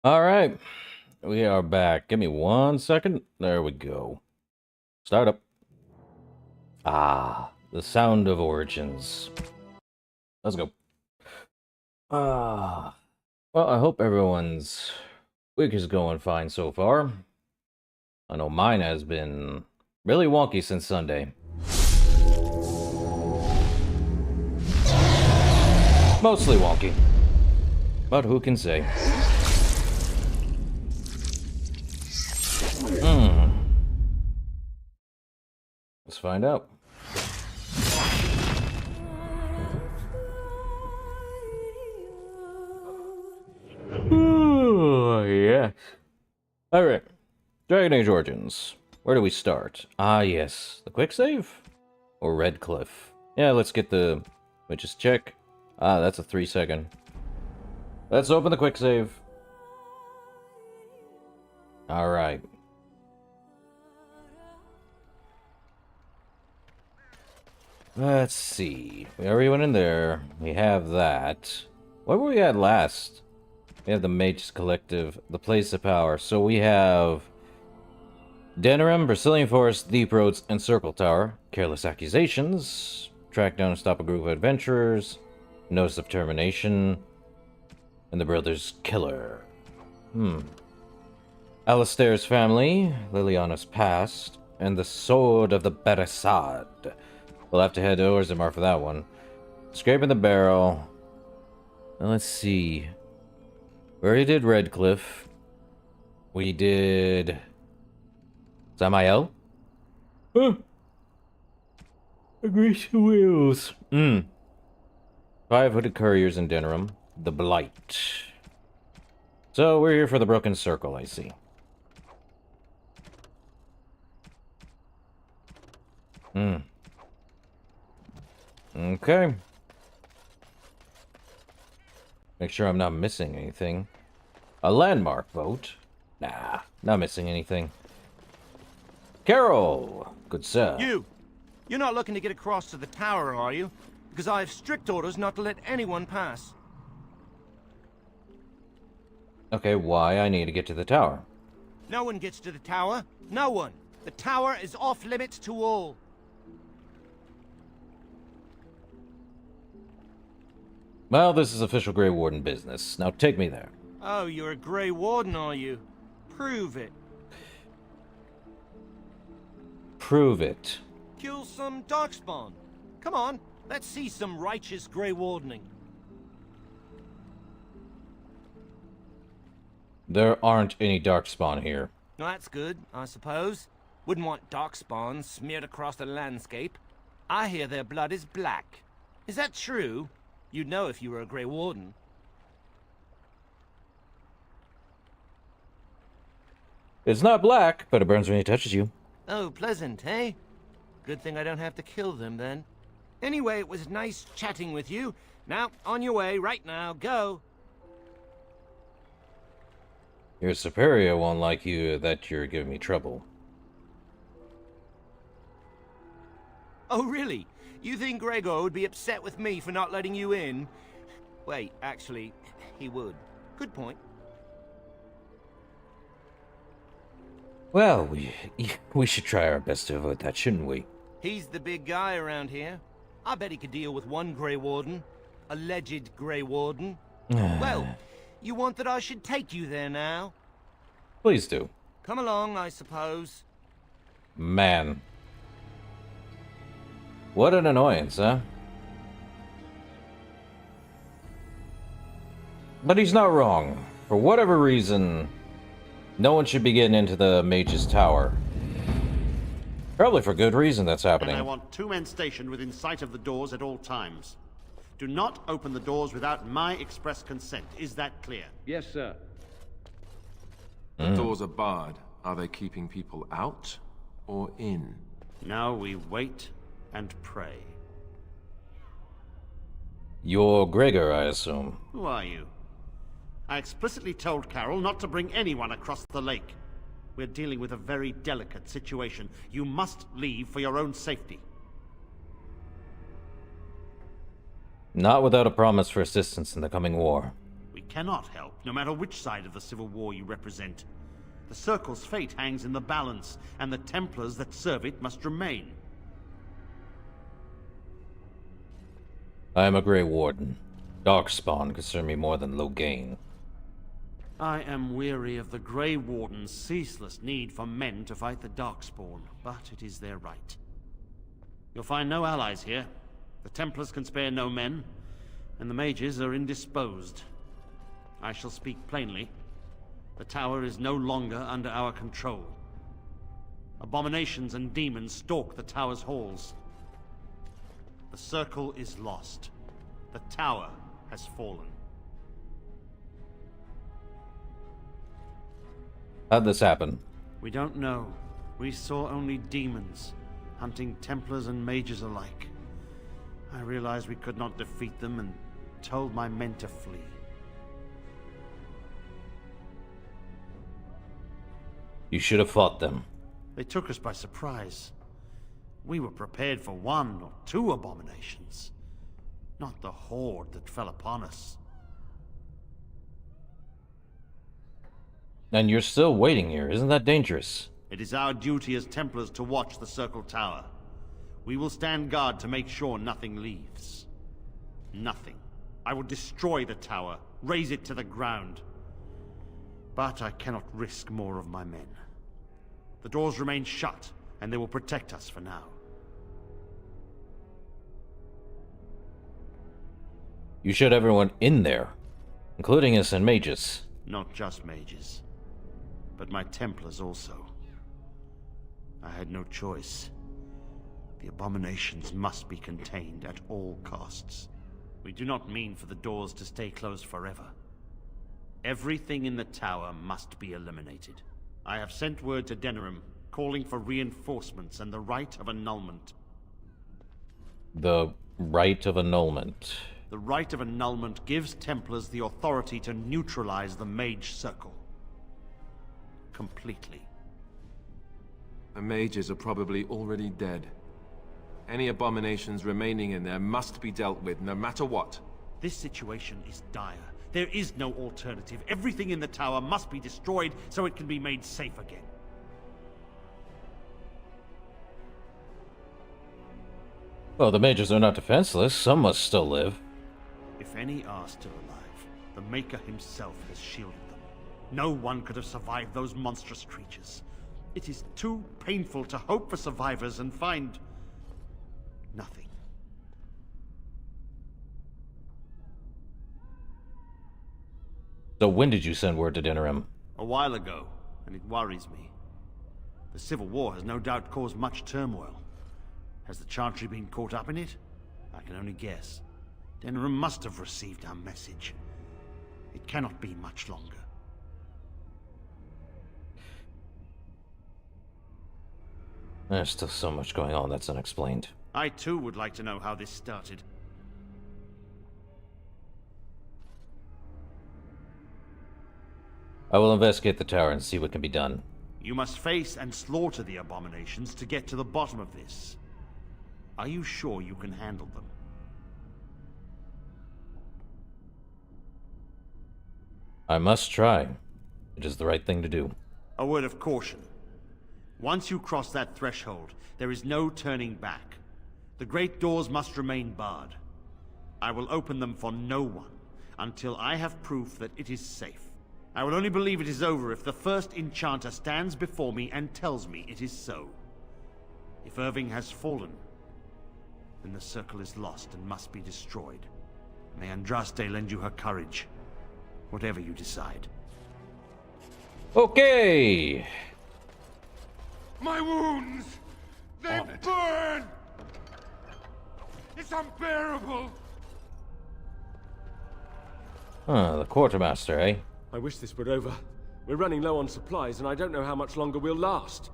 All right, we are back. Give me 1 second. There we go. Start up. Ah, the sound of origins. Let's go. Well, I hope everyone's week is going fine so far. I know mine has been really wonky since Sunday. Mostly wonky. But who can say? Hmm. Let's find out. Oh, yes. Alright. Dragon Age Origins. Where do we start? Ah, yes. The quick save? Or Redcliffe? Yeah, let's get the... Let me just check. Ah, that's a 3-second. Let's open the quick save. Alright. Let's see. We already went in there. We have that. What were we at last? We have the Mages Collective, the Place of Power. So we have Denerim, Brazilian Forest, Deep Roads, and Circle Tower. Careless Accusations. Track down and stop a group of adventurers. Notice of Termination. And the Brothers Killer. Alistair's family. Liliana's past. And the Sword of the Beresad. We'll have to head to Orzammar for that one. Scraping the Barrel. And let's see. We already did Redcliffe. We did... Samael? Huh. Grecian Wheels. 5 Hooded Couriers in Denerim. The Blight. So we're here for the Broken Circle, I see. Okay. Make sure I'm not missing anything. A landmark boat? Nah, not missing anything. Carol! Good sir. You're not looking to get across to the tower, are you? Because I have strict orders not to let anyone pass. Okay, why I need to get to the tower? No one gets to the tower. No one. The tower is off limits to all. Well, this is official Grey Warden business. Now take me there. Oh, you're a Grey Warden, are you? Prove it. Prove it. Kill some Darkspawn. Come on, let's see some righteous Grey Wardening. There aren't any Darkspawn here. Well, that's good, I suppose. Wouldn't want Darkspawn smeared across the landscape. I hear their blood is black. Is that true? You'd know if you were a Grey Warden. It's not black, but it burns when it touches you. Oh, pleasant, eh? Good thing I don't have to kill them, then. Anyway, it was nice chatting with you. Now, on your way, right now, go. Your superior won't like you that you're giving me trouble. Oh, really? You think Gregor would be upset with me for not letting you in? Wait, actually, he would. Good point. Well, we should try our best to avoid that, shouldn't we? He's the big guy around here. I bet he could deal with one Grey Warden. Alleged Grey Warden. Well, you want that I should take you there now? Please do. Come along, I suppose. Man. What an annoyance, huh? But he's not wrong. For whatever reason, no one should be getting into the Mage's Tower. Probably for good reason that's happening. And I want 2 men stationed within sight of the doors at all times. Do not open the doors without my express consent. Is that clear? Yes, sir. The doors are barred. Are they keeping people out or in? Now we wait and pray. You're Gregor, I assume. Who are you? I explicitly told Carol not to bring anyone across the lake. We're dealing with a very delicate situation. You must leave for your own safety. Not without a promise for assistance in the coming war. We cannot help, no matter which side of the civil war you represent. The Circle's fate hangs in the balance, and the Templars that serve it must remain. I am a Grey Warden. Darkspawn concern me more than Loghain. I am weary of the Grey Warden's ceaseless need for men to fight the Darkspawn, but it is their right. You'll find no allies here. The Templars can spare no men, and the mages are indisposed. I shall speak plainly. The tower is no longer under our control. Abominations and demons stalk the tower's halls. The circle is lost. The tower has fallen. How'd this happen? We don't know. We saw only demons, hunting Templars and mages alike. I realized we could not defeat them and told my men to flee. You should have fought them. They took us by surprise. We were prepared for 1 or 2 abominations, not the horde that fell upon us. And you're still waiting here. Isn't that dangerous? It is our duty as Templars to watch the Circle Tower. We will stand guard to make sure nothing leaves. Nothing. I will destroy the tower, raze it to the ground. But I cannot risk more of my men. The doors remain shut, and they will protect us for now. You showed everyone in there, including us and mages. Not just mages, but my Templars also. I had no choice. The abominations must be contained at all costs. We do not mean for the doors to stay closed forever. Everything in the tower must be eliminated. I have sent word to Denerim, calling for reinforcements and the right of annulment. The right of annulment. The right of annulment gives Templars the authority to neutralize the Mage Circle. Completely. The mages are probably already dead. Any abominations remaining in there must be dealt with, no matter what. This situation is dire. There is no alternative. Everything in the tower must be destroyed so it can be made safe again. Well, the mages are not defenseless. Some must still live. If any are still alive, the Maker himself has shielded them. No one could have survived those monstrous creatures. It is too painful to hope for survivors and find nothing. So when did you send word to Denerim? A while ago, and it worries me. The Civil War has no doubt caused much turmoil. Has the Chantry been caught up in it? I can only guess. Denerim must have received our message. It cannot be much longer. There's still so much going on that's unexplained. I too would like to know how this started. I will investigate the tower and see what can be done. You must face and slaughter the abominations to get to the bottom of this. Are you sure you can handle them? I must try. It is the right thing to do. A word of caution. Once you cross that threshold, there is no turning back. The great doors must remain barred. I will open them for no one until I have proof that it is safe. I will only believe it is over if the first enchanter stands before me and tells me it is so. If Irving has fallen, then the circle is lost and must be destroyed. May Andraste lend you her courage, whatever you decide. Okay! My wounds! They burn! It's unbearable! The quartermaster, eh? I wish this were over. We're running low on supplies, and I don't know how much longer we'll last.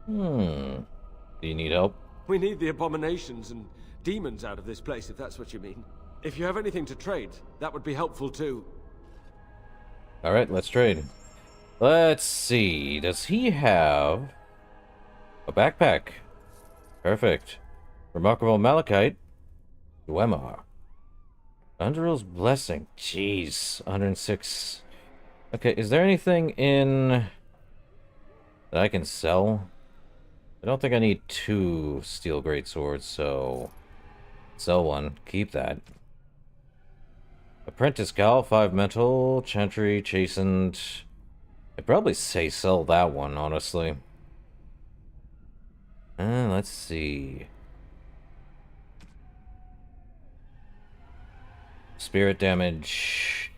Do you need help? We need the abominations and demons out of this place, if that's what you mean. If you have anything to trade, that would be helpful too. Alright, let's trade. Let's see. Does he have a backpack? Perfect. Remarkable Malachite. Duemar. Underill's Blessing. Jeez. 106. Okay, is there anything in that I can sell? I don't think I need 2 steel greatswords, so sell one. Keep that. Apprentice Gal, 5 mental, Chantry, Chastened. I'd probably say sell that one, honestly. Let's see. Spirit damage.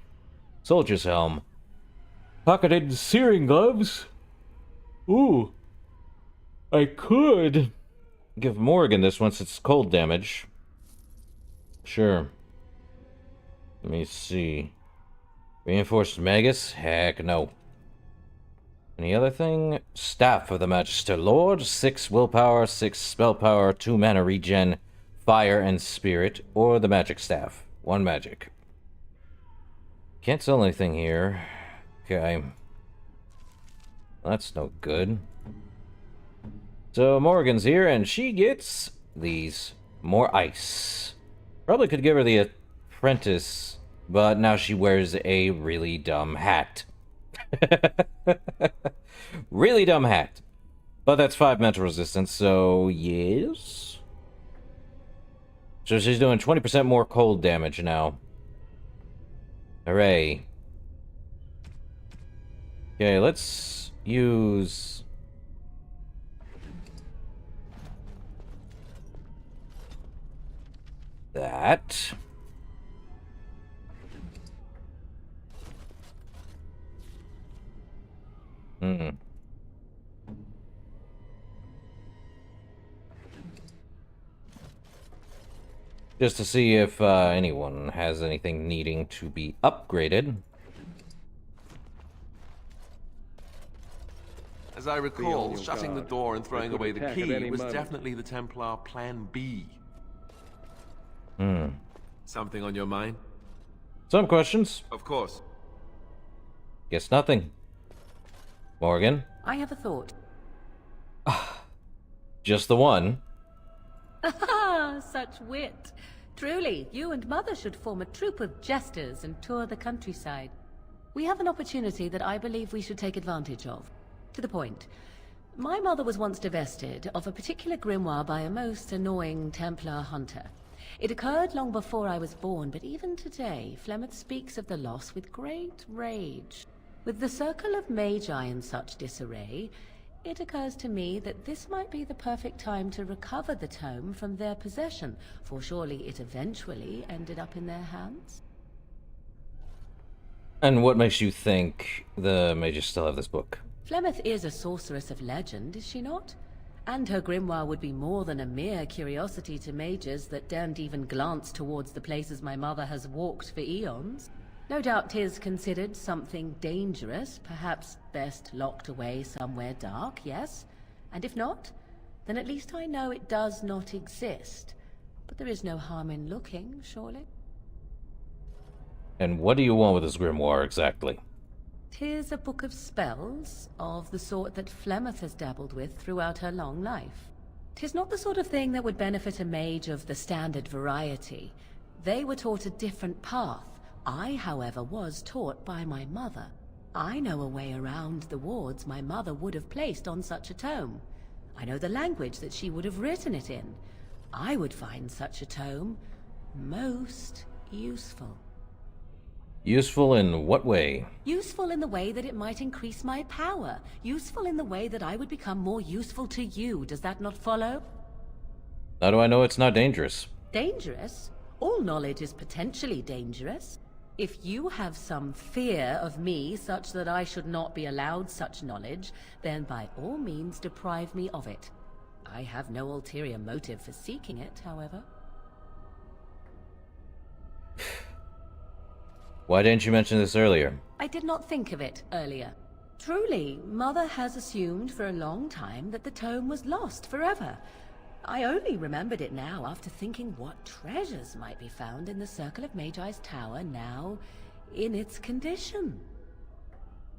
Soldier's helm. Pocketed searing gloves. Ooh. I could give Morgan this once it's cold damage. Sure. Let me see. Reinforced Magus? Heck no. Any other thing? Staff of the Magister Lord. 6 willpower, 6 spell power, 2 mana regen, fire and spirit, or the magic staff. 1 magic. Can't sell anything here. Okay. That's no good. So Morgan's here, and she gets these. More ice. Probably could give her the apprentice, but now she wears a really dumb hat. Really dumb hat. But that's 5 mental resistance, so yes. So she's doing 20% more cold damage now. Hooray. Okay, let's use... that. Just to see if anyone has anything needing to be upgraded. As I recall, shutting the door and throwing away the key was definitely the Templar Plan B. Something on your mind? Some questions. Of course. Guess nothing. Morgan? I have a thought. Just the one. Ah, such wit. Truly, you and Mother should form a troupe of jesters and tour the countryside. We have an opportunity that I believe we should take advantage of. To the point. My mother was once divested of a particular grimoire by a most annoying Templar hunter. It occurred long before I was born, but even today, Flemeth speaks of the loss with great rage. With the circle of magi in such disarray, it occurs to me that this might be the perfect time to recover the tome from their possession, for surely it eventually ended up in their hands. And what makes you think the mages still have this book? Flemeth is a sorceress of legend, is she not? And her grimoire would be more than a mere curiosity to mages that daren't even glance towards the places my mother has walked for eons. No doubt 'tis considered something dangerous, perhaps best locked away somewhere dark, yes? And if not, then at least I know it does not exist. But there is no harm in looking, surely? And what do you want with this grimoire exactly? 'Tis a book of spells, of the sort that Flemeth has dabbled with throughout her long life. 'Tis not the sort of thing that would benefit a mage of the standard variety. They were taught a different path. I, however, was taught by my mother. I know a way around the wards my mother would have placed on such a tome. I know the language that she would have written it in. I would find such a tome most useful. Useful in what way? Useful in the way that it might increase my power. Useful in the way that I would become more useful to you. Does that not follow? How do I know it's not dangerous? Dangerous? All knowledge is potentially dangerous. If you have some fear of me such that I should not be allowed such knowledge, then by all means deprive me of it. I have no ulterior motive for seeking it, however. Why didn't you mention this earlier? I did not think of it earlier. Truly, Mother has assumed for a long time that the tome was lost forever. I only remembered it now after thinking what treasures might be found in the Circle of Magi's tower now in its condition.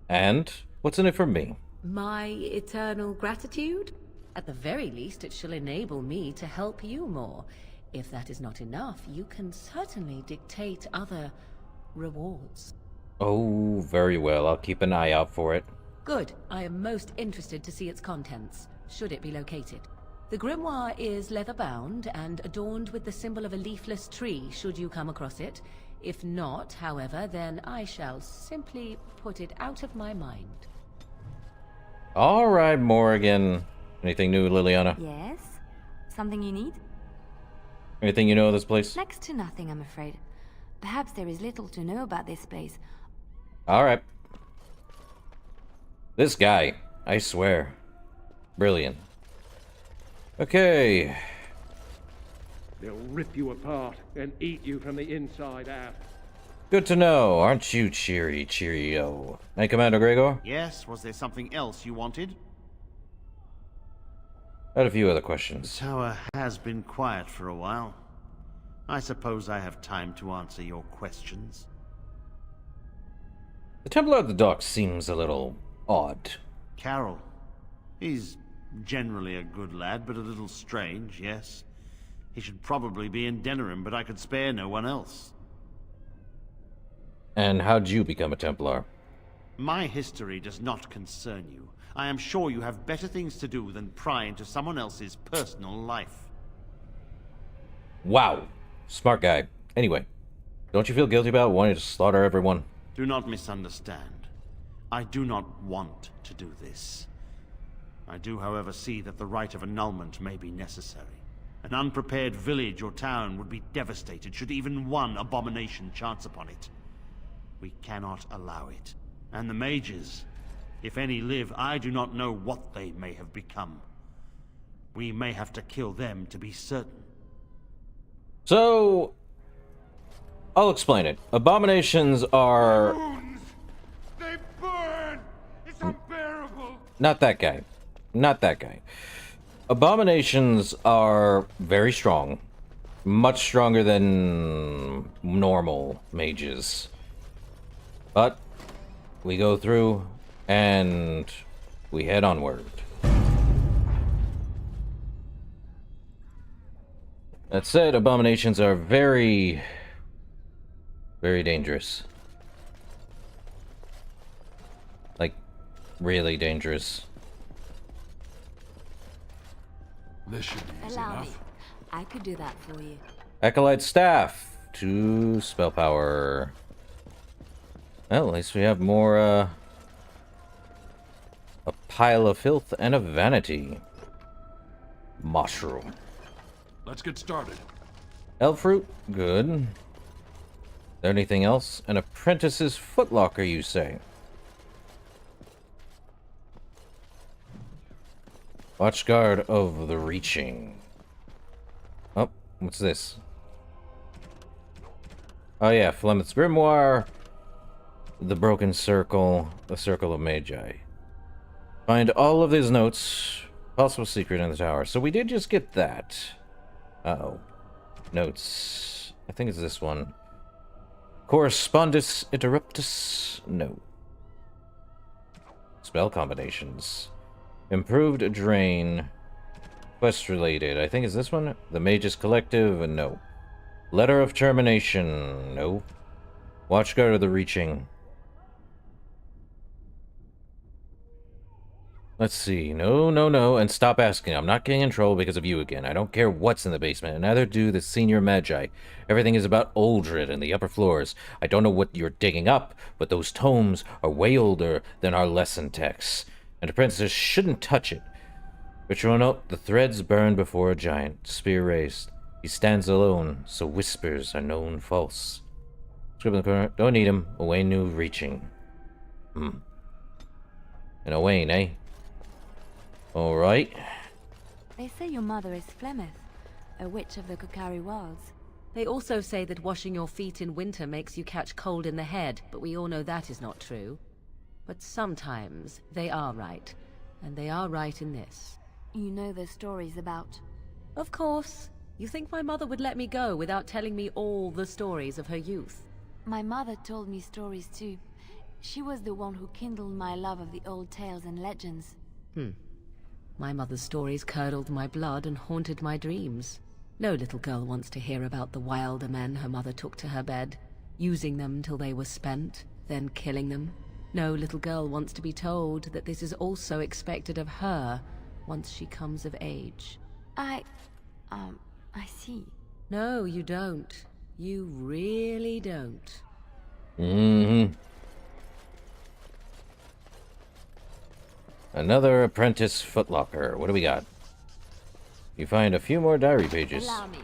And what's in it for me? My eternal gratitude? At the very least, it shall enable me to help you more. If that is not enough, you can certainly dictate other rewards. Oh, very well. I'll keep an eye out for it. Good. I am most interested to see its contents, should it be located. The grimoire is leather-bound and adorned with the symbol of a leafless tree, should you come across it. If not, however, then I shall simply put it out of my mind. All right, Morgan. Anything new, Liliana? Yes? Something you need? Anything you know of this place? Next to nothing, I'm afraid. Perhaps there is little to know about this place. Alright. This guy, I swear. Brilliant. Okay. They'll rip you apart and eat you from the inside out. Good to know. Aren't you cheerio? Hey, Commander Gregor? Yes, was there something else you wanted? I had a few other The questions. tower has been quiet for a while. I suppose I have time to answer your questions. The Templar at the docks seems a little odd. Carol. He's generally a good lad, but a little strange, yes. He should probably be in Denerim, but I could spare no one else. And how'd you become a Templar? My history does not concern you. I am sure you have better things to do than pry into someone else's personal life. Wow. Smart guy. Anyway, don't you feel guilty about wanting to slaughter everyone? Do not misunderstand. I do not want to do this. I do, however, see that the rite of annulment may be necessary. An unprepared village or town would be devastated should even one abomination chance upon it. We cannot allow it. And the mages, if any live, I do not know what they may have become. We may have to kill them to be certain. So, I'll explain it. Abominations are... Wounds! They burn! It's unbearable! Not that guy. Not that guy. Abominations are very strong. Much stronger than normal mages. But we go through and we head onward. That said, abominations are very, very dangerous. Like, really dangerous. This should be easy Allow me. enough. I could do that for you. Acolyte staff. 2 spell power. Well, at least we have more, a pile of filth and a vanity. Mushroom. Let's get started. Elf fruit, good. Is there anything else? An apprentice's footlocker, you say? Watchguard of the Reaching. Oh, what's this? Oh yeah, Flemeth's Grimoire. The Broken Circle. The Circle of Magi. Find all of these notes. Possible secret in the tower. So we did just get that. Uh-oh. Notes. I think it's this one. Correspondus interruptus? No. Spell combinations. Improved drain. Quest related. I think it's this one. The Mages Collective? No. Letter of Termination? No. Watchguard of the Reaching. Let's see. No, no, no. And stop asking. I'm not getting in trouble because of you again. I don't care what's in the basement, and neither do the senior magi. Everything is about Uldred and the upper floors. I don't know what you're digging up, but those tomes are way older than our lesson texts. And apprentices shouldn't touch it. Ritual note, the threads burn before a giant. Spear raised. He stands alone, so whispers are known false. Scribble in the corner. Don't need him. Owain knew reaching. And Owain, eh? Alright. They say your mother is Flemeth, a witch of the Kokari Wilds. They also say that washing your feet in winter makes you catch cold in the head, but we all know that is not true. But sometimes they are right, and they are right in this. You know the stories about... Of course. You think my mother would let me go without telling me all the stories of her youth? My mother told me stories too. She was the one who kindled my love of the old tales and legends. My mother's stories curdled my blood and haunted my dreams. No little girl wants to hear about the wilder men her mother took to her bed, using them till they were spent, then killing them. No little girl wants to be told that this is also expected of her once she comes of age. I see. No, you don't. You really don't. Another apprentice footlocker. What do we got? You find a few more diary pages. Allow me.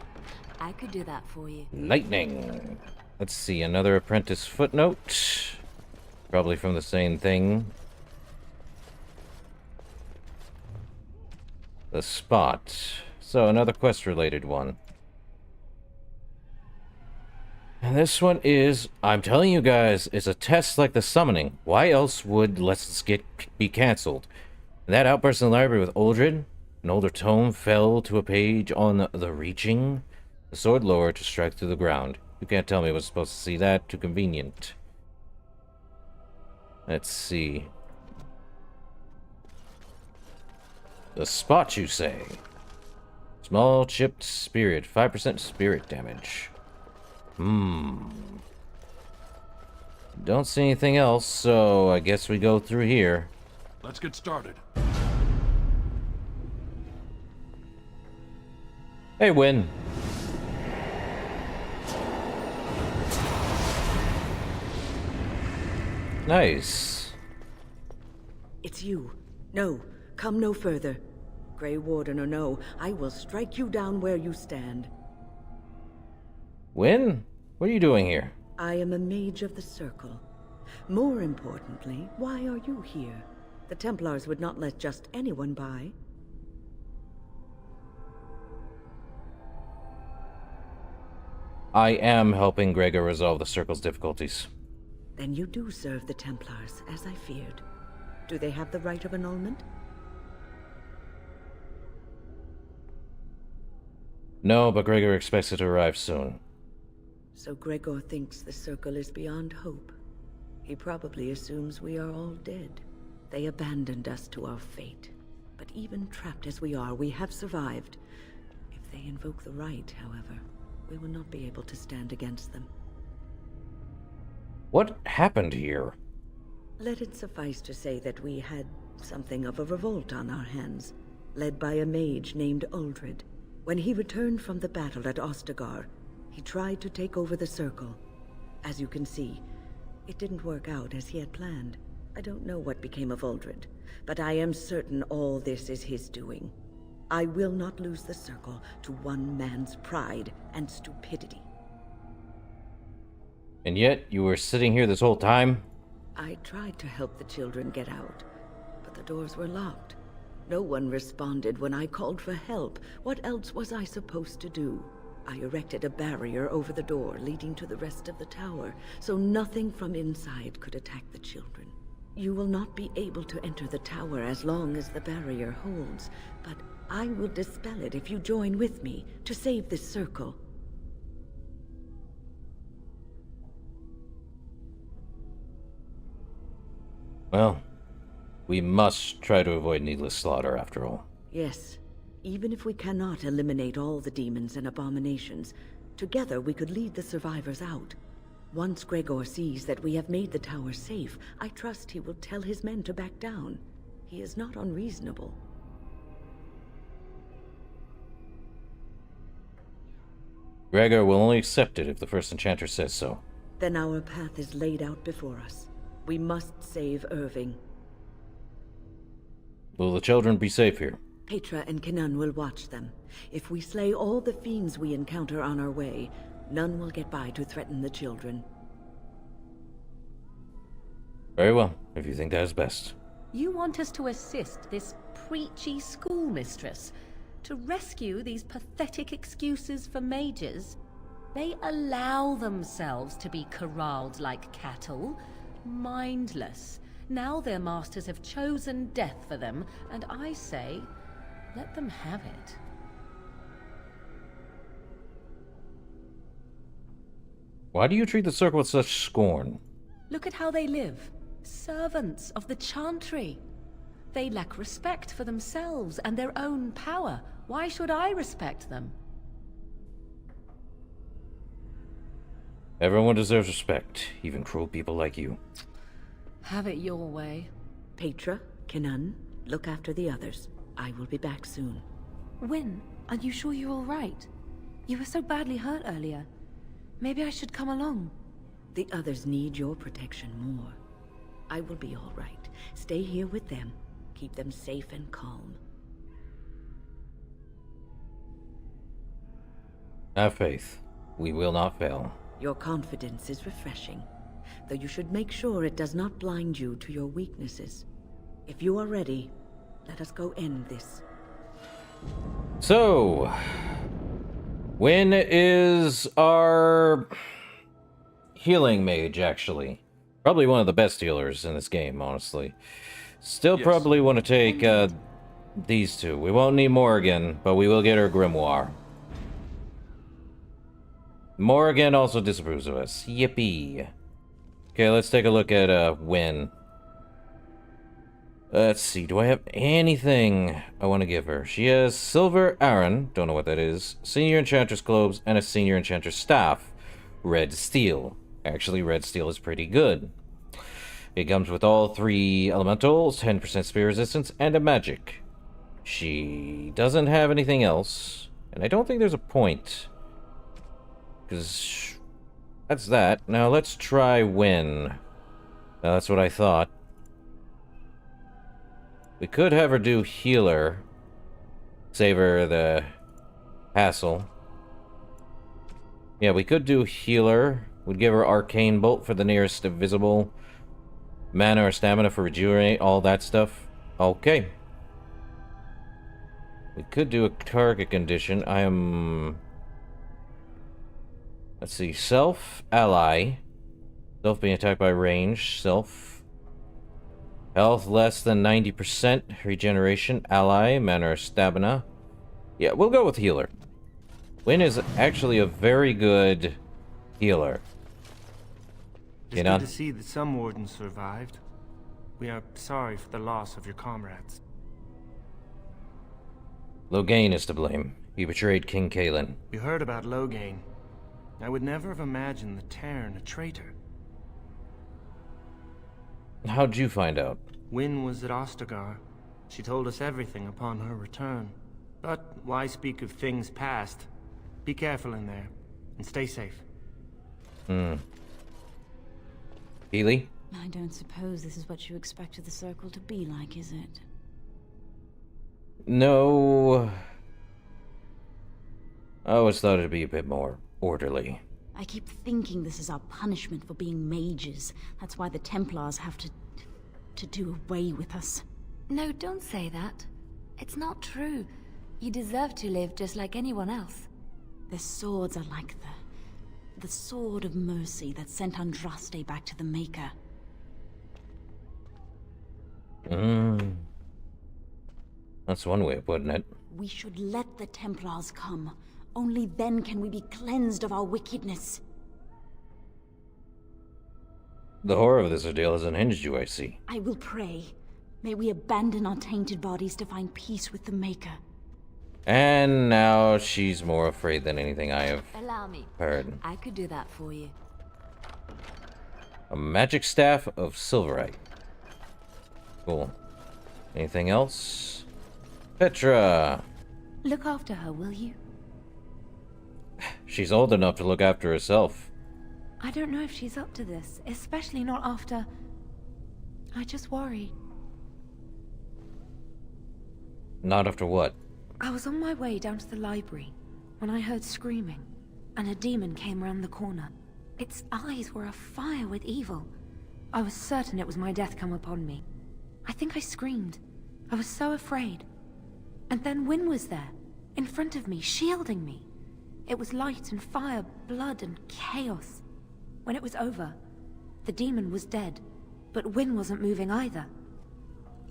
I could do that for you. Lightning. Let's see, another apprentice footnote. Probably from the same thing. The spot. So, another quest-related one. And this one is, I'm telling you guys, it's a test like the summoning. Why else would Lessons be cancelled? That outburst in the library with Uldred, an older tome fell to a page on the reaching. The sword lowered to strike through the ground. You can't tell me I was supposed to see that. Too convenient. Let's see. The spot, you say? Small chipped spirit. 5% spirit damage. Don't see anything else, so I guess we go through here. Let's get started. Hey, Win. Nice. It's you. No, come no further. Grey Warden or no, I will strike you down where you stand. Win? What are you doing here? I am a mage of the Circle. More importantly, why are you here? The Templars would not let just anyone by. I am helping Gregor resolve the Circle's difficulties. Then you do serve the Templars, as I feared. Do they have the right of annulment? No, but Gregor expects it to arrive soon. So Gregor thinks the Circle is beyond hope. He probably assumes we are all dead. They abandoned us to our fate. But even trapped as we are, we have survived. If they invoke the right, however, we will not be able to stand against them. What happened here? Let it suffice to say that we had something of a revolt on our hands, led by a mage named Uldred. When he returned from the battle at Ostagar, he tried to take over the Circle. As you can see, it didn't work out as he had planned. I don't know what became of Uldred, but I am certain all this is his doing. I will not lose the Circle to one man's pride and stupidity. And yet, you were sitting here this whole time? I tried to help the children get out, but the doors were locked. No one responded when I called for help. What else was I supposed to do? I erected a barrier over the door leading to the rest of the tower, so nothing from inside could attack the children. You will not be able to enter the tower as long as the barrier holds, but I will dispel it if you join with me to save this Circle. Well, we must try to avoid needless slaughter after all. Yes. Even if we cannot eliminate all the demons and abominations, together we could lead the survivors out. Once Gregor sees that we have made the tower safe, I trust he will tell his men to back down. He is not unreasonable. Gregor will only accept it if the first enchanter says so. Then our path is laid out before us. We must save Irving. Will the children be safe here? Petra and Kenan will watch them. If we slay all the fiends we encounter on our way, none will get by to threaten the children. Very well, if you think that is best. You want us to assist this preachy schoolmistress to rescue these pathetic excuses for mages? They allow themselves to be corralled like cattle, mindless. Now their masters have chosen death for them, and I say, let them have it. Why do you treat the Circle with such scorn? Look at how they live. Servants of the Chantry. They lack respect for themselves and their own power. Why should I respect them? Everyone deserves respect, even cruel people like you. Have it your way. Petra, Kenan, look after the others. I will be back soon. Wyn, are you sure you're all right? You were so badly hurt earlier. Maybe I should come along. The others need your protection more. I will be all right. Stay here with them. Keep them safe and calm. Have faith. We will not fail. Your confidence is refreshing. though you should make sure it does not blind you to your weaknesses. If you are ready, let us go end this. So, when is our healing mage, actually? Probably one of the best healers in this game, honestly. Still Yes. probably want to take these two. We won't need Morrigan, but we will get her grimoire. Morrigan also disapproves of us. Yippee. Okay, let's take a look at Wynn. Let's see, do I have anything I want to give her? She has Silver Aran, don't know what that is, Senior Enchantress Globes, and a Senior Enchantress Staff. Red Steel. Actually, Red Steel is pretty good. It comes with all 3 elementals, 10% spear resistance, and a magic. She doesn't have anything else, and I don't think there's a point. Because that's that. Now let's try Wynn. That's what I thought. We could have her do healer. Save her the hassle. Yeah, we could do healer. We'd give her arcane bolt for the nearest visible. Mana or stamina for rejuvenate, all that stuff. Okay. We could do a target condition. I am... Let's see. Self, ally. Self being attacked by range. Self. Health less than 90%. Regeneration. Ally. Mana or stamina. Yeah, we'll go with healer. Wynn is actually a very good healer. It's good to see that some wardens survived. We are sorry for the loss of your comrades. Loghain is to blame. He betrayed King Kalen. We heard about Loghain. I would never have imagined the Terran a traitor. How'd you find out? Wynn was at Ostagar. She told us everything upon her return. But why speak of things past? Be careful in there, and stay safe. Healy? I don't suppose this is what you expected the circle to be like, is it? No. I always thought it'd be a bit more orderly. I keep thinking this is our punishment for being mages. That's why the Templars have to do away with us. No, don't say that. It's not true. You deserve to live just like anyone else. Their swords are like the sword of mercy that sent Andraste back to the Maker. That's one way of putting it. We should let the Templars come. Only then can we be cleansed of our wickedness. The horror of this ordeal has unhinged you, I see. I will pray. May we abandon our tainted bodies to find peace with the Maker. And now she's more afraid than anything I have Allow me. heard. I could do that for you. A magic staff of silverite. Cool. Anything else? Petra! Look after her, will you? She's old enough to look after herself. I don't know if she's up to this, especially not after... I just worry. Not after what? I was on my way down to the library when I heard screaming, and a demon came around the corner. Its eyes were afire with evil. I was certain it was my death come upon me. I think I screamed. I was so afraid. And then Wynn was there, in front of me, shielding me. It was light and fire, blood and chaos. When it was over, the demon was dead, but Wynn wasn't moving either.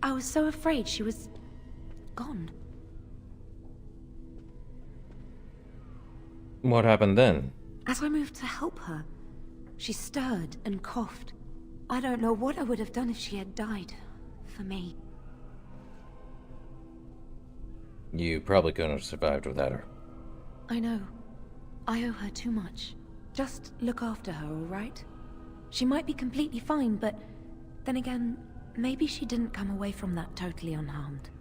I was so afraid she was... gone. What happened then? As I moved to help her, she stirred and coughed. I don't know what I would have done if she had died. For me. You probably couldn't have survived without her. I know. I owe her too much. Just look after her, all right? She might be completely fine, but then again, maybe she didn't come away from that totally unharmed.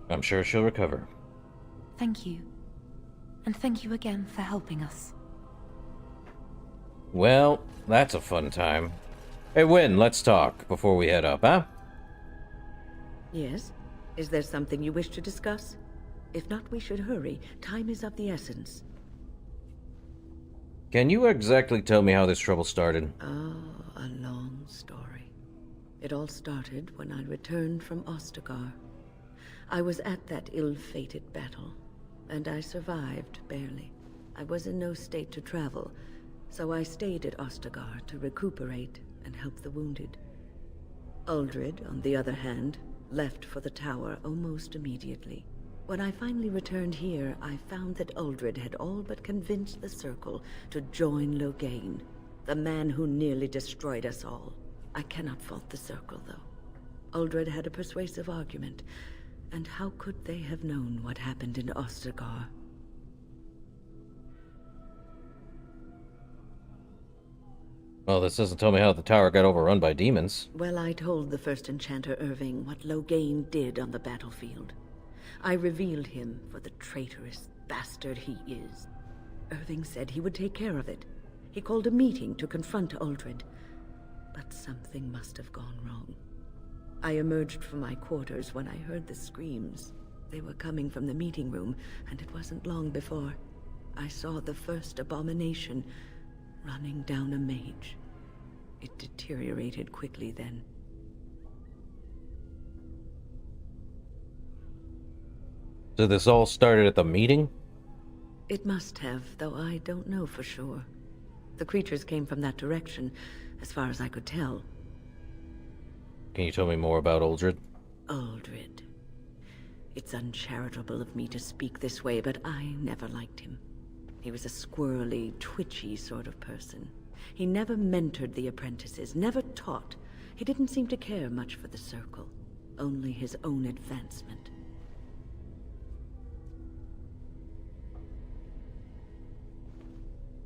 I'm sure she'll recover. Thank you. And thank you again for helping us. Well, that's a fun time. Hey, Wynn, let's talk before we head up, huh? Yes? Is there something you wish to discuss? If not, we should hurry. Time is of the essence. Can you exactly tell me how this trouble started? Oh, a long story. It all started when I returned from Ostagar. I was at that ill-fated battle, and I survived, barely. I was in no state to travel, so I stayed at Ostagar to recuperate and help the wounded. Uldred, on the other hand, left for the tower almost immediately. When I finally returned here, I found that Uldred had all but convinced the Circle to join Loghain, the man who nearly destroyed us all. I cannot fault the Circle, though. Uldred had a persuasive argument, and how could they have known what happened in Ostagar? Well, this doesn't tell me how the tower got overrun by demons. Well, I told the first enchanter Irving what Loghain did on the battlefield. I revealed him for the traitorous bastard he is. Irving said he would take care of it. He called a meeting to confront Uldred. But something must have gone wrong. I emerged from my quarters when I heard the screams. They were coming from the meeting room, and it wasn't long before I saw the first abomination running down a mage. It deteriorated quickly then. So this all started at the meeting? It must have, though I don't know for sure. The creatures came from that direction, as far as I could tell. Can you tell me more about Uldred? Uldred. It's uncharitable of me to speak this way, but I never liked him. He was a squirrely, twitchy sort of person. He never mentored the apprentices, never taught. He didn't seem to care much for the Circle, only his own advancement.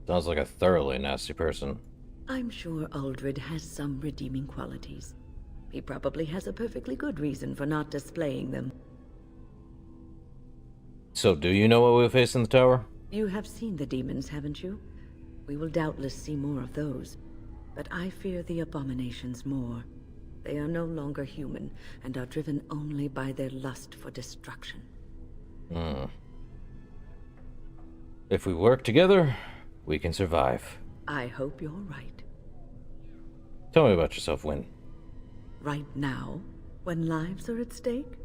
Sounds like a thoroughly nasty person. I'm sure Uldred has some redeeming qualities. He probably has a perfectly good reason for not displaying them. So do you know what we'll face in the tower? You have seen the demons, haven't you? We will doubtless see more of those. But I fear the abominations more. They are no longer human, and are driven only by their lust for destruction. If we work together, we can survive. I hope you're right. Tell me about yourself, Wynne. Right now, when lives are at stake?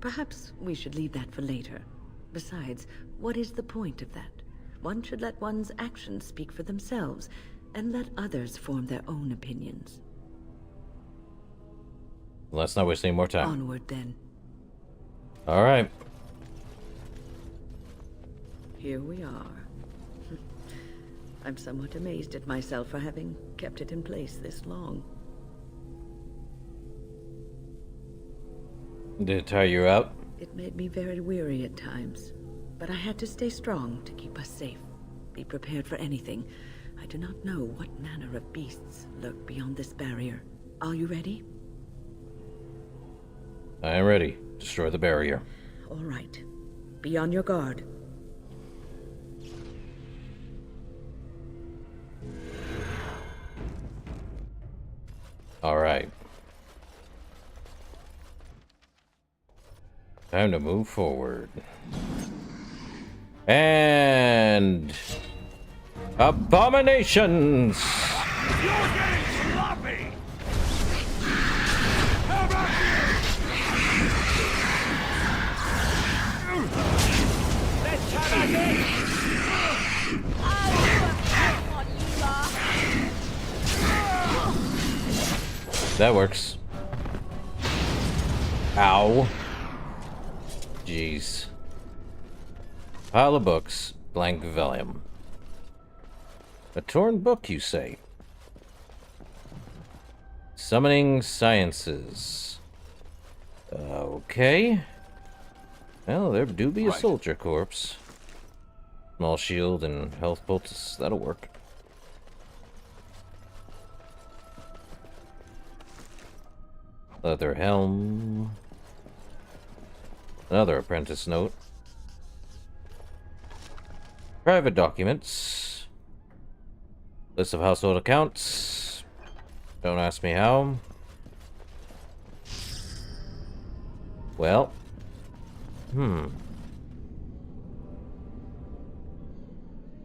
Perhaps we should leave that for later. Besides, what is the point of that? One should let one's actions speak for themselves, and let others form their own opinions. Let's not waste any more time. Onward, then. All right. Here we are. I'm somewhat amazed at myself for having kept it in place this long. Did it tire you out? It made me very weary at times, but I had to stay strong to keep us safe. Be prepared for anything. I do not know what manner of beasts lurk beyond this barrier. Are you ready? I am ready. Destroy the barrier. All right. Be on your guard. All right. Time to move forward. And... abominations! You're getting sloppy! How about Let's have it! That works. Ow. Jeez. Pile of books. Blank volume. A torn book, you say? Summoning Sciences. Okay. Well, there do be a soldier corpse. Small shield and health poultice. That'll work. Leather helm. Another apprentice note. Private documents. List of household accounts. Don't ask me how. Well.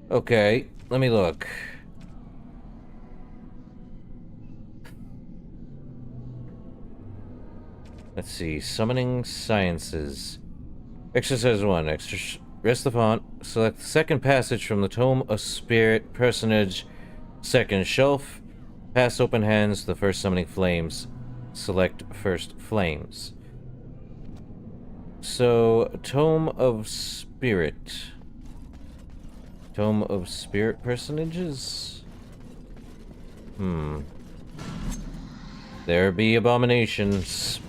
Okay. let me look. Let's see. Summoning Sciences. Exercise 1. Rest the font. Select the second passage from the Tome of Spirit personage. Second shelf. Pass open hands to the first summoning flames. Select first flames. So, Tome of Spirit. Tome of Spirit personages? There be abominations.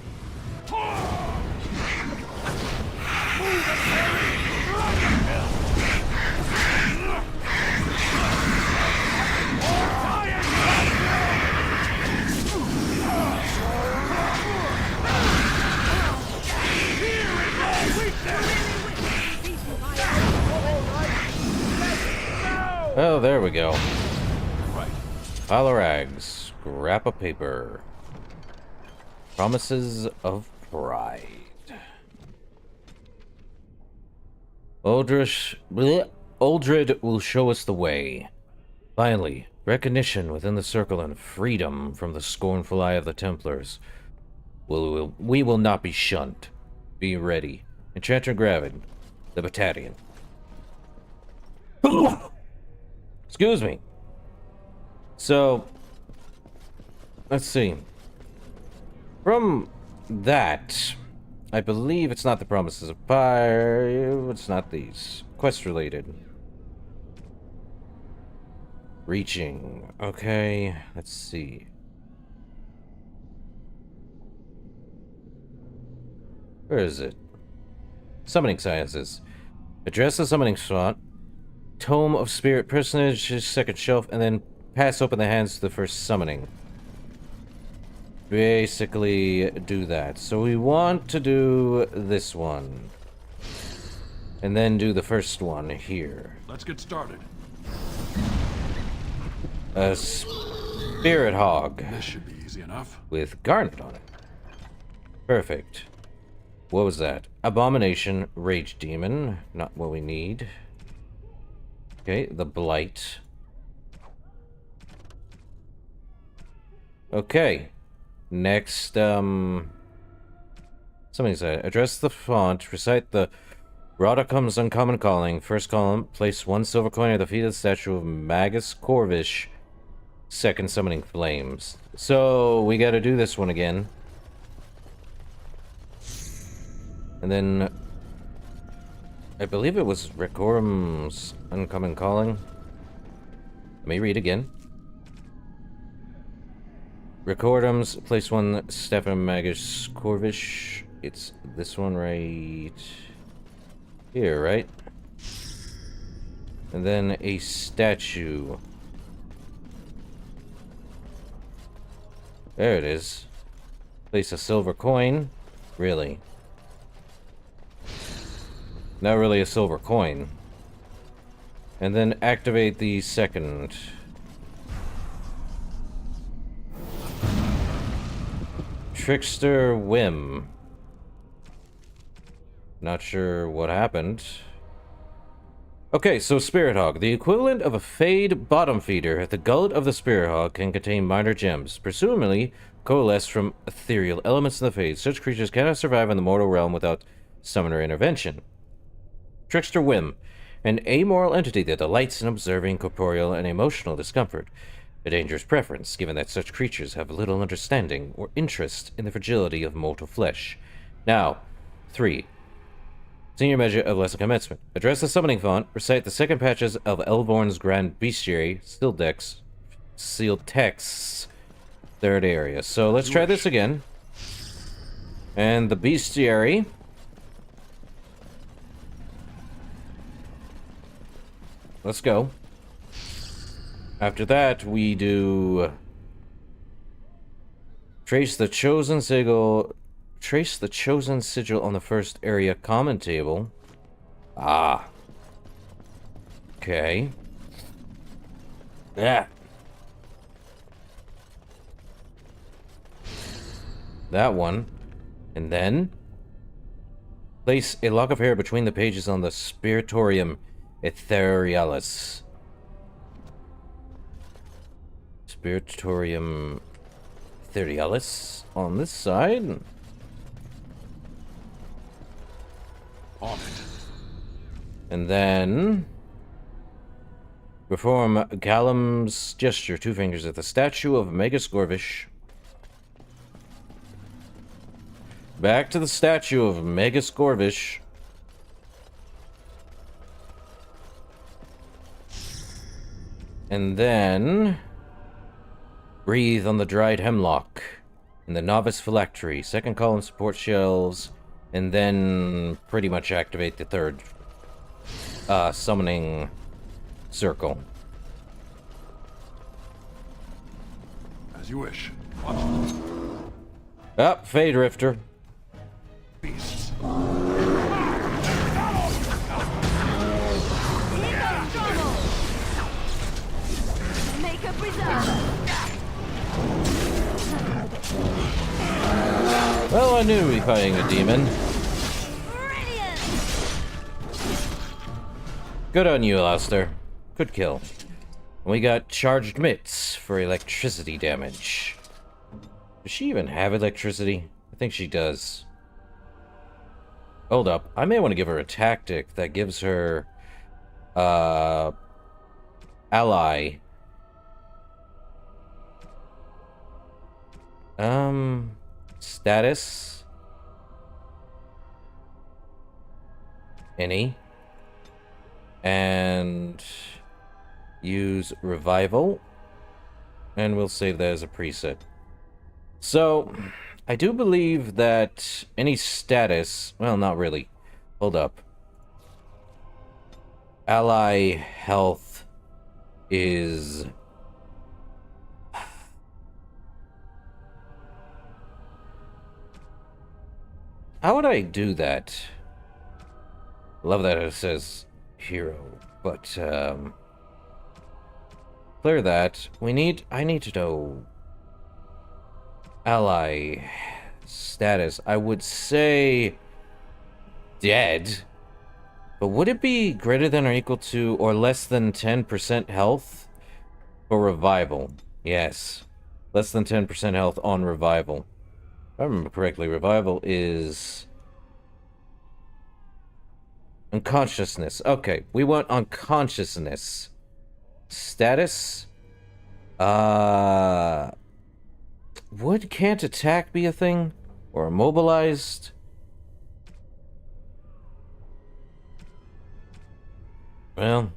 Oh, there we go. Pile of rags. Scrap of paper. Promises of pride. Uldred will show us the way. Finally, recognition within the circle and freedom from the scornful eye of the Templars. We will not be shunned. Be ready. Enchanter Gravid, the battalion. Excuse me. So, let's see. From that, I believe it's not the Promises of Fire. It's not these. Quest related. Reaching. Okay, let's see. Where is it? Summoning Sciences. Address the summoning slot. Tome of Spirit personage, second shelf, and then pass open the hands to the first summoning. Basically, do that. So we want to do this one. And then do the first one here. Let's get started. A Spirit Hog. This should be easy enough. With Garnet on it. Perfect. What was that? Abomination, Rage Demon. Not what we need. Okay, the Blight. Okay. Next, somebody said, address the font, recite the Rodicum's Uncommon Calling. First column, place 1 silver coin at the feet of the statue of Magus Corvish. Second, summoning flames. So, we gotta do this one again. And then, I believe it was Recorum's Uncommon Calling. Let me read again. Recordums, place 1 Stefan Magus Corvish. It's this one right here, right? And then a statue. There it is. Place a silver coin. Really? Not really a silver coin. And then activate the second. Trickster Whim. Not sure what happened. Okay, so Spirit Hog. The equivalent of a Fade bottom feeder, the gullet of the Spirit Hog can contain minor gems, presumably coalesced from ethereal elements in the Fade. Such creatures cannot survive in the mortal realm without summoner intervention. Trickster Whim. An amoral entity that delights in observing corporeal and emotional discomfort. A dangerous preference, given that such creatures have little understanding or interest in the fragility of mortal flesh. Now, 3. Senior measure of lesson commencement. Address the summoning font. Recite the second patches of Elvorn's Grand Bestiary, sealed texts, third area. So let's try this again. And the Bestiary. Let's go. After that, we do trace the chosen sigil. Trace the chosen sigil on the first area common table. Ah. Okay. Yeah. That one. And then place a lock of hair between the pages on the Spiritorium Etherealis. Spiritorium Etherealis on this side. On it. And then perform Callum's gesture, 2 fingers at the statue of Magus Gorvish. Back to the statue of Magus Gorvish. And then breathe on the dried hemlock in the novice phylactery. 2nd column support shells. And then pretty much activate the 3rd summoning circle. As you wish. Up, Fade Rifter. Beasts. Make a preserve. Well, I knew we'd be fighting a demon. Brilliant. Good on you, Alastair. Good kill. We got charged mitts for electricity damage. Does she even have electricity? I think she does. Hold up. I may want to give her a tactic that gives her ally. Status. Any. And use revival. And we'll save that as a preset. So, I do believe that any status... Well, not really. Hold up. Ally health is... How would I do that? Love that it says hero, but clear that. I need to know ally status. I would say dead, but would it be greater than or equal to or less than 10% health for revival? Yes, less than 10% health on revival. If I remember correctly, revival is unconsciousness. Okay, we want unconsciousness. Status? Would can't attack be a thing? Or immobilized? Well,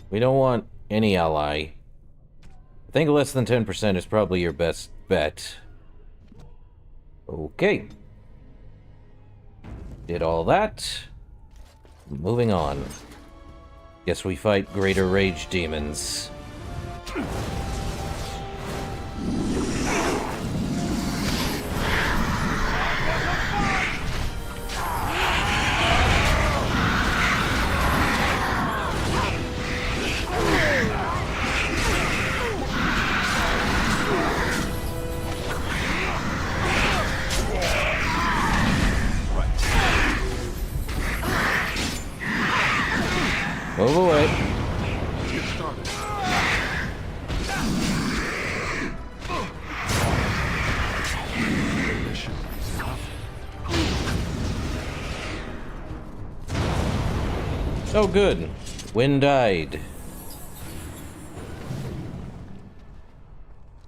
we don't want any ally. I think less than 10% is probably your best bet. Okay. Did all that. Moving on. Guess we fight greater rage demons. Move away. Let's get started. Mission is enough. Oh, good. Wynn died.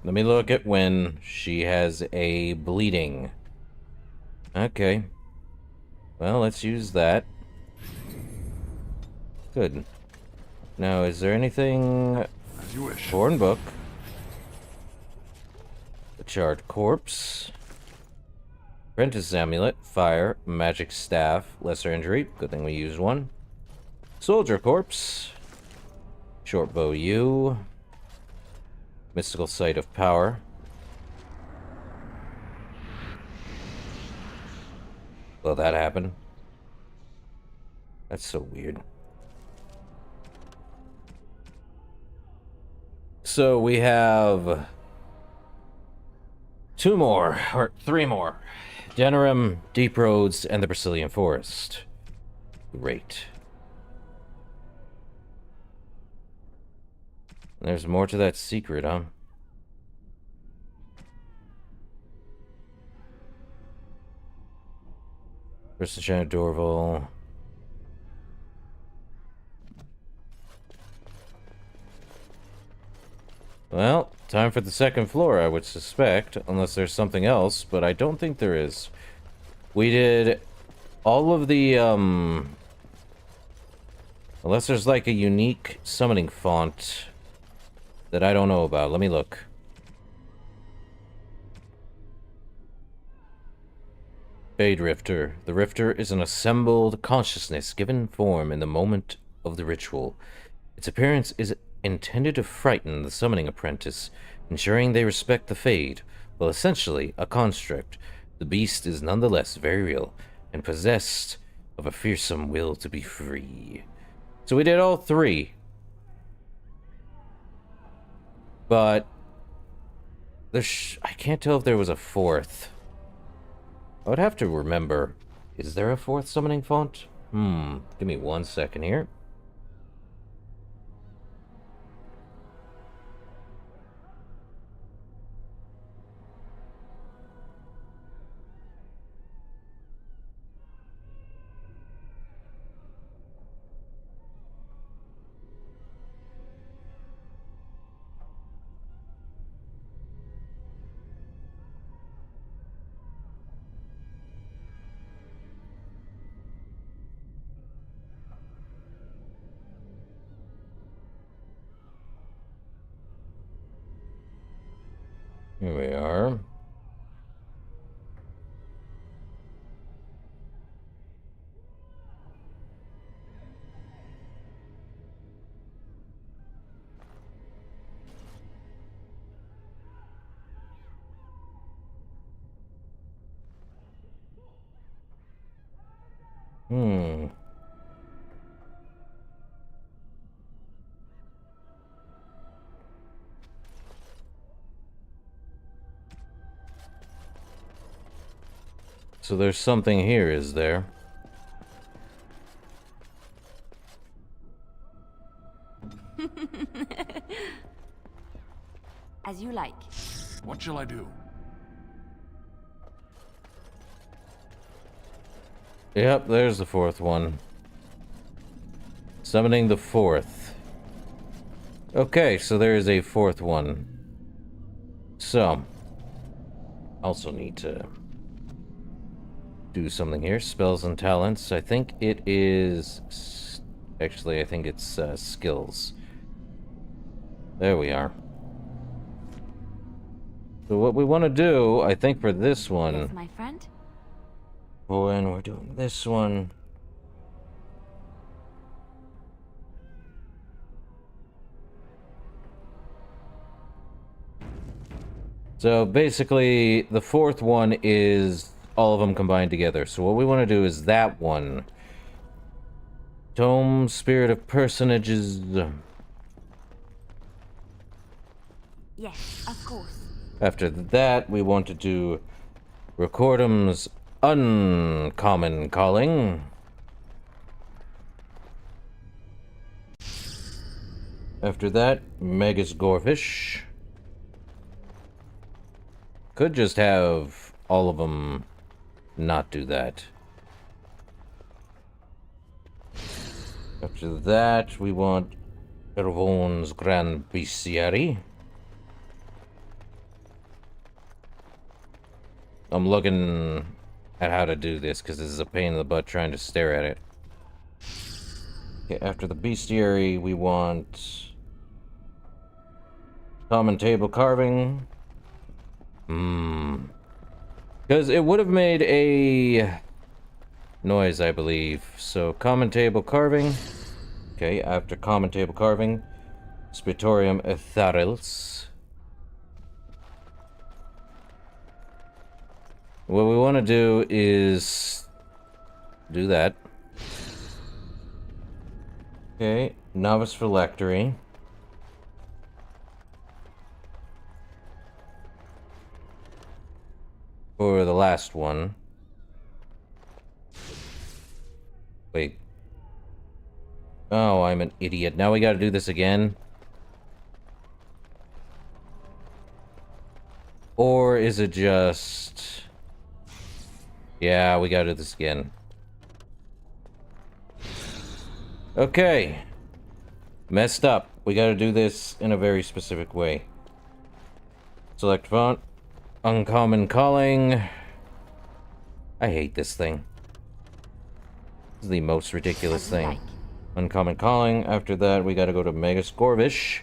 Let me look at Wynn. She has a bleeding. Okay. Well, let's use that. Good. Now, is there anything... As you wish. Torn book. The charred corpse. Apprentice amulet. Fire. Magic staff. Lesser injury. Good thing we used one. Soldier corpse. Short bow U. Mystical sight of power. Will that happen? That's so weird. So we have 2 more, or 3 more. Denerim, Deep Roads, and the Brazilian Forest. Great. There's more to that secret, huh? First the giant Dorval. Well, time for the second floor, I would suspect, unless there's something else, but I don't think there is. We did all of the, unless there's like a unique summoning font that I don't know about. Let me look. Fade Rifter. The Rifter is an assembled consciousness given form in the moment of the ritual. Its appearance is intended to frighten the summoning apprentice, ensuring they respect the Fade. While essentially a construct, the beast is nonetheless very real and possessed of a fearsome will to be free. So we did all three. But I can't tell if there was a fourth. I would have to remember. Is there a fourth summoning font? Give me 1 second here. Here we are. So there's something here, is there? As you like. What shall I do? Yep, there's the fourth one. Summoning the fourth. Okay, so there is a fourth one. So, also need to do something here. Spells and talents. I think it is... Actually, I think it's skills. There we are. So what we want to do, I think for this one... Yes, my friend? When we're doing this one... So basically, the fourth one is all of them combined together. So what we want to do is that one. Tome, Spirit of Personages. Yes, of course. After that, we want to do Recordum's Uncommon Calling. After that, Magus Gorfish. Could just have all of them not do that. After that, we want Ervon's Grand Bestiary. I'm looking at how to do this because this is a pain in the butt trying to stare at it. Okay, after the Bestiary, we want Common Table Carving. Because it would have made a noise, I believe. So, Common Table Carving. Okay, after Common Table Carving, Spitorium Etharils. What we want to do is do that. Okay, Novice Phylactery. For the last one. Wait. Oh, I'm an idiot. Now we gotta do this again? Or is it just... Yeah, we gotta do this again. Okay. Messed up. We gotta do this in a very specific way. Select font. Uncommon calling. I hate this thing. This is the most ridiculous thing. Uncommon calling. After that, we gotta go to Magus Gorvish.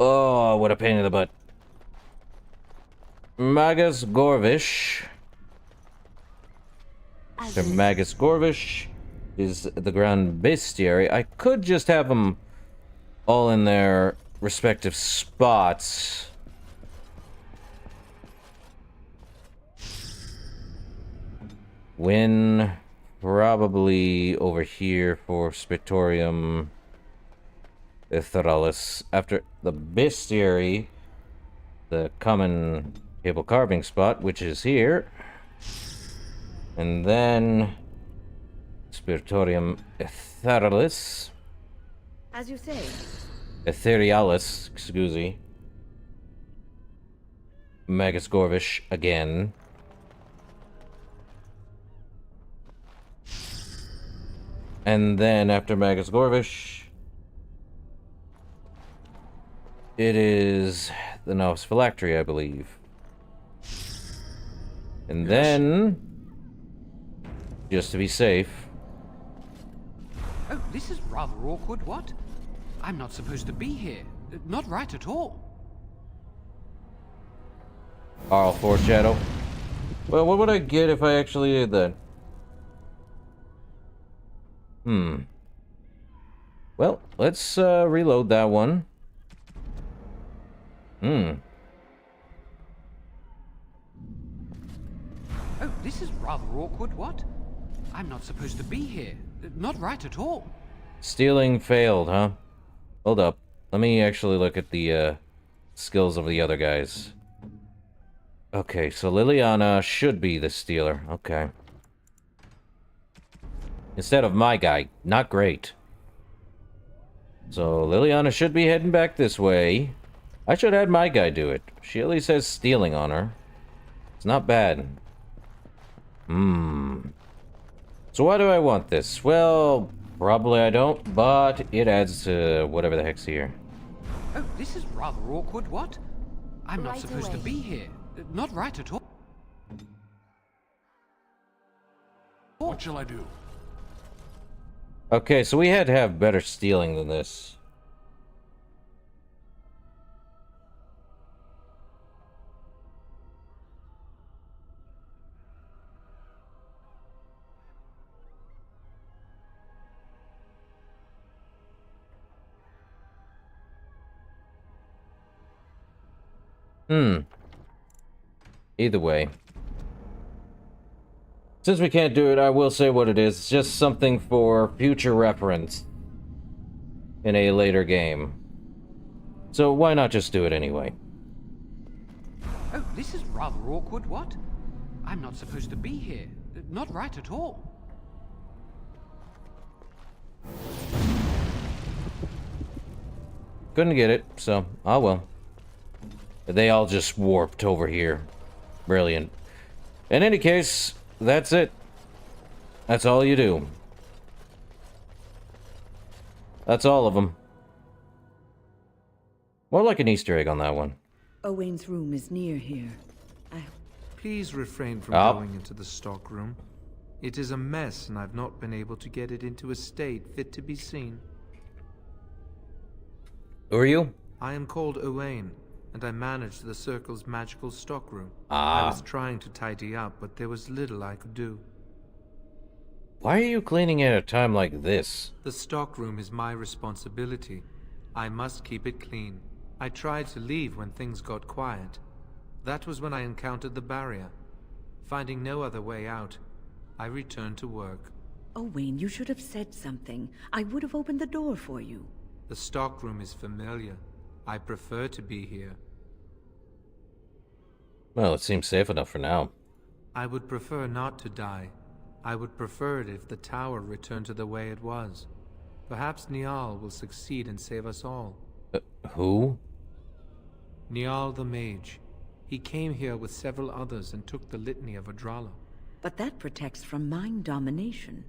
Oh, what a pain in the butt. Magus Gorvish. After Magus Gorvish is the Grand Bestiary. I could just have them all in their respective spots. Win probably over here for Scriptorium Itheralis. After the Bestiary, the common table carving spot, which is here. And then Spiritorium Itheralis. As you say. Etherealis, excuse me. Magus Gorvish again. And then after Magus Gorvish, it is the Novice Phylactery, I believe. And then, just to be safe. Oh, this is rather awkward, what? I'm not supposed to be here. Not right at all. Arl Foreshadow. Well, what would I get if I actually did that? Well, let's reload that one. Oh, this is rather awkward, what? I'm not supposed to be here. Not right at all. Stealing failed, huh? Hold up. Let me actually look at the skills of the other guys. Okay, so Liliana should be the stealer. Okay. Instead of my guy. Not great. So Liliana should be heading back this way. I should have my guy do it. She at least has stealing on her. It's not bad. So why do I want this? Well, probably I don't, but it adds to whatever the heck's here. Oh, this is rather awkward, what? I'm not supposed to be here. Not right at all. What shall I do? Okay, so we had to have better stealing than this. Either way. Since we can't do it, I will say what it is. It's just something for future reference in a later game. So why not just do it anyway? Oh, this is rather awkward, what? I'm not supposed to be here. Not right at all. Couldn't get it, so, oh well. They all just warped over here. Brilliant. In any case, that's it. That's all you do. That's all of them. More like an Easter egg on that one. Owain's room is near here. Please refrain from going into the stockroom. It is a mess, and I've not been able to get it into a state fit to be seen. Who are you? I am called Owain, and I manage the Circle's magical stockroom. Ah. I was trying to tidy up, but there was little I could do. Why are you cleaning at a time like this? The stockroom is my responsibility. I must keep it clean. I tried to leave when things got quiet. That was when I encountered the barrier. Finding no other way out, I returned to work. Owain, you should have said something. I would have opened the door for you. The stockroom is familiar. I prefer to be here. Well, it seems safe enough for now. I would prefer not to die. I would prefer it if the tower returned to the way it was. Perhaps Niall will succeed and save us all. Who? Niall the Mage. He came here with several others and took the litany of Adrala. But that protects from mind domination.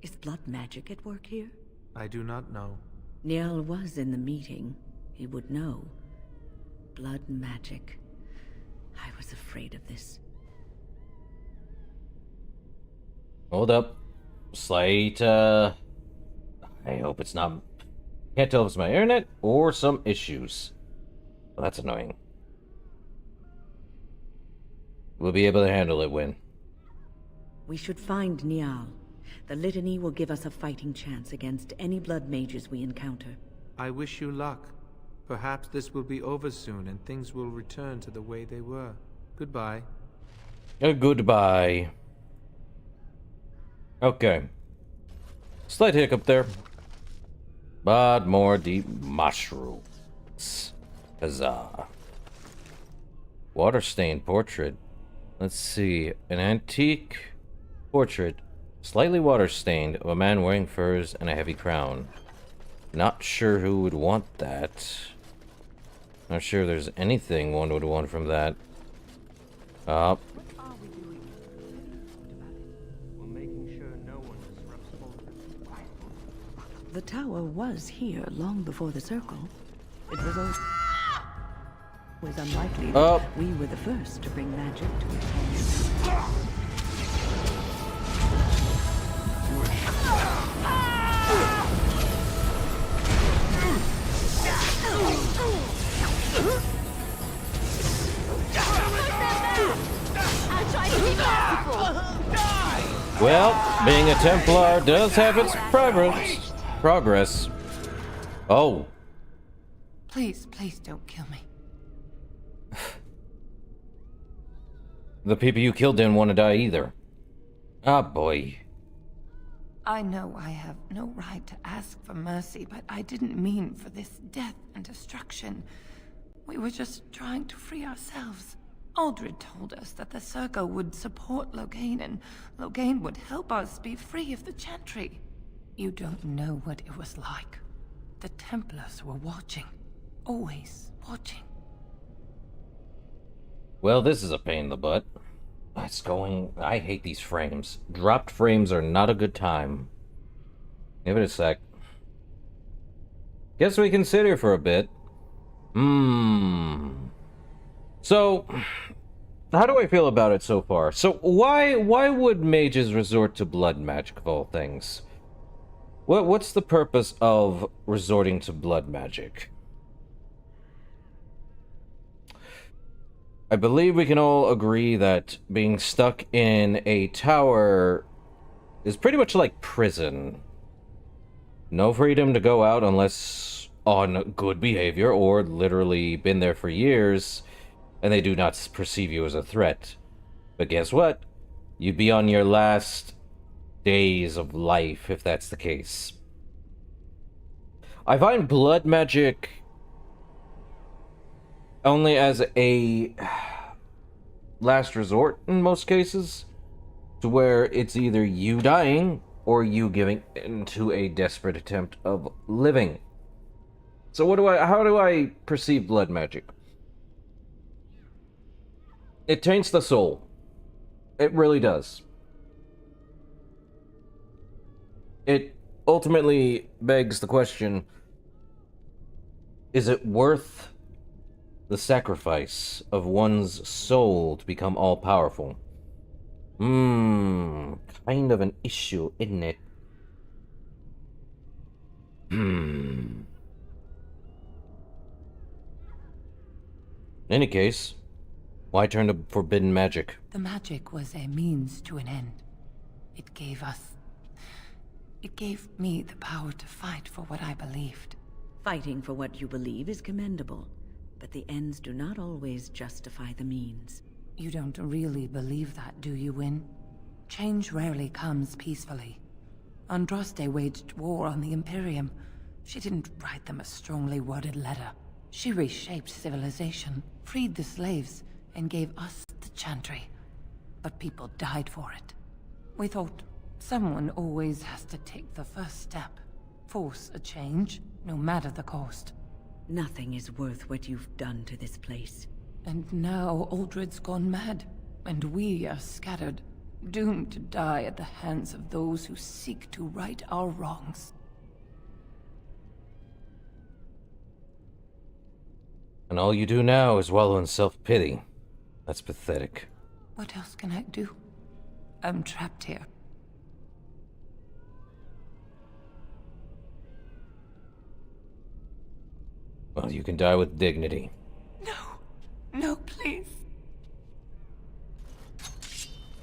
Is blood magic at work here? I do not know. Niall was in the meeting. He would know. Blood magic. I was afraid of this. Hold up. Slight, I hope it's not... Can't tell if it's my internet or some issues. Well, that's annoying. We'll be able to handle it, Win. We should find Niall. The litany will give us a fighting chance against any blood mages we encounter. I wish you luck. Perhaps this will be over soon and things will return to the way they were. Goodbye. Goodbye. Okay. Slight hiccup there. But more deep mushrooms. Huzzah. Water-stained portrait. Let's see. An antique portrait, slightly water-stained, of a man wearing furs and a heavy crown. Not sure who would want that. Not sure there's anything one would want from that. Up. The tower was here long before the circle. It was always unlikely that we were the first to bring magic to its home. I'll try to be merciful. Well, being a Templar does have its progress. Oh. Please, please don't kill me. The people you killed didn't want to die either. Ah, boy. I know I have no right to ask for mercy, but I didn't mean for this death and destruction. We were just trying to free ourselves. Aldred told us that the Circle would support Loghain, and Loghain would help us be free of the Chantry. You don't know what it was like. The Templars were watching. Always watching. Well, this is a pain in the butt. It's going... I hate these frames. Dropped frames are not a good time. Give it a sec. Guess we can sit here for a bit. So, how do I feel about it so far? So, why would mages resort to blood magic of all things? What's the purpose of resorting to blood magic? I believe we can all agree that being stuck in a tower is pretty much like prison. No freedom to go out unless on good behavior or literally been there for years and they do not perceive you as a threat. But guess what? You'd be on your last days of life if that's the case. I find blood magic only as a last resort in most cases, to where it's either you dying or you giving into a desperate attempt of living. So how do I perceive blood magic? It taints the soul. It really does. It ultimately begs the question, is it worth the sacrifice of one's soul to become all-powerful? Kind of an issue, isn't it? In any case, why turn to forbidden magic? The magic was a means to an end. It gave me the power to fight for what I believed. Fighting for what you believe is commendable, but the ends do not always justify the means. You don't really believe that, do you, Wynne? Change rarely comes peacefully. Andraste waged war on the Imperium. She didn't write them a strongly worded letter. She reshaped civilization, freed the slaves, and gave us the Chantry. But people died for it. We thought someone always has to take the first step. Force a change, no matter the cost. Nothing is worth what you've done to this place. And now Uldred's gone mad, and we are scattered, doomed to die at the hands of those who seek to right our wrongs. And all you do now is wallow in self-pity. That's pathetic. What else can I do? I'm trapped here. Well, you can die with dignity. No, please.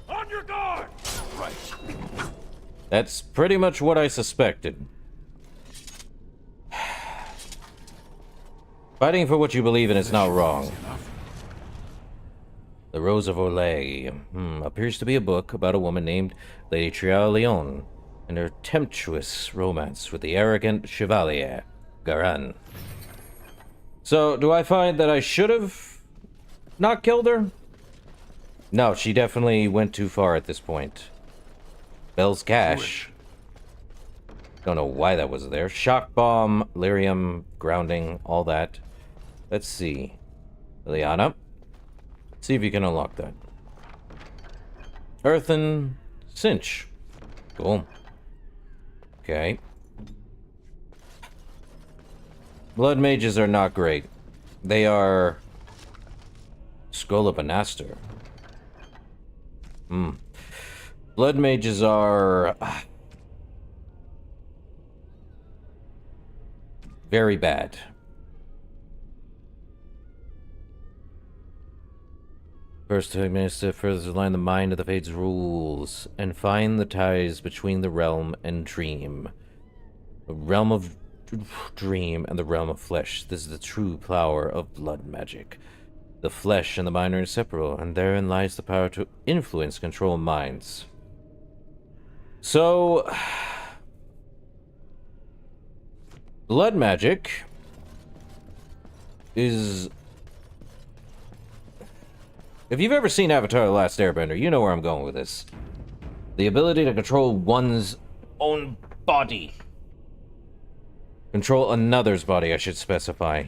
On your guard! Right. That's pretty much what I suspected. Fighting for what you believe in is not wrong. The Rose of Olay appears to be a book about a woman named Lady Trial and her tempestuous romance with the arrogant Chevalier, Garan. So, do I find that I should have not killed her? No, she definitely went too far at this point. Bell's Cash. Don't know why that was there. Shock Bomb, Lyrium, Grounding, all that. Let's see. Liliana. See if you can unlock that. Earthen Cinch. Cool. Okay. Blood mages are not great. They are... Skull of Anaster. Blood mages are... very bad. First to administer further align the mind of the Fate's rules, and find the ties between the realm and dream. The realm of dream and the realm of flesh. This is the true power of blood magic. The flesh and the mind are inseparable, and therein lies the power to influence, control minds. So... blood magic is... If you've ever seen Avatar: The Last Airbender, you know where I'm going with this. The ability to control one's own body. Control another's body, I should specify.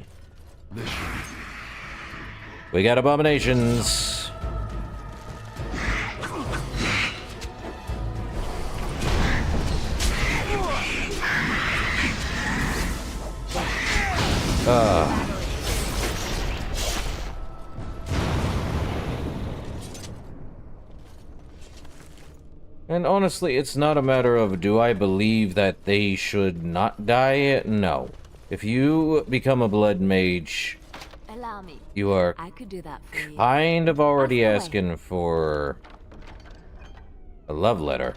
We got abominations. And honestly, it's not a matter of do I believe that they should not die? No. If you become a blood mage, Allow me. you are I could do that for you. kind of already asking for a love letter.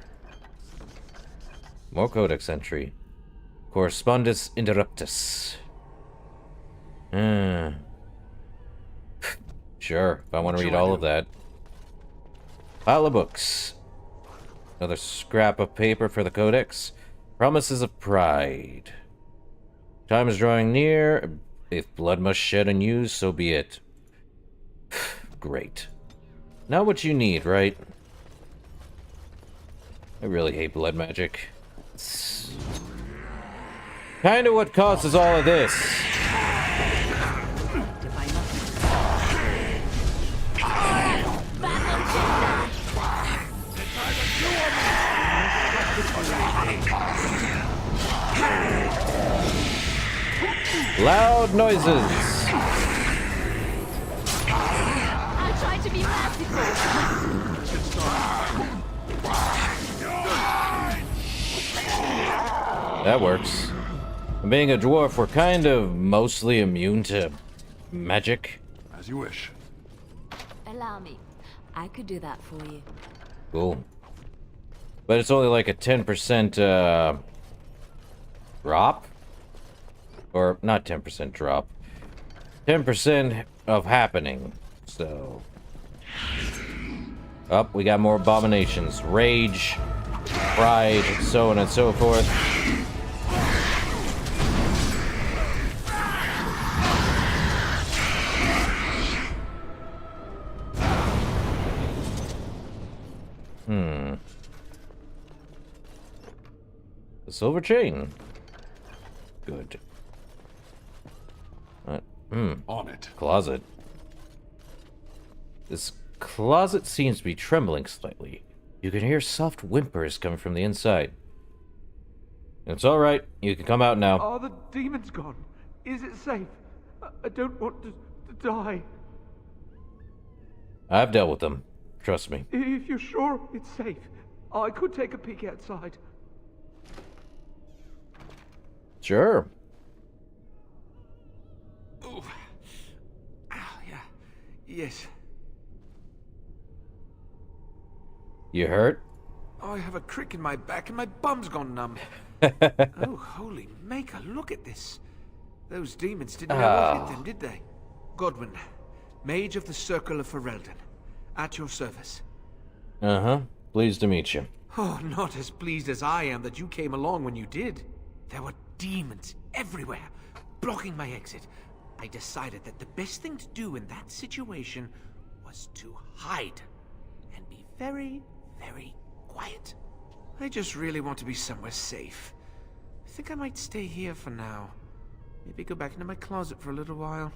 More Codex entry. Correspondus interruptus. Sure, if I want to read all of that. Pile of books. Another scrap of paper for the Codex. Promises of Pride. Time is drawing near. If blood must shed and use, so be it. Great. Not what you need, right? I really hate blood magic. It's kind of what causes all of this. Loud noises. I tried to be merciful. That works. Being a dwarf, we're kind of mostly immune to magic. As you wish. Allow me. I could do that for you. Cool. But it's only like a 10% drop? Or not 10% drop. 10% of happening. So. Up, we got more abominations. Rage, pride, so on and so forth. The silver chain. Good. On it. Closet. This closet seems to be trembling slightly. You can hear soft whimpers coming from the inside. It's alright. You can come out now. Are the demons gone? Is it safe? I don't want to die. I've dealt with them. Trust me. If you're sure it's safe, I could take a peek outside. Sure. Oh. Ow, yeah. Yes. You hurt? I have a crick in my back and my bum's gone numb. Oh, holy maker, look at this. Those demons didn't know what hit them, did they? Godwin, Mage of the Circle of Ferelden. At your service. Uh-huh. Pleased to meet you. Oh, not as pleased as I am that you came along when you did. There were demons everywhere, blocking my exit. I decided that the best thing to do in that situation was to hide and be very, very quiet. I just really want to be somewhere safe. I think I might stay here for now. Maybe go back into my closet for a little while.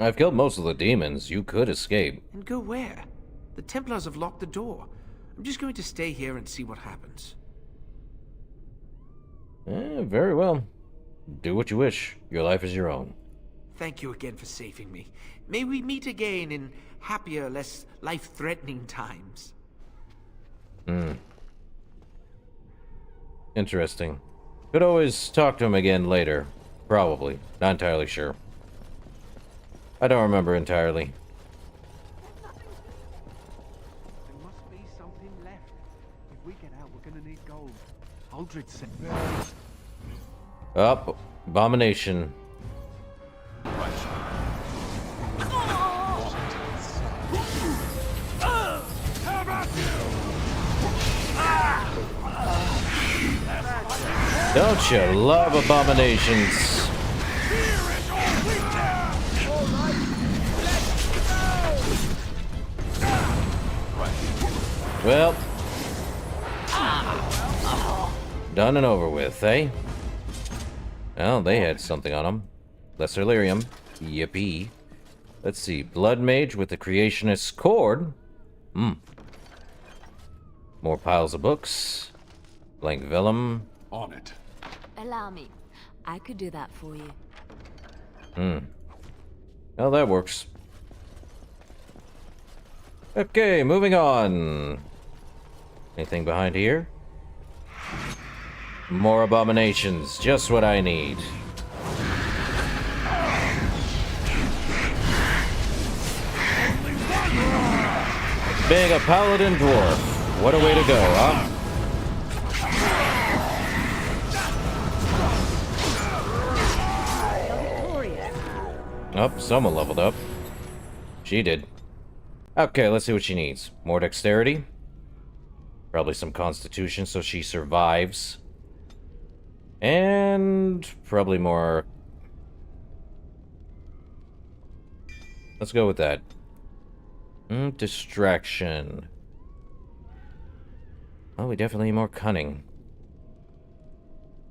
I've killed most of the demons. You could escape. And go where? The Templars have locked the door. I'm just going to stay here and see what happens. Very well. Do what you wish. Your life is your own. Thank you again for saving me. May we meet again in happier, less life-threatening times. Interesting. Could always talk to him again later. Probably. Not entirely sure. I don't remember entirely. There must be something left. If we get out, we're gonna need gold. Aldred said. Up. Abomination. Don't you love abominations? Well, done and over with, eh? Well, they had something on them. Lesser lyrium. Yippee. Let's see. Blood Mage with the Creationist's Cord. More piles of books. Blank vellum. On it. Allow me. I could do that for you. Well, that works. Okay, moving on. Anything behind here? More abominations. Just what I need. Being a paladin dwarf. What a way to go, huh? Oh, someone leveled up. She did. Okay, let's see what she needs. More dexterity. Probably some constitution so she survives. And probably more... Let's go with that. Distraction. Oh, we definitely need more cunning.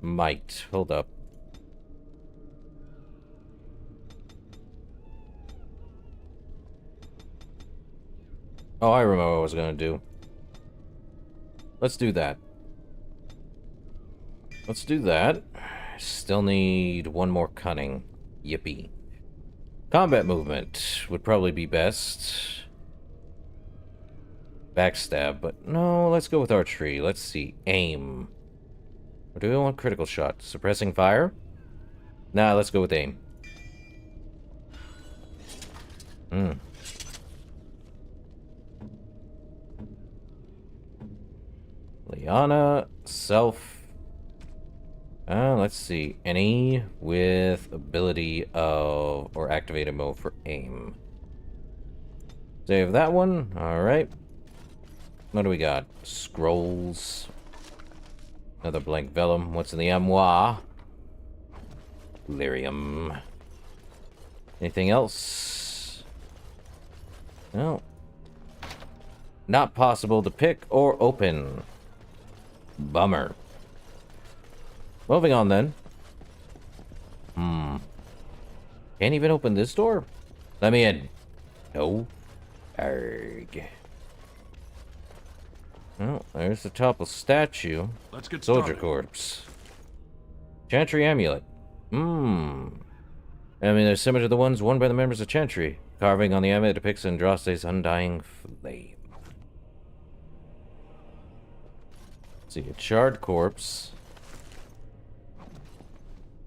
Might. Hold up. Oh, I remember what I was gonna do. Let's do that. Let's do that. Still need one more cunning. Yippee. Combat movement would probably be best. Backstab, but no, let's go with archery. Let's see. Aim. Or do we want critical shot? Suppressing fire? Nah, let's go with aim. Liana, self. Let's see. Any with ability of or activated mode for aim. Save that one. Alright. What do we got? Scrolls. Another blank vellum. What's in the armoire? Lyrium. Anything else? No. Not possible to pick or open. Bummer. Moving on then. Can't even open this door? Let me in. No. Arg. Well, there's the toppled statue. Let's get Soldier started. corpse. Chantry amulet. I mean, they're similar to the ones worn by the members of Chantry. Carving on the amulet depicts Andraste's undying flame. Let's see, a charred corpse.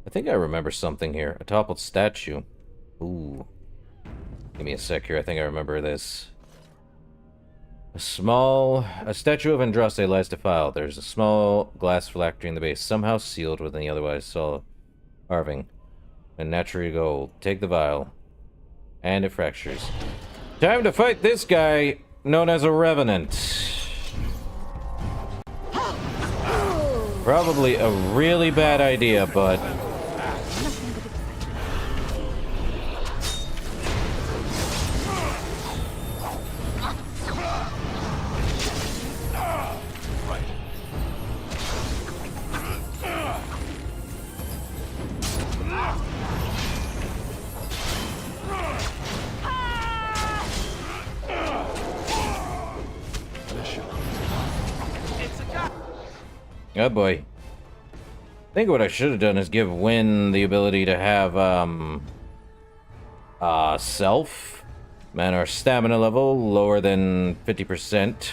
I think I remember something here. A toppled statue. Ooh. Give me a sec here. I think I remember this. A statue of Andraste lies defiled. There's a small glass phylactery in the base, somehow sealed with any otherwise solid carving. And naturally gold. Take the vial. And it fractures. Time to fight this guy known as a Revenant. Probably a really bad idea, but... Oh boy. I think what I should have done is give Wynn the ability to have, self. Man, our stamina level, lower than 50%.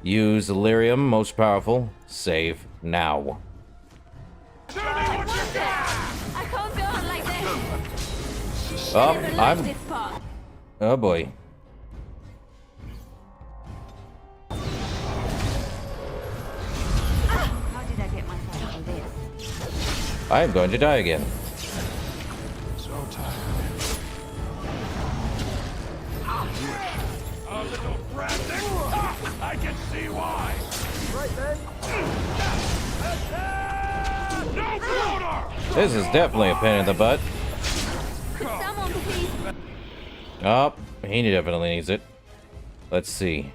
Use Illyrium, most powerful. Save now. I can't go on like this. Oh, I never liked I'm... this part. Oh boy. How did I get myself into this? I am going to die again. So tired. A little frantic. I can see why. Right then. No quarter. This is definitely a pain in the butt. Could someone please? Oh, he definitely needs it. Let's see.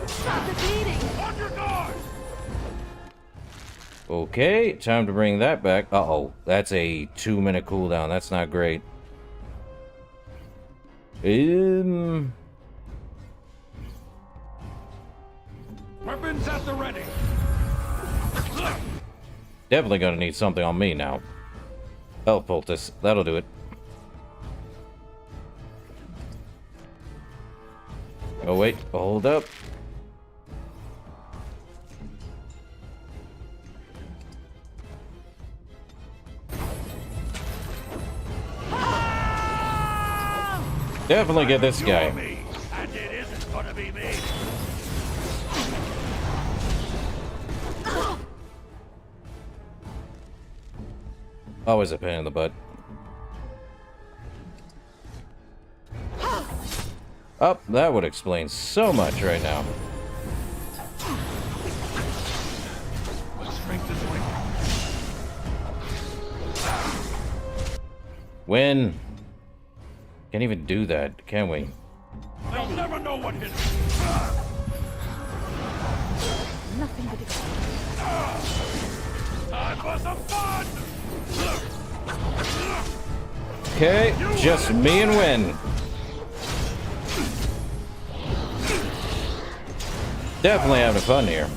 Stop the bleeding. On your guard. Okay, time to bring that back. Uh-oh, that's a 2-minute cooldown. That's not great. Weapons at the ready. Definitely gonna need something on me now. Health poultice, that'll do it. Oh wait, hold up. Definitely get this guy. Me, and it isn't gonna be me. Always a pain in the butt. Oh, that would explain so much right now. My strength is weak. Win. Can't even do that, can we? They'll never know what hit me. Nothing but Time for some fun. Okay, just me and Win. Definitely having fun here.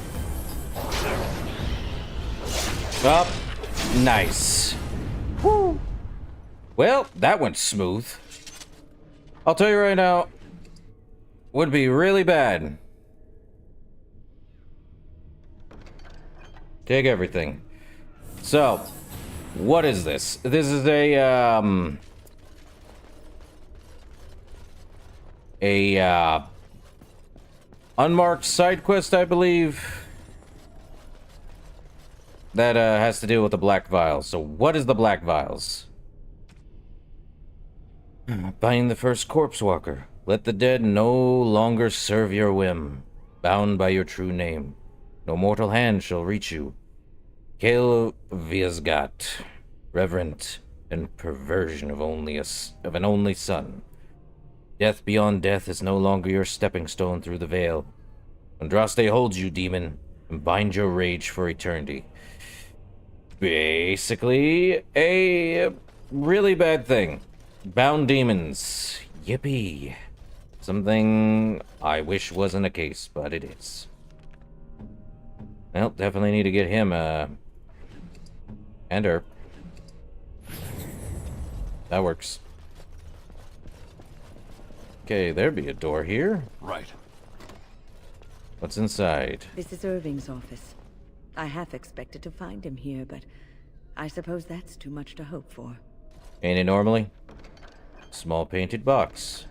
Up, nice. Woo. Well, that went smooth. I'll tell you right now, would be really bad. Take everything. So, what is this? This is a unmarked side quest, I believe, that has to do with the Black Vials. So what is the Black Vials? Find the first corpse walker. Let the dead no longer serve your whim. Bound by your true name, no mortal hand shall reach you. Kill Death beyond death is no longer your stepping stone through the veil. Andraste holds you, demon, and binds your rage for eternity. Basically, a really bad thing. Bound demons. Yippee. Something I wish wasn't a case, but it is. Well, definitely need to get him, and her. That works. Okay, there'd be a door here. Right. What's inside? This is Irving's office. I half expected to find him here, but I suppose that's too much to hope for. Ain't it normally? Small painted box.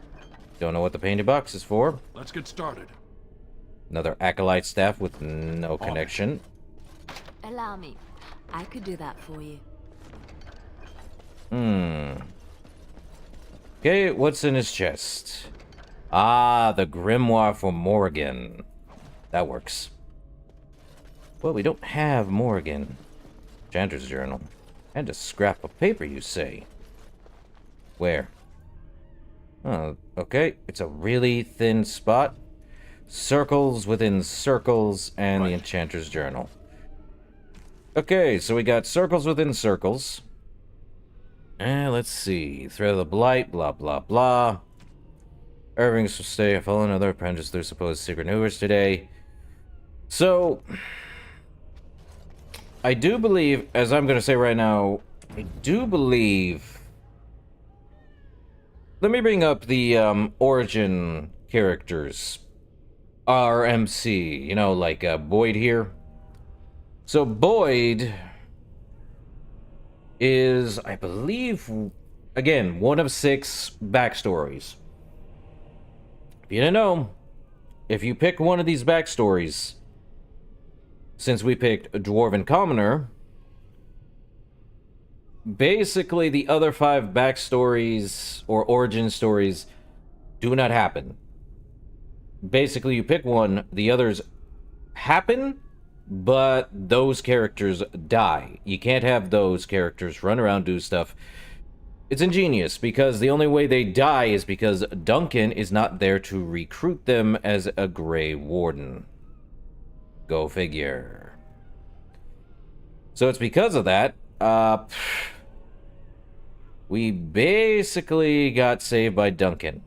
Don't know what the painted box is for. Let's get started. Another acolyte staff with no connection. Allow me. I could do that for you. Okay, what's in his chest? Ah, the grimoire for Morgan. That works. Well, we don't have Morgan. Chanter's journal. And a scrap of paper, you say? Where? Oh, okay. It's a really thin spot. Circles within circles and the Enchanter's journal. Okay, so we got circles within circles. Let's see. Thread of the Blight, blah, blah, blah. Irving's will stay a fallen other apprentice through supposed secret maneuvers today. So, I do believe, as I'm going to say right now, I do believe... Let me bring up the origin characters. RMC, you know, like Boyd here. So Boyd is, I believe, again, one of 6 backstories. If you didn't know, if you pick one of these backstories, since we picked a Dwarven Commoner, basically the other 5 backstories or origin stories do not happen. Basically, you pick one, the others happen, but those characters die. You can't have those characters run around, do stuff. It's ingenious, because the only way they die is because Duncan is not there to recruit them as a Grey Warden. Go figure. So it's because of that, we basically got saved by Duncan.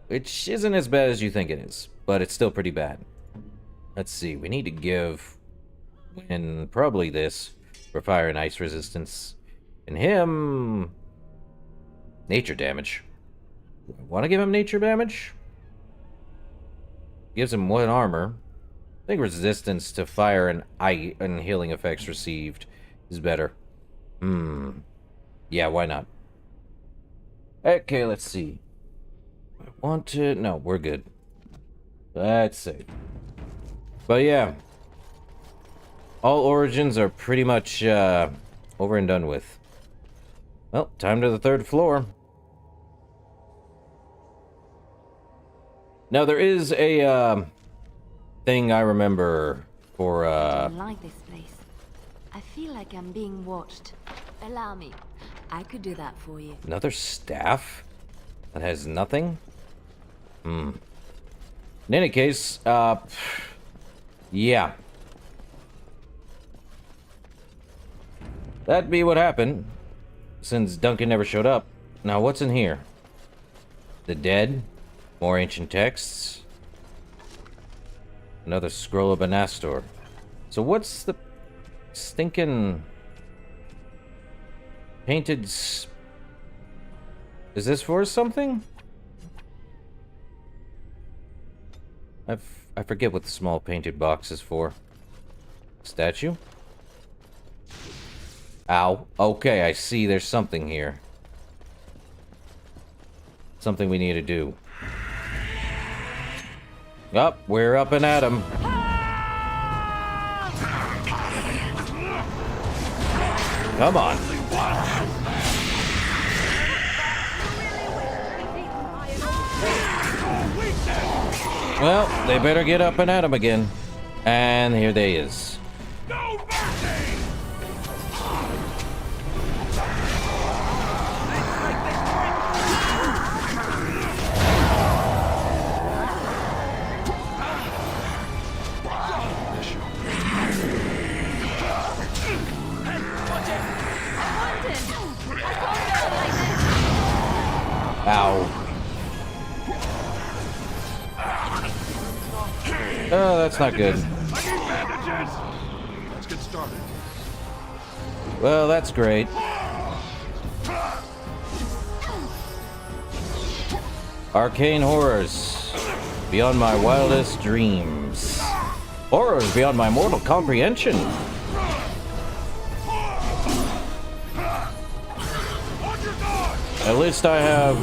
Which isn't as bad as you think it is, but it's still pretty bad. Let's see, we need to give Wynn probably this for fire and ice resistance. And him... nature damage. Do I want to give him nature damage? Gives him 1 armor. I think resistance to fire and healing effects received is better. Yeah, why not? Okay, let's see. I want to... no, we're good. Let's see. But yeah. All origins are pretty much over and done with. Well, time to the 3rd floor. Now, there is a thing I remember for... I don't like this place. I feel like I'm being watched. Allow me. I could do that for you. Another staff? That has nothing? In any case, yeah. That'd be what happened, since Duncan never showed up. Now, what's in here? The dead? More ancient texts? Another scroll of Banastor. So what's the stinking... painted... Is this for something? I forget what the small painted box is for. Statue? Ow. Okay, I see there's something here. Something we need to do. Up, we're up and at 'em. Come on. Well, they better get up and at 'em again. And here they is. Ow. Oh, that's not good. Let's get started. Well, that's great. Arcane horrors. Beyond my wildest dreams. Horrors beyond my mortal comprehension. At least I have...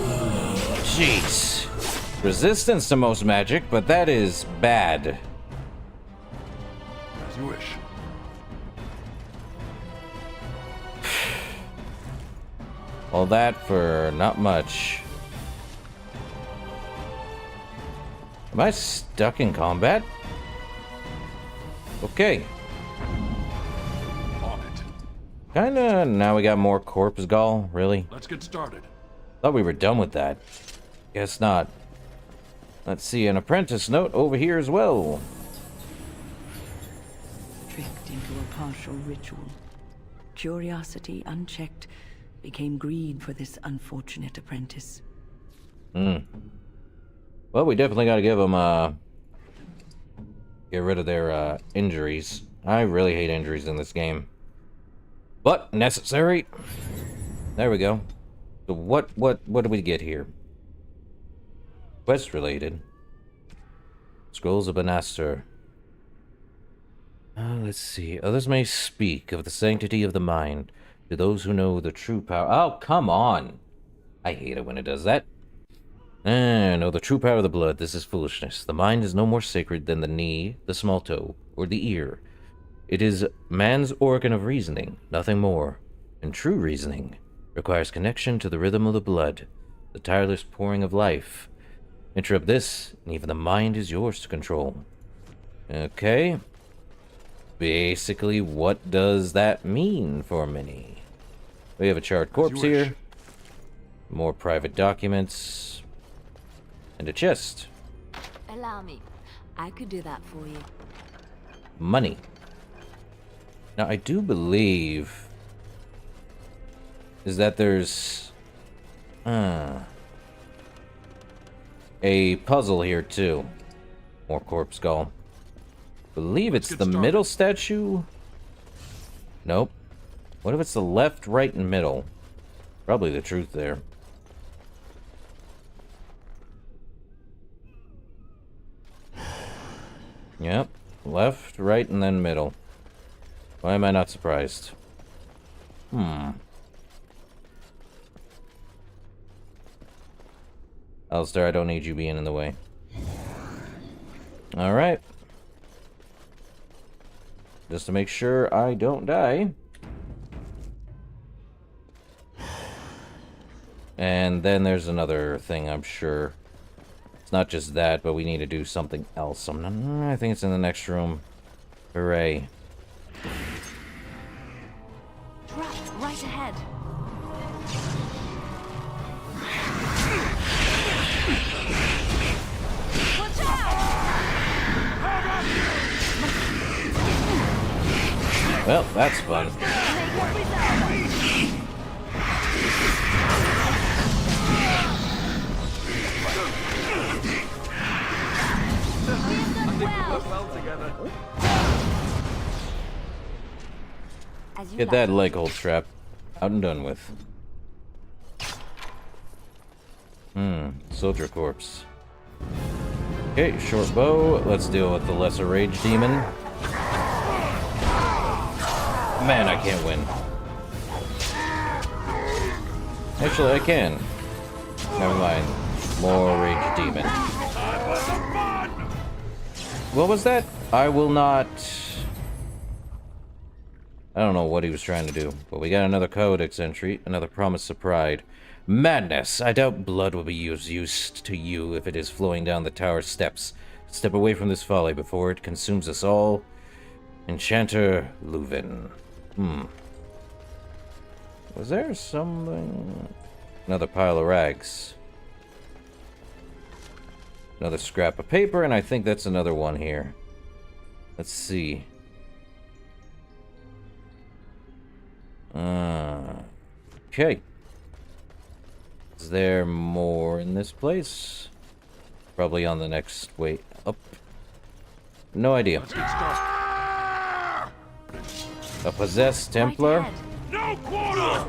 Jeez. Resistance to most magic, but that is bad. As you wish. All that for not much. Am I stuck in combat? Okay. On it. Kinda, now we got more corpse gall, really? Let's get started. Thought we were done with that. Guess not. Let's see, an apprentice note over here as well. Tricked into a partial ritual. Curiosity unchecked became greed for this unfortunate apprentice. Well, we definitely gotta give them, get rid of their, injuries. I really hate injuries in this game. But, necessary. There we go. So what do we get here? Quest related. Scrolls of Benaster. Let's see. Others may speak of the sanctity of the mind to those who know the true power. Oh, come on! I hate it when it does that. Know the true power of the blood. This is foolishness. The mind is no more sacred than the knee, the small toe, or the ear. It is man's organ of reasoning, nothing more. And true reasoning requires connection to the rhythm of the blood, the tireless pouring of life. Interrupt this, and even the mind is yours to control. Okay. Basically, what does that mean for many? We have a charred corpse here. More private documents. And a chest. Allow me. I could do that for you. Money. Now, I do believe... is that there's... a puzzle here, too. More corpse skull. Believe it's the middle statue? Nope. What if it's the left, right, and middle? Probably the truth there. Yep. Left, right, and then middle. Why am I not surprised? Alistair, I don't need you being in the way. Alright. Just to make sure I don't die. And then there's another thing, I'm sure. It's not just that, but we need to do something else. I think it's in the next room. Hooray. Trap right ahead. Watch out! Well, that's fun. Get that leg hold trap out and done with. Soldier corpse. Okay, short bow. Let's deal with the lesser rage demon. Man, I can't win. Actually, I can. Never mind. More rage demon. What was that? I will not... I don't know what he was trying to do, but we got another Codex entry, another promise of pride. Madness! I doubt blood will be used to you if it is flowing down the tower steps. Step away from this folly before it consumes us all. Enchanter Leuven. Was there something... Another pile of rags. Another scrap of paper, and I think that's another one here. Let's see. Okay. Is there more in this place? Probably on the next way up. No idea. A possessed Templar? No quarter!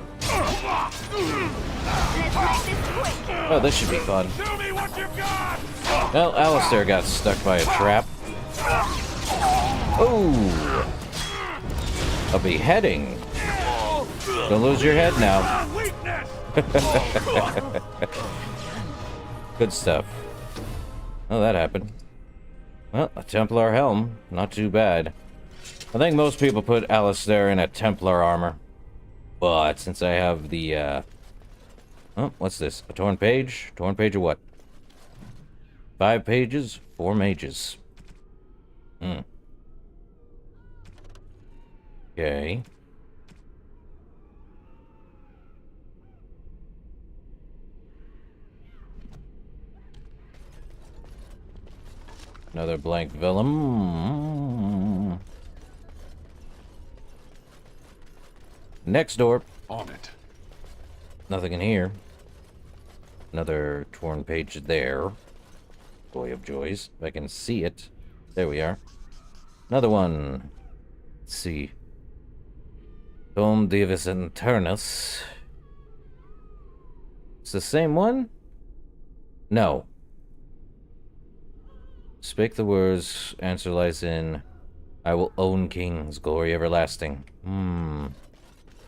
Oh, this should be fun. Show me what you got! Well, Alistair got stuck by a trap. Ooh! A beheading. Don't lose your head now. Good stuff. Oh, that happened. Well, a Templar helm. Not too bad. I think most people put Alistair in a Templar armor. But since I have the, oh, what's this? A torn page? Torn page of what? 5 pages? 4 mages. Okay. Another blank vellum. Next door. On it. Nothing in here. Another torn page there. Joy of joys. If I can see it. There we are. Another one. Let's see. Dom Divus Internus. It's the same one? No. Spake the words, answer lies in, I will own kings, glory everlasting.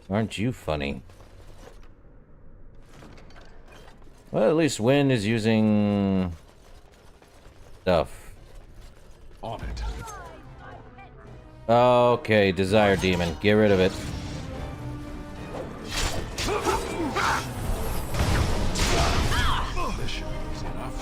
Aren't you funny? Well, at least Wynn is using stuff. On it. Okay, Desire Demon. Get rid of it. This should be easy enough.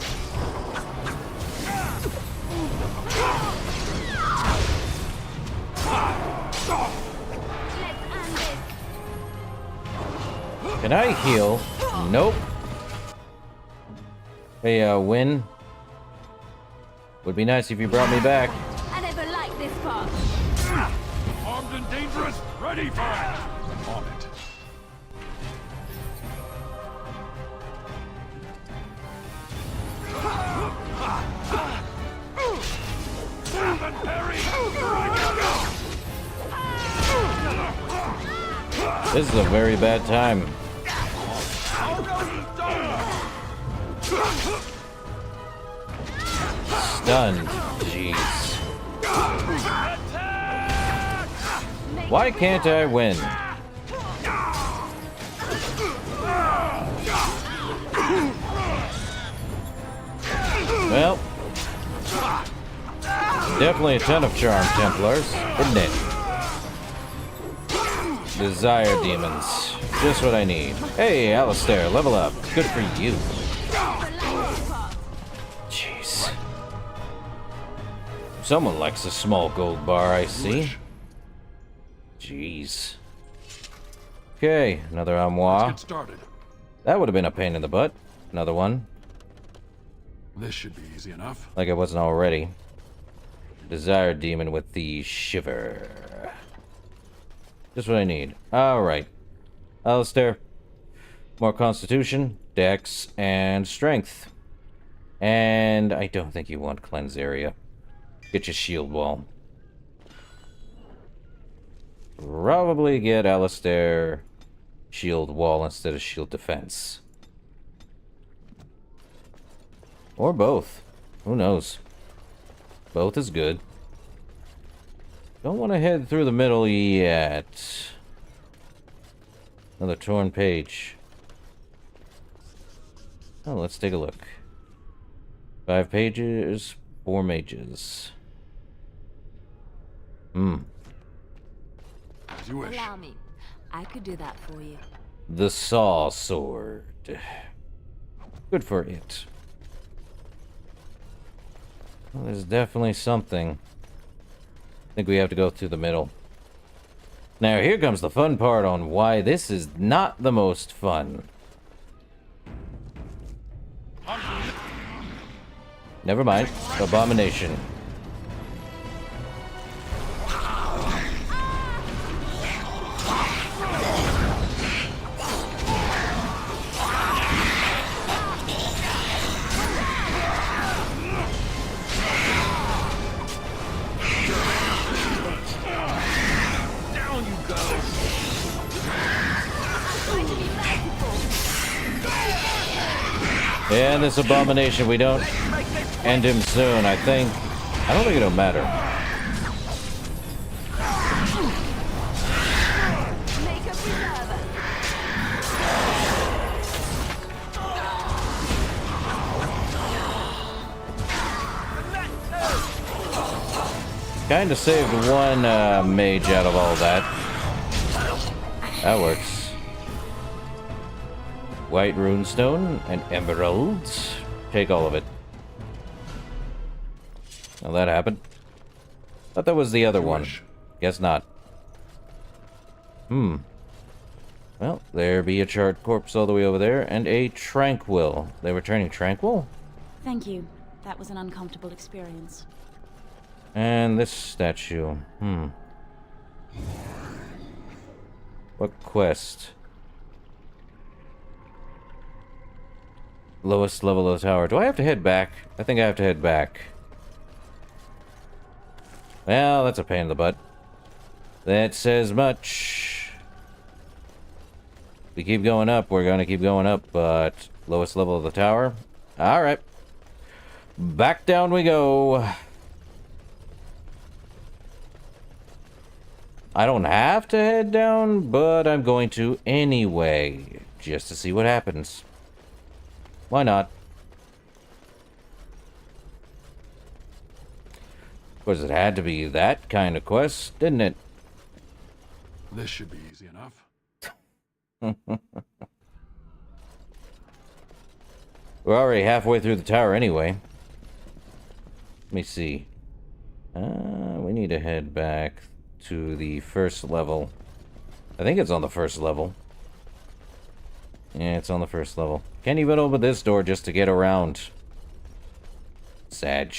Can I heal? Nope. Hey, Wynn. Would be nice if you brought me back. I never liked this part. Armed and dangerous, ready for it. On it. Move and parry. This is a very bad time. Stunned. Jeez. Why can't I win? Well, definitely a ton of charm, Templars, isn't it? Desire demons. Just what I need. Hey, Alistair, level up. Good for you. Jeez. Someone likes a small gold bar, I see. Jeez. Okay, another armoire. Let's get started. That would have been a pain in the butt. Another one. This should be easy enough. Like I wasn't already. Desire demon with the shiver. Just what I need. Alright. Alistair. More constitution, dex, and strength. And I don't think you want cleanse area. Get your shield wall. Probably get Alistair shield wall instead of shield defense. Or both. Who knows? Both is good. Don't want to head through the middle yet. Another torn page. Oh, let's take a look. 5 pages, 4 mages. As you wish. Allow me. I could do that for you. The saw sword. Good for it. Well, there's definitely something. I think we have to go through the middle. Now, here comes the fun part on why this is not the most fun. Never mind. Abomination. Yeah, this abomination, we don't end him soon, I think. I don't think it'll matter. Kinda saved one mage out of all that. That works. White runestone and emeralds. Take all of it. Well, that happened. Thought that was the other one. Guess not. Well, there be a charred corpse all the way over there, and a tranquil. They were turning tranquil? Thank you. That was an uncomfortable experience. And this statue. What quest? Lowest level of the tower. Do I have to head back? I think I have to head back. Well, that's a pain in the butt. That says much. We keep going up, we're gonna keep going up, but lowest level of the tower? Alright. Back down we go. I don't have to head down, but I'm going to anyway, just to see what happens. Why not? Of course, it had to be that kind of quest, didn't it? This should be easy enough. We're already halfway through the tower anyway. Let me see. We need to head back to the first level. I think it's on the first level. Yeah, it's on the first level. Can't even open this door just to get around. Sag.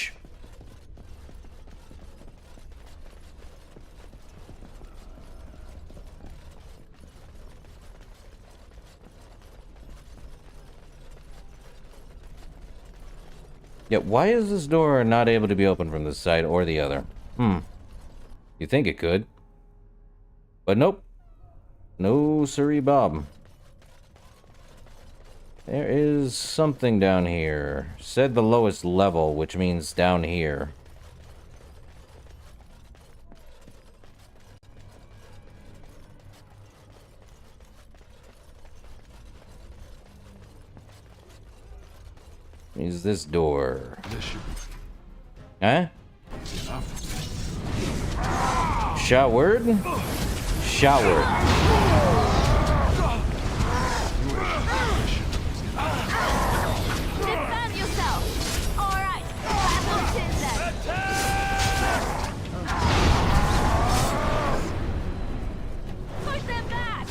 Yeah, why is this door not able to be opened from this side or the other? You think it could. But nope. No siree bob. There is something down here. Said the lowest level, which means down here. Is this door? This should be huh? easy enough. Showered? Showered. Defend yourself! Alright, battle's in then! Push them back!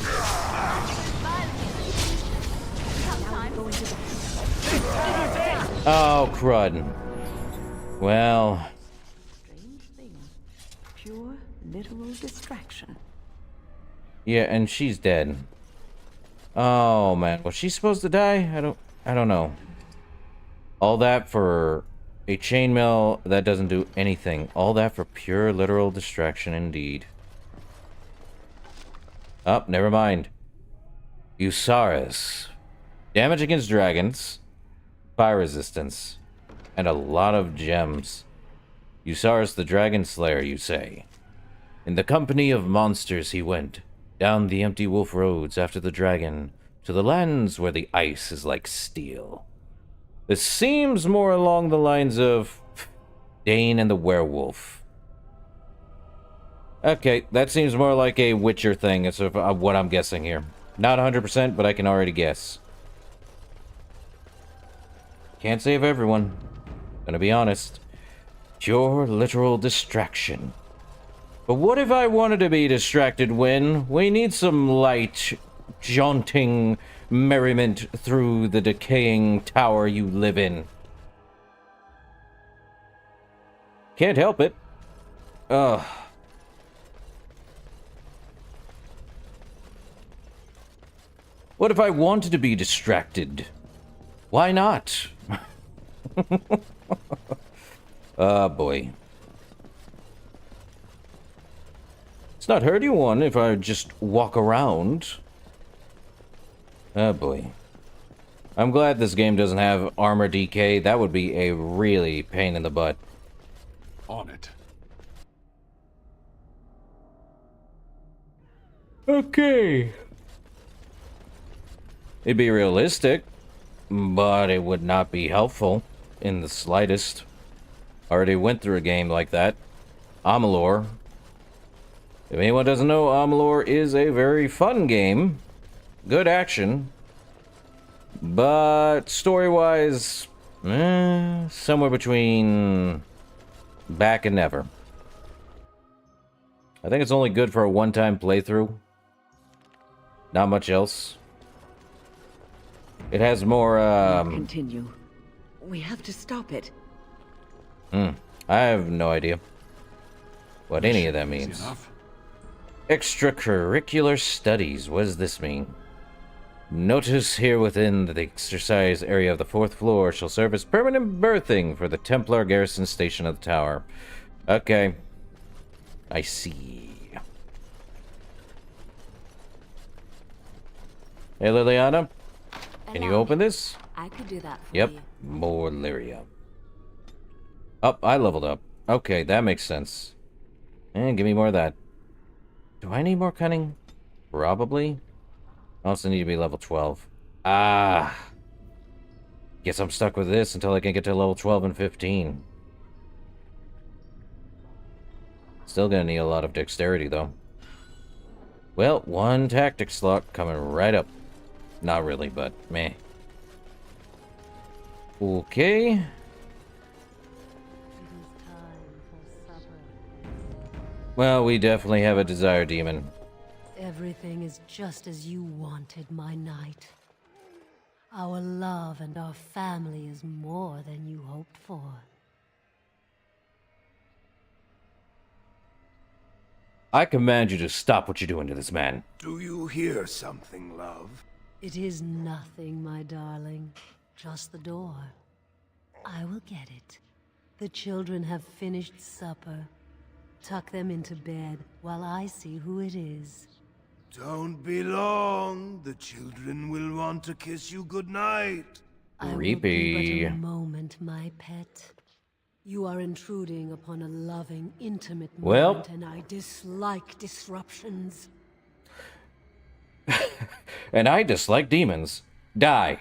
Oh, crud. Well... Strange thing. Pure, literal distraction. Yeah, and she's dead. Oh, man. Was she supposed to die? I don't know. All that for a chainmail that doesn't do anything. All that for pure, literal distraction indeed. Oh, never mind. Usaris. Damage against dragons. Fire resistance. And a lot of gems. Usaris the Dragon Slayer, you say? In the company of monsters he went, down the empty wolf roads after the dragon, to the lands where the ice is like steel. This seems more along the lines of Dane and the werewolf. Okay, that seems more like a Witcher thing, is what I'm guessing here. Not 100%, but I can already guess. Can't save everyone. Gonna be honest. Pure literal distraction. But what if I wanted to be distracted when we need some light, jaunting merriment through the decaying tower you live in? Can't help it. Ugh. What if I wanted to be distracted? Why not? Oh boy. It's not hurt anyone if I just walk around. Oh boy. I'm glad this game doesn't have armor decay. That would be a really pain in the butt. On it. Okay. It'd be realistic, but it would not be helpful in the slightest. Already went through a game like that. Amalur. If anyone doesn't know, Amalur is a very fun game. Good action. But story-wise, somewhere between back and never. I think it's only good for a one-time playthrough. Not much else. It has more, Continue. We have to stop it. I have no idea what any of that means. Extracurricular studies. What does this mean? Notice here within the exercise area of the 4th floor shall serve as permanent berthing for the Templar garrison station of the tower. Okay. I see. Hey, Liliana? Can you open this? I could do that for Yep. you. More Lyria. Oh, I leveled up. Okay, that makes sense. And give me more of that. Do I need more cunning? Probably. I also need to be level 12. Ah. Guess I'm stuck with this until I can get to level 12 and 15. Still gonna need a lot of dexterity, though. Well, one tactic slot coming right up. Not really, but meh. Okay. Well, we definitely have a desire demon. Everything is just as you wanted, my knight. Our love and our family is more than you hoped for. I command you to stop what you're doing to this man. Do you hear something, love? It is nothing, my darling. Just the door. I will get it. The children have finished supper. Tuck them into bed while I see who it is. Don't be long. The children will want to kiss you goodnight. Creepy. But a moment, my pet. You are intruding upon a loving, intimate Well. moment, and I dislike disruptions. And I dislike demons. Die.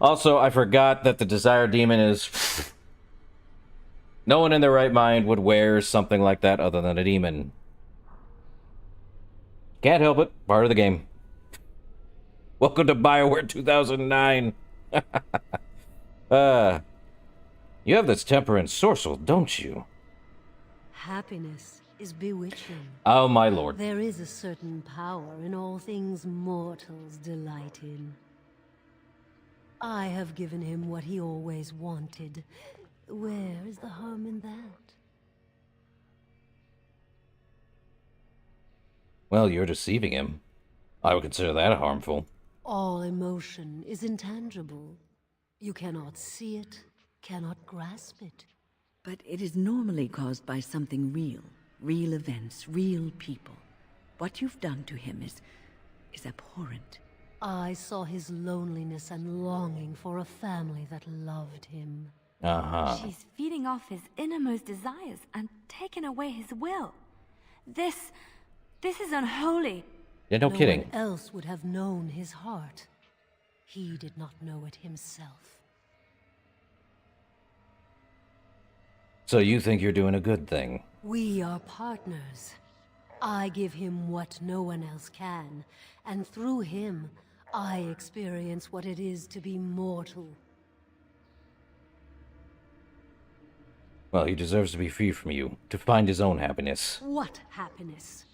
Also, I forgot that the Desire Demon is... No one in their right mind would wear something like that other than a demon. Can't help it. Part of the game. Welcome to BioWare 2009. You have this temper and sorcel, don't you? Happiness is bewitching. Oh, my lord. There is a certain power in all things mortals delight in. I have given him what he always wanted. Where is the harm in that? Well, you're deceiving him. I would consider that harmful. All emotion is intangible. You cannot see it, cannot grasp it. But it is normally caused by something real. Real events, real people. What you've done to him is abhorrent. I saw his loneliness and longing for a family that loved him. She's feeding off his innermost desires and taking away his will. This is unholy. Yeah, no kidding. No one else would have known his heart. He did not know it himself. So you think you're doing a good thing? We are partners. I give him what no one else can, and through him, I experience what it is to be mortal. Well, he deserves to be free from you, to find his own happiness. What happiness?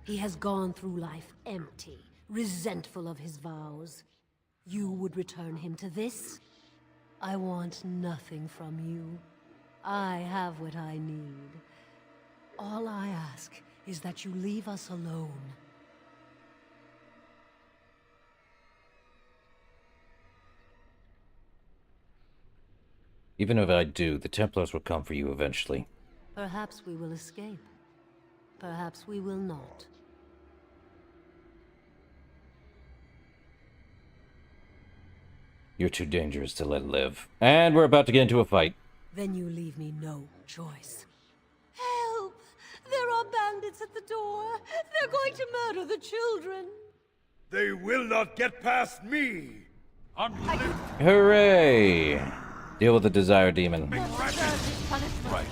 He has gone through life empty, resentful of his vows. You would return him to this? I want nothing from you. I have what I need. All I ask is that you leave us alone. Even if I do, the Templars will come for you eventually. Perhaps we will escape. Perhaps we will not. You're too dangerous to let live. And we're about to get into a fight. Then you leave me no choice. Help! There are bandits at the door. They're going to murder the children. They will not get past me. Hooray! Deal with the desire demon. Right.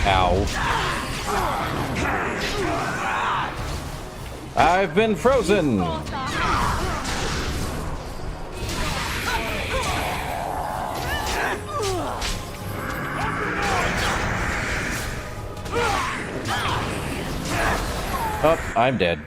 Ow. I've been frozen! Oh, I'm dead.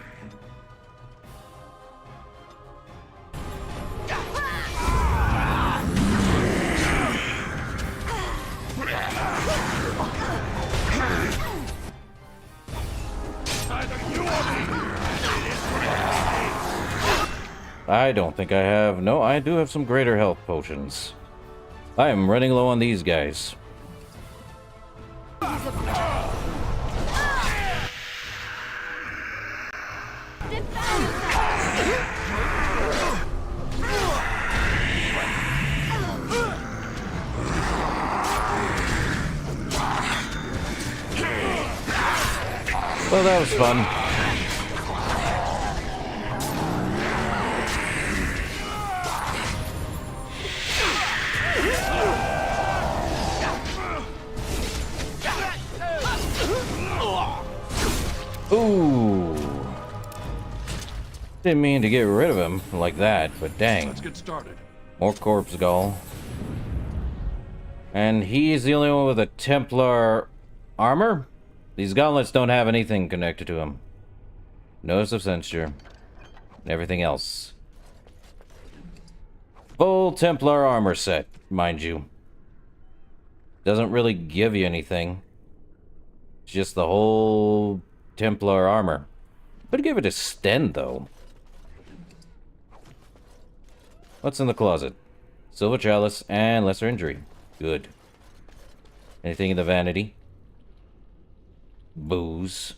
I don't think I have. No, I do have some greater health potions. I am running low on these guys. Well, that was fun. Ooh. Didn't mean to get rid of him like that, but dang. Let's get started. More corpse gall. And he's the only one with a Templar armor? These gauntlets don't have anything connected to him. Notice of censure. And everything else. Full Templar armor set, mind you. Doesn't really give you anything. It's just the whole Templar armor. But give it a sten, though. What's in the closet? Silver chalice and lesser injury. Good. Anything in the vanity? Booze.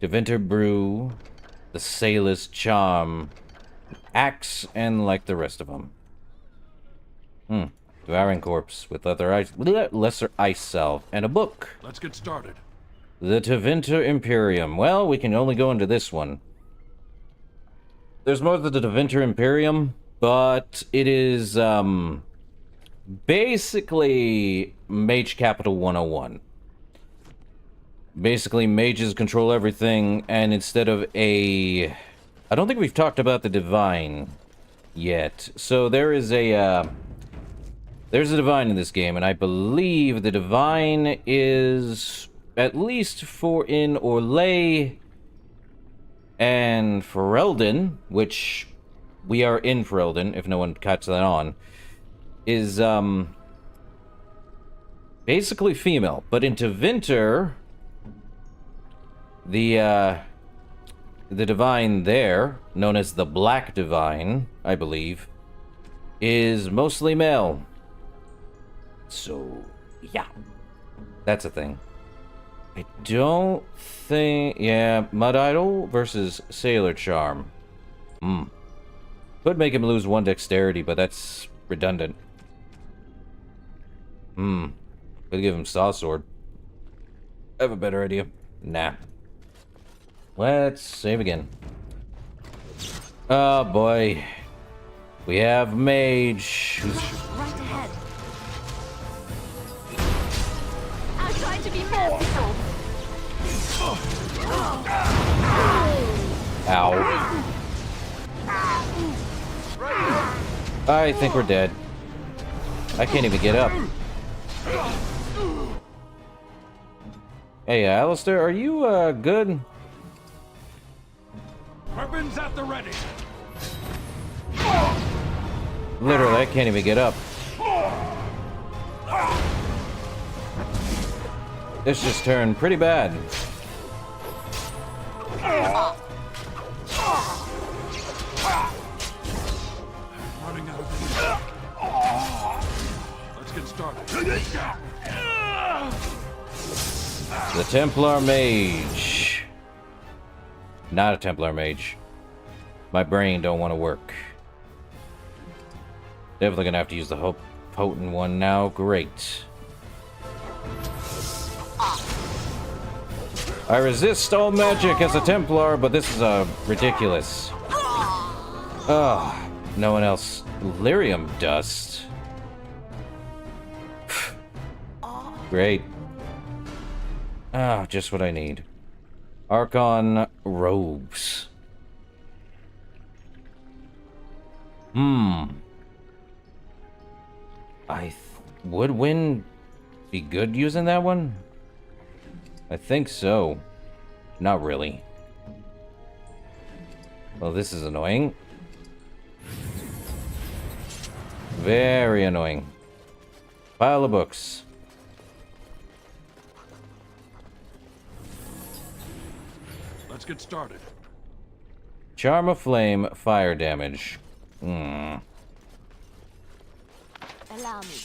Deventer brew. The sailor's charm. Axe, and like the rest of them. Devouring corpse with lesser ice salve and a book. Let's get started. The Deventer Imperium. Well, we can only go into this one. There's more to the Deventer Imperium, but it is basically Mage Capital 101. Basically, mages control everything, and instead of a... I don't think we've talked about the Divine yet. So there is a... there's a Divine in this game, and I believe the Divine is at least for in Orlais and Ferelden, which we are in Ferelden, if no one catches that on, is basically female. But in Deventer, the Divine there, known as the Black Divine, I believe, is mostly male. So, yeah. That's a thing. I don't think... Yeah, Mud Idol versus Sailor Charm. Could make him lose one dexterity, but that's redundant. Could give him Saw Sword. I have a better idea. Nah. Let's save again. Oh boy. We have Mage. Right ahead. I'll try to be merciful. Ow. I think we're dead. I can't even get up. Hey, Alistair, are you, good? Weapons at the ready. Literally, I can't even get up. This just turned pretty bad. Running out of this. Let's get started. The Templar Mage. Not a Templar Mage. My brain don't want to work. Definitely gonna have to use the potent one now. Great. I resist all magic as a Templar, but this is ridiculous. Ugh, no one else. Lyrium dust. Great. Ah, just what I need. Archon robes. Would Win be good using that one? I think so. Not really. Well, this is annoying. Very annoying. Pile of books. Let's get started. Charm of Flame, fire damage. Allow me.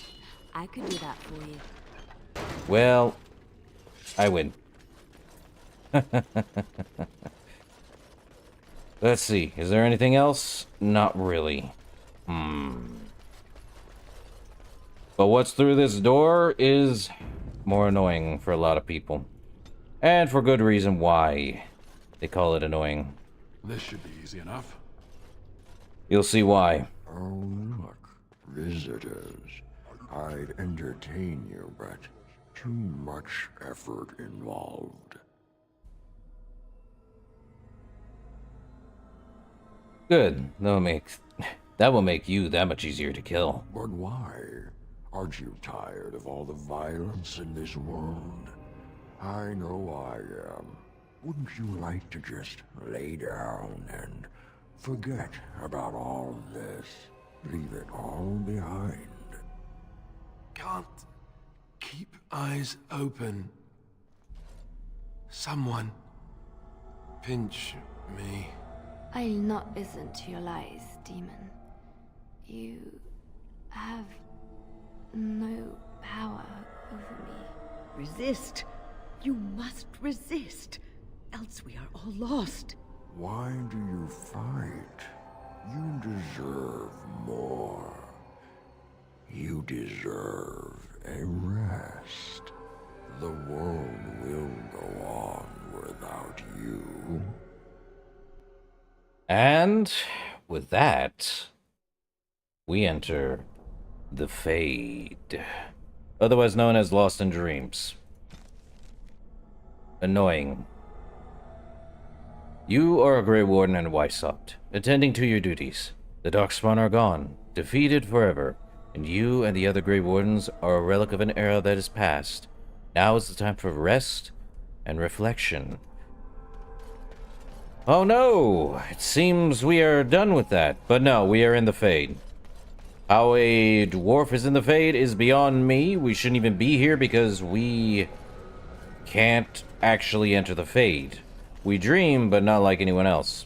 I could do that for you. Well, I win. Let's see. Is there anything else? Not really. But what's through this door is more annoying for a lot of people. And for good reason why they call it annoying. This should be easy enough. You'll see why. Oh, look. Visitors. I'd entertain you, but too much effort involved. Good. That will make you that much easier to kill. But why? Aren't you tired of all the violence in this world? I know I am. Wouldn't you like to just lay down and forget about all this? Leave it all behind. Can't keep eyes open. Someone pinch me. I'll not listen to your lies, demon. You have no power over me. Resist. You must resist. Else we are all lost. Why do you fight? You deserve more. You deserve a rest. The world will go on without you. And with that, we enter the Fade, otherwise known as Lost in Dreams. Annoying. You are a Grey Warden and Weishaupt, attending to your duties. The Darkspawn are gone, defeated forever, and you and the other Grey Wardens are a relic of an era that is past. Now is the time for rest and reflection. Oh no! It seems we are done with that. But no, we are in the Fade. How a dwarf is in the Fade is beyond me. We shouldn't even be here because we can't actually enter the Fade. We dream, but not like anyone else.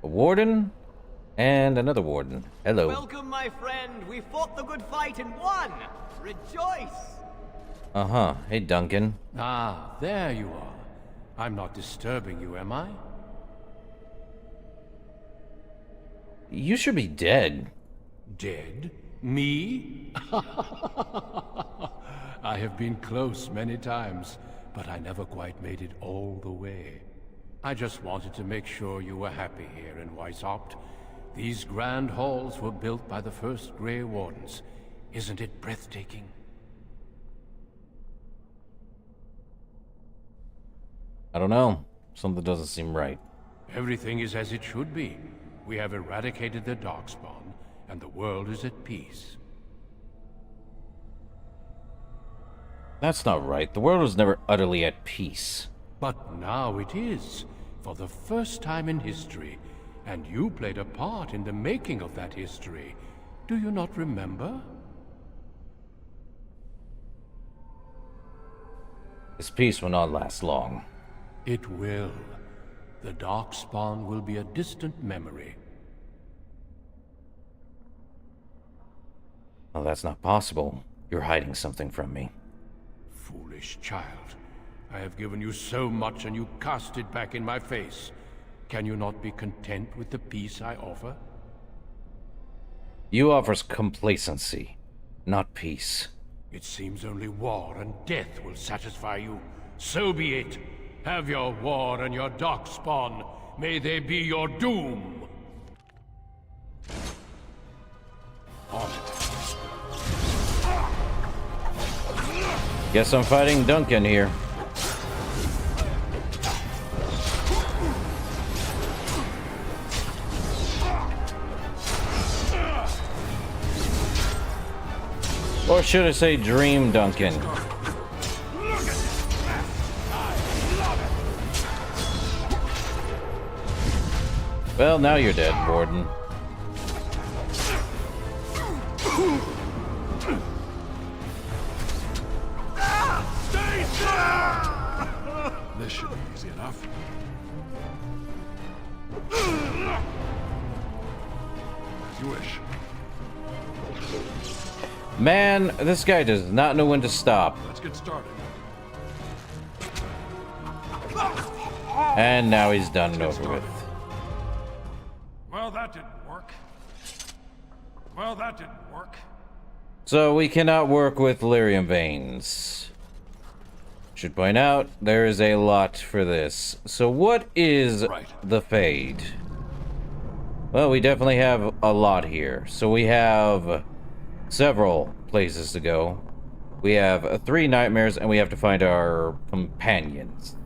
A warden and another warden. Hello. Welcome, my friend. We fought the good fight and won. Rejoice! Uh-huh. Hey, Duncan. Ah, there you are. I'm not disturbing you, am I? You should be dead. Dead? Me? I have been close many times, but I never quite made it all the way. I just wanted to make sure you were happy here in Weishaupt. These grand halls were built by the first Grey Wardens. Isn't it breathtaking? I don't know. Something doesn't seem right. Everything is as it should be. We have eradicated the Darkspawn, and the world is at peace. That's not right. The world was never utterly at peace. But now it is, for the first time in history, and you played a part in the making of that history. Do you not remember? This peace will not last long. It will. The Darkspawn will be a distant memory. Well, that's not possible. You're hiding something from me. Foolish child. I have given you so much and you cast it back in my face. Can you not be content with the peace I offer? You offers complacency, not peace. It seems only war and death will satisfy you. So be it. Have your war and your darkspawn. May they be your doom. On it. Guess I'm fighting Duncan here. Or should I say Dream Duncan? Well, now you're dead, Warden. This should be easy enough. As you wish. Man, this guy does not know when to stop. Let's get started. And now he's done and over with. Well, that didn't work. Well, that didn't work. So we cannot work with lyrium veins. Should point out, there is a lot for this. So what is the Fade? Well, we definitely have a lot here. So we have several places to go. We have 3 nightmares, and we have to find our companions.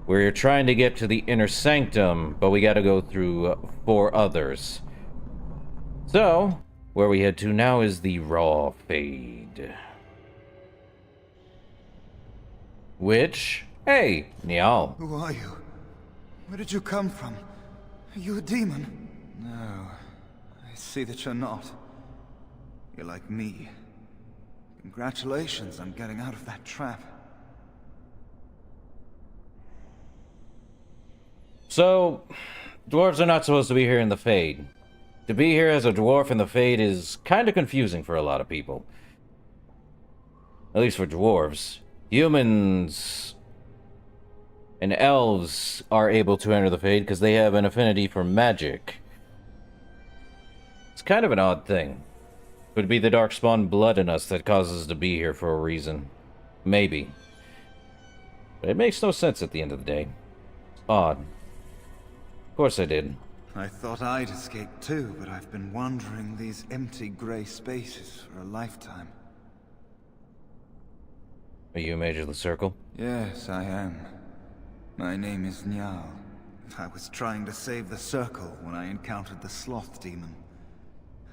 We're trying to get to the inner sanctum, but we gotta go through 4 others. So, where we head to now is the Raw Fade. Which, hey, Niall. Who are you? Where did you come from? Are you a demon? No, I see that you're not. You're like me. Congratulations on getting out of that trap. So, dwarves are not supposed to be here in the Fade. To be here as a dwarf in the Fade is kind of confusing for a lot of people. At least for dwarves. Humans and elves are able to enter the Fade because they have an affinity for magic. It's kind of an odd thing. Could be the darkspawn blood in us that causes us to be here for a reason. Maybe. But it makes no sense at the end of the day. It's odd. Of course I did. I thought I'd escaped too, but I've been wandering these empty grey spaces for a lifetime. Are you a mage of the circle? Yes, I am. My name is Niall. I was trying to save the circle when I encountered the sloth demon.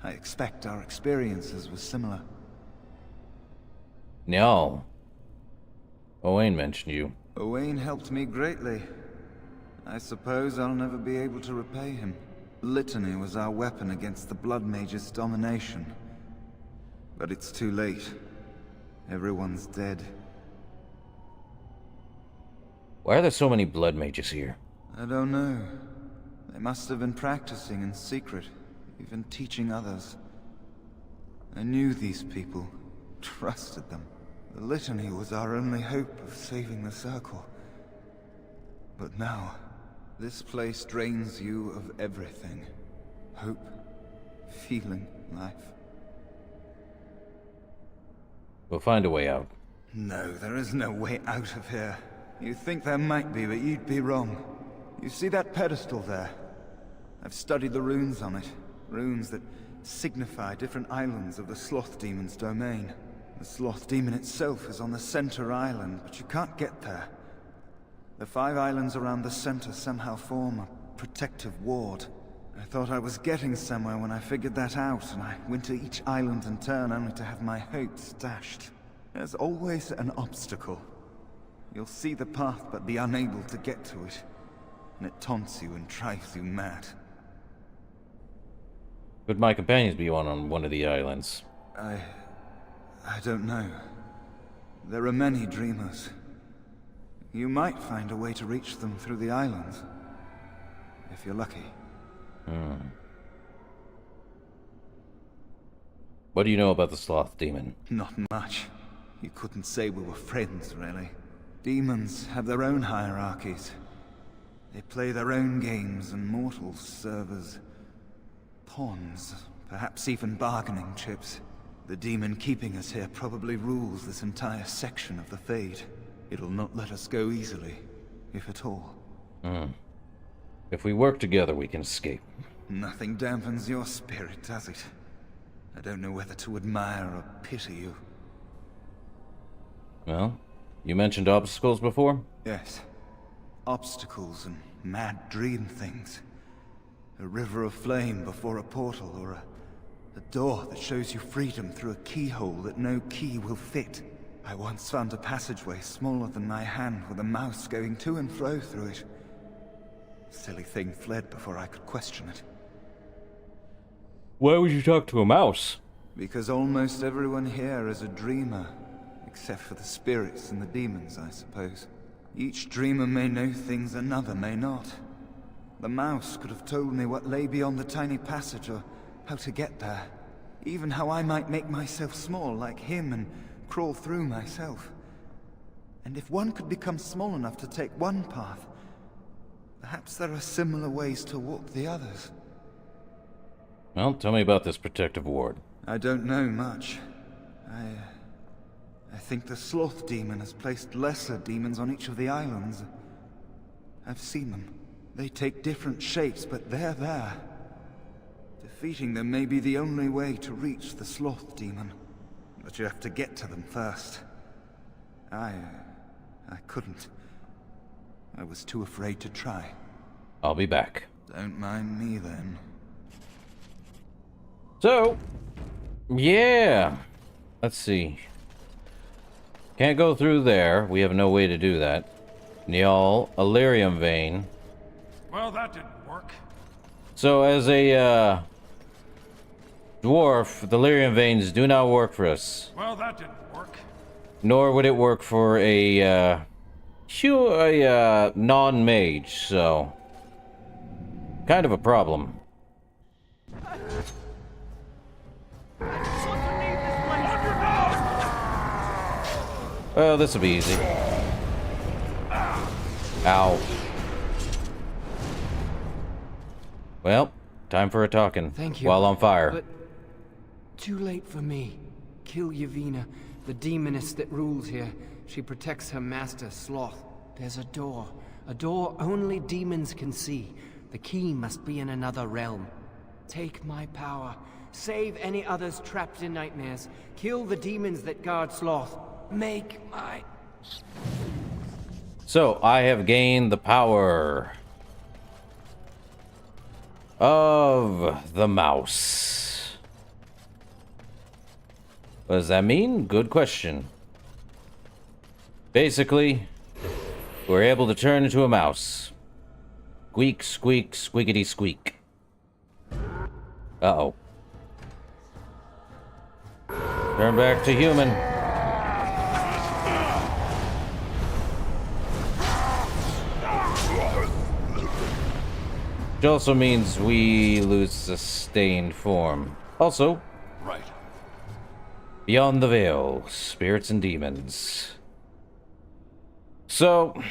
I expect our experiences were similar. Niall. Owain mentioned you. Owain helped me greatly. I suppose I'll never be able to repay him. Litany was our weapon against the Blood Mage's domination. But it's too late. Everyone's dead. Why are there so many blood mages here? I don't know. They must have been practicing in secret, even teaching others. I knew these people, trusted them. The Litany was our only hope of saving the Circle. But now, this place drains you of everything. Hope, feeling, life. We'll find a way out. No, there is no way out of here. You think there might be, but you'd be wrong. You see that pedestal there? I've studied the runes on it. Runes that signify different islands of the Sloth Demon's domain. The Sloth Demon itself is on the center island, but you can't get there. The 5 islands around the center somehow form a protective ward. I thought I was getting somewhere when I figured that out, and I went to each island in turn only to have my hopes dashed. There's always an obstacle. You'll see the path but be unable to get to it, and it taunts you and drives you mad. Could my companions be on one of the islands? I don't know. There are many dreamers. You might find a way to reach them through the islands, if you're lucky. What do you know about the Sloth Demon? Not much. You couldn't say we were friends, really. Demons have their own hierarchies. They play their own games, and mortals serve as pawns, perhaps even bargaining chips. The demon keeping us here probably rules this entire section of the Fade. It'll not let us go easily, if at all. If we work together, we can escape. Nothing dampens your spirit, does it? I don't know whether to admire or pity you. Well, you mentioned obstacles before? Yes. Obstacles and mad dream things. A river of flame before a portal, or a door that shows you freedom through a keyhole that no key will fit. I once found a passageway smaller than my hand with a mouse going to and fro through it. Silly thing fled before I could question it. Why would you talk to a mouse? Because almost everyone here is a dreamer, except for the spirits and the demons, I suppose. Each dreamer may know things another may not. The mouse could have told me what lay beyond the tiny passage, or how to get there. Even how I might make myself small like him and crawl through myself. And if one could become small enough to take one path, perhaps there are similar ways to walk the others. Well, tell me about this protective ward. I don't know much. I think the sloth demon has placed lesser demons on each of the islands. I've seen them. They take different shapes, but they're there. Defeating them may be the only way to reach the sloth demon. But you have to get to them first. I couldn't. I was too afraid to try. I'll be back. Don't mind me then. So, yeah. Let's see. Can't go through there. We have no way to do that. Niall, Illyrium Vein. Well, that didn't work. So, as a dwarf, the Illyrium Veins do not work for us. Well, that didn't work. Nor would it work for a non-mage, so kind of a problem. Oh, this will be easy. Ow. Well, time for a talking. Thank you. While on fire. But too late for me. Kill Yevina, the demoness that rules here. She protects her master, Sloth. There's a door only demons can see. The key must be in another realm. Take my power. Save any others trapped in nightmares. Kill the demons that guard Sloth. Make my... So, I have gained the power of the mouse. What does that mean? Good question. Basically, we're able to turn into a mouse. Squeak, squeak, squeakity squeak. Uh-oh. Turn back to human. Which also means we lose sustained form. Also, right. Beyond the veil, spirits and demons. So,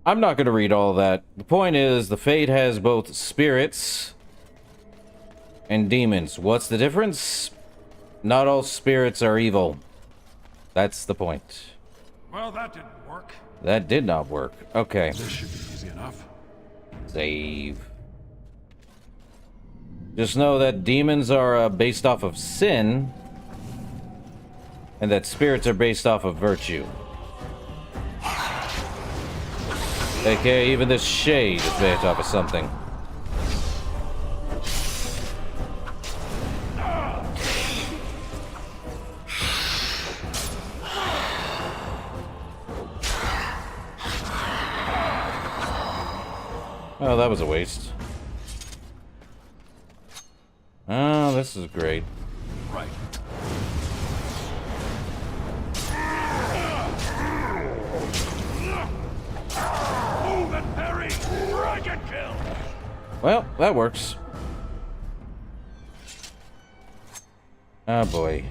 I'm not going to read all that. The point is, the Fade has both spirits and demons. What's the difference? Not all spirits are evil. That's the point. Well, that didn't work. That did not work. Okay. This should be easy enough. Save. Just know that demons are based off of sin, and that spirits are based off of virtue. AKA, even this shade is based off of something. Oh, that was a waste. Oh, this is great. Right. Move and parry! Dragon kill! Well, that works. Oh boy.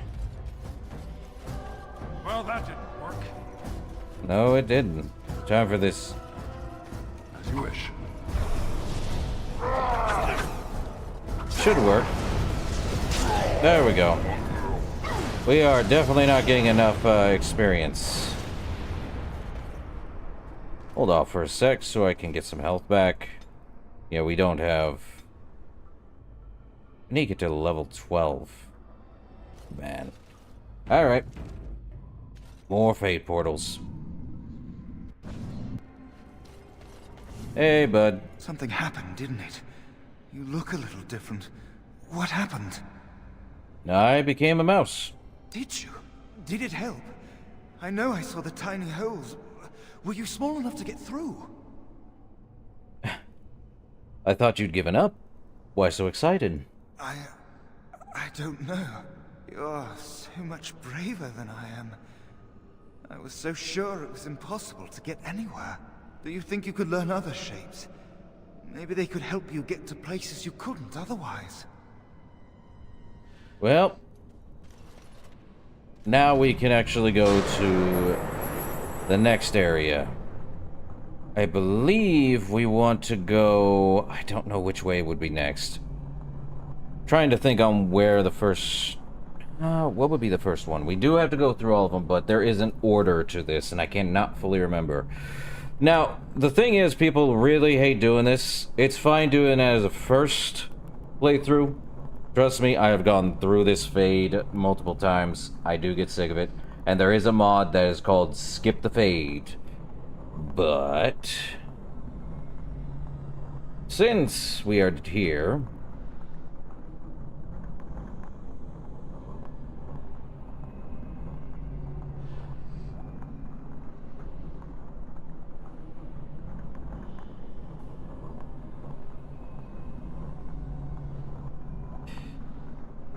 Well, that didn't work. No, it didn't. Time for this wish. Should work. There we go. We are definitely not getting enough experience. Hold off for a sec so I can get some health back. Yeah, we don't have... I need to get to level 12. Man. Alright. More fate portals. Hey, bud. Something happened, didn't it? You look a little different. What happened? I became a mouse. Did you? Did it help? I know I saw the tiny holes. Were you small enough to get through? I thought you'd given up. Why so excited? I don't know. You're so much braver than I am. I was so sure it was impossible to get anywhere. Do you think you could learn other shapes? Maybe they could help you get to places you couldn't otherwise. Well, now we can actually go to the next area. I believe we want to go... I don't know which way would be next. Trying to think on where the first... what would be the first one? We do have to go through all of them, but there is an order to this, and I cannot fully remember. Now, the thing is, people really hate doing this. It's fine doing it as a first playthrough. Trust me, I have gone through this fade multiple times. I do get sick of it. And there is a mod that is called Skip the Fade. But... since we are here...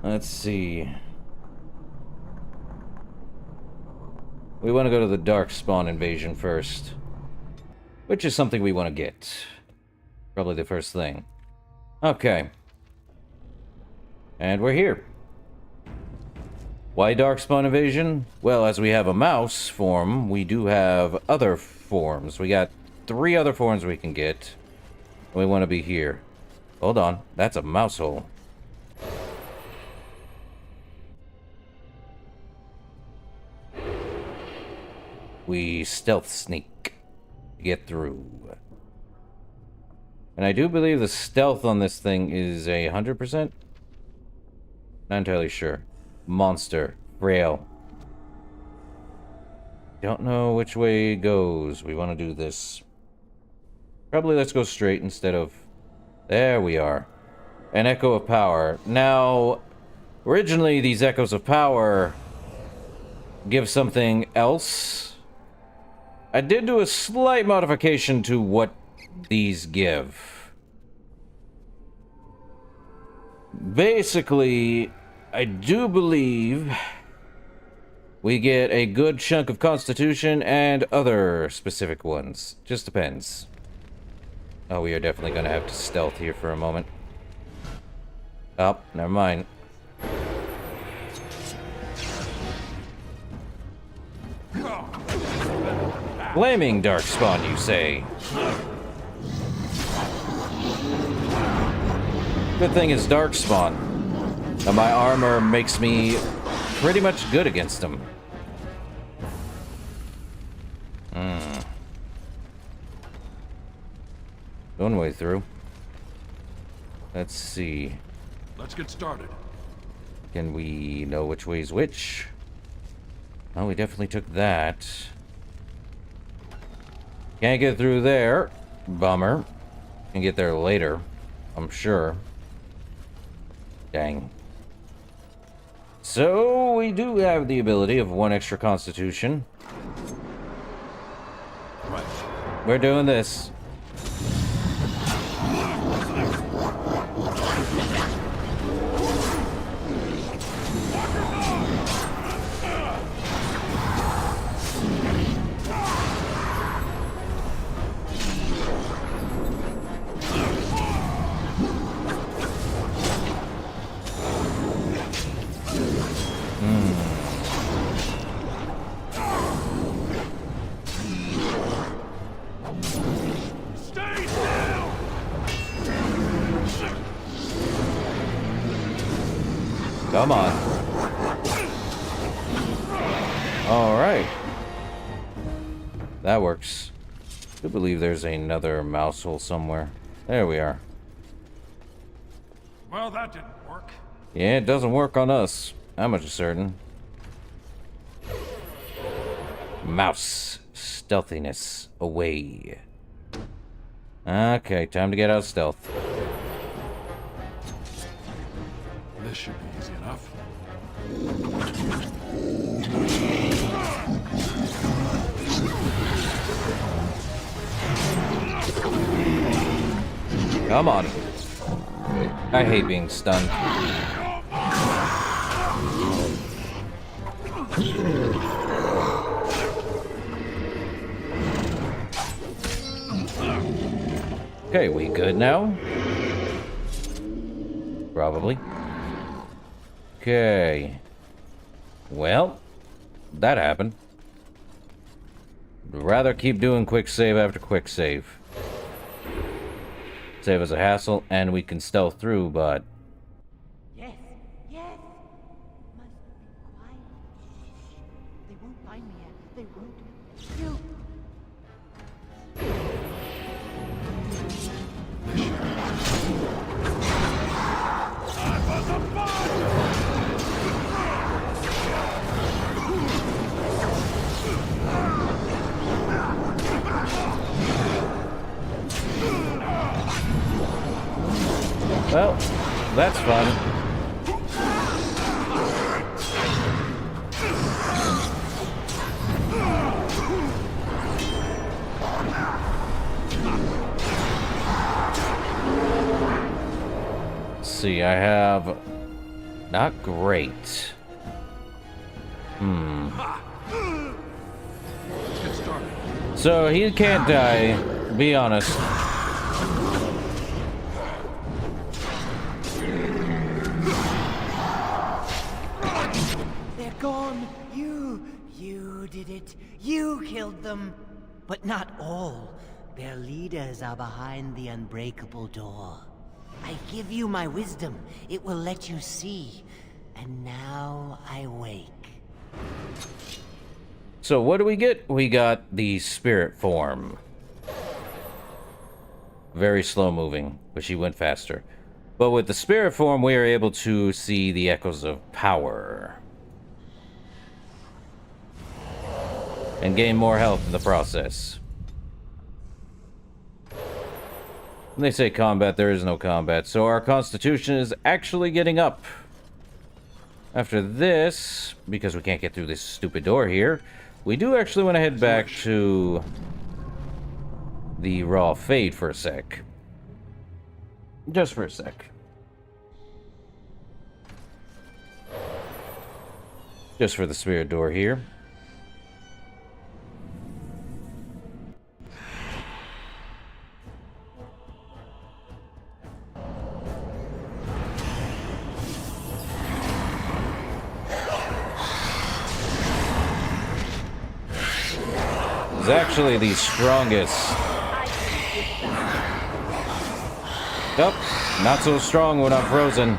let's see. We want to go to the Darkspawn invasion first. Which is something we want to get. Probably the first thing. Okay. And we're here. Why Darkspawn invasion? Well, as we have a mouse form, we do have other forms. We got 3 other forms we can get. We want to be here. Hold on. That's a mouse hole. We stealth sneak to get through. And I do believe the stealth on this thing is 100%? Not entirely sure. Monster. Frail. Don't know which way it goes. We want to do this. Probably let's go straight instead of... there we are. An Echo of Power. Now, originally these Echoes of Power give something else. I did do a slight modification to what these give. Basically, I do believe we get a good chunk of Constitution and other specific ones. Just depends. Oh, we are definitely going to have to stealth here for a moment. Oh, never mind. Flaming Darkspawn, you say? Good thing is Darkspawn. Now my armor makes me pretty much good against them. One way through. Let's see. Let's get started. Can we know which way's which? Oh, we definitely took that. Can't get through there. Bummer. Can get there later, I'm sure. Dang. So, we do have the ability of 1 extra Constitution. Right. We're doing this. Come on. Alright. That works. I believe there's another mouse hole somewhere. There we are. Well, that didn't work. Yeah, it doesn't work on us. That much is certain. Mouse. Stealthiness. Away. Okay, time to get out of stealth. This should be easy enough. Come on. I hate being stunned. Okay, we good now? Probably. Okay. Well, that happened. I'd rather keep doing quick save after quick save. Save us a hassle, and we can stealth through, but... Yes, yes. Must be quiet. Shh. They won't find me yet. They won't. You. Well, that's fun. Let's see, I have... Not great. So he can't die, be honest. They're gone. You did it. You killed them. But not all. Their leaders are behind the unbreakable door. I give you my wisdom. It will let you see. And now I wake. So what do we get? We got the spirit form. Very slow moving, but she went faster. But with the spirit form, we are able to see the echoes of power. And gain more health in the process. When they say combat, there is no combat. So our constitution is actually getting up. After this, because we can't get through this stupid door here, we do actually want to head back to the Raw Fade for a sec. Just for a sec. Just for the spirit door here. It's actually the strongest. Nope, not so strong when I'm frozen.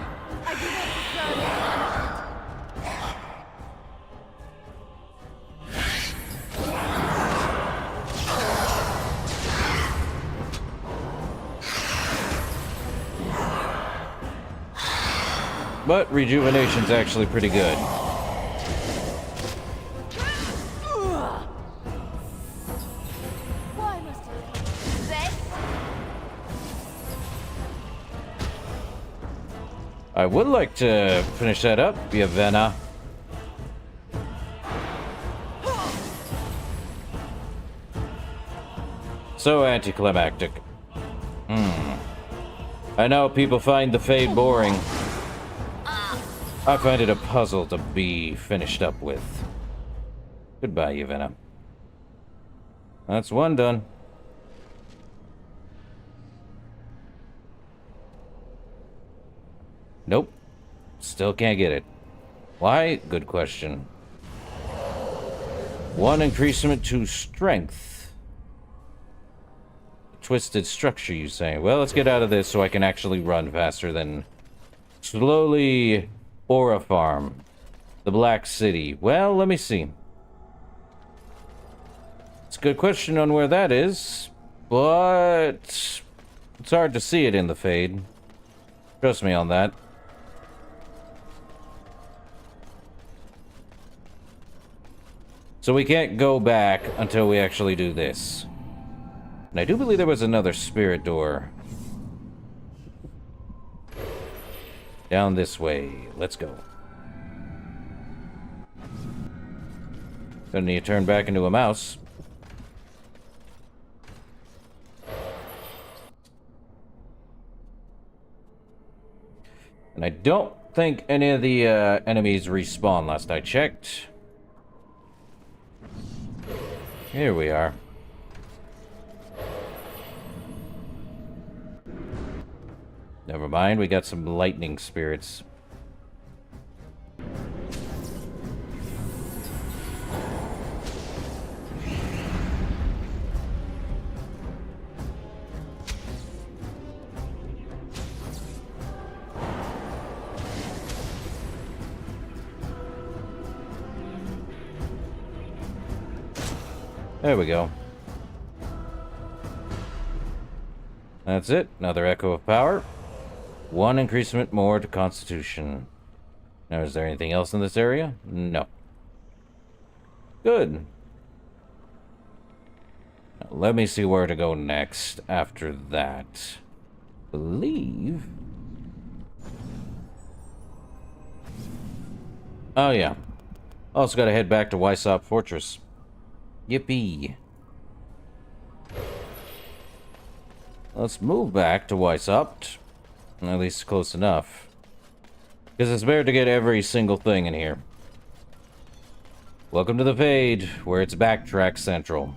But rejuvenation's actually pretty good. I would like to finish that up, Yavenna. So anticlimactic. I know people find the Fade boring. I find it a puzzle to be finished up with. Goodbye, Yavenna. That's one done. Nope. Still can't get it. Why? Good question. One increasement to strength. Twisted structure, you say? Well, let's get out of this so I can actually run faster than slowly Aura Farm. The Black City. Well, let me see. It's a good question on where that is, but it's hard to see it in the fade. Trust me on that. So we can't go back until we actually do this. And I do believe there was another spirit door. Down this way. Let's go. Gonna need to turn back into a mouse. And I don't think any of the enemies respawn last I checked. Here we are. Never mind, we got some lightning spirits. There we go. That's it. Another Echo of Power. One increasement more to Constitution. Now, is there anything else in this area? No. Good. Now, let me see where to go next after that. Believe... Oh, yeah. Also gotta head back to Wysop Fortress. Yippee. Let's move back to Wysop. At least close enough. Because it's better to get every single thing in here. Welcome to the Fade, where it's backtrack central.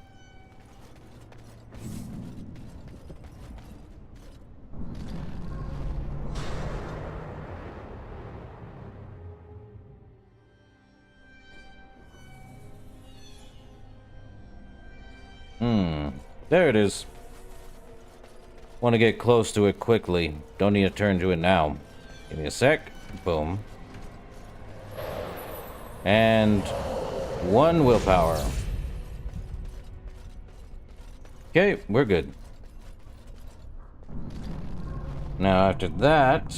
There it is. Want to get close to it quickly. Don't need to turn to it now. Give me a sec. Boom. And 1 willpower. Okay, we're good. Now after that...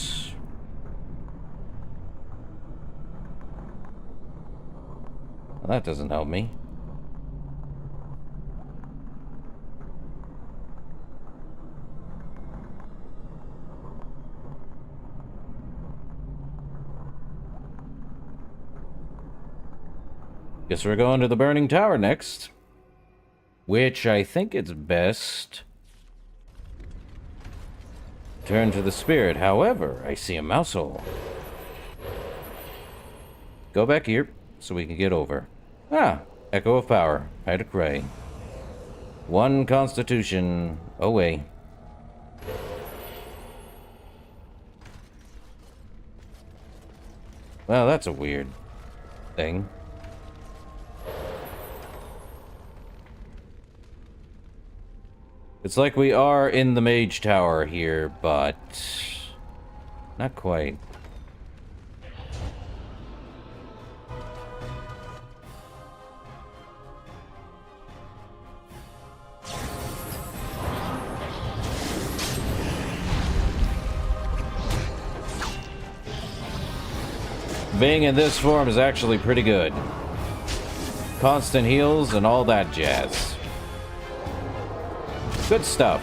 Well, that doesn't help me. Guess we're going to the Burning Tower next. Which I think it's best. Turn to the spirit. However, I see a mouse hole. Go back here so we can get over. Ah, Echo of Power. Pyrrhic Ray. 1 Constitution away. Well, that's a weird thing. It's like we are in the Mage Tower here, but not quite. Being in this form is actually pretty good. Constant heals and all that jazz. Good stuff.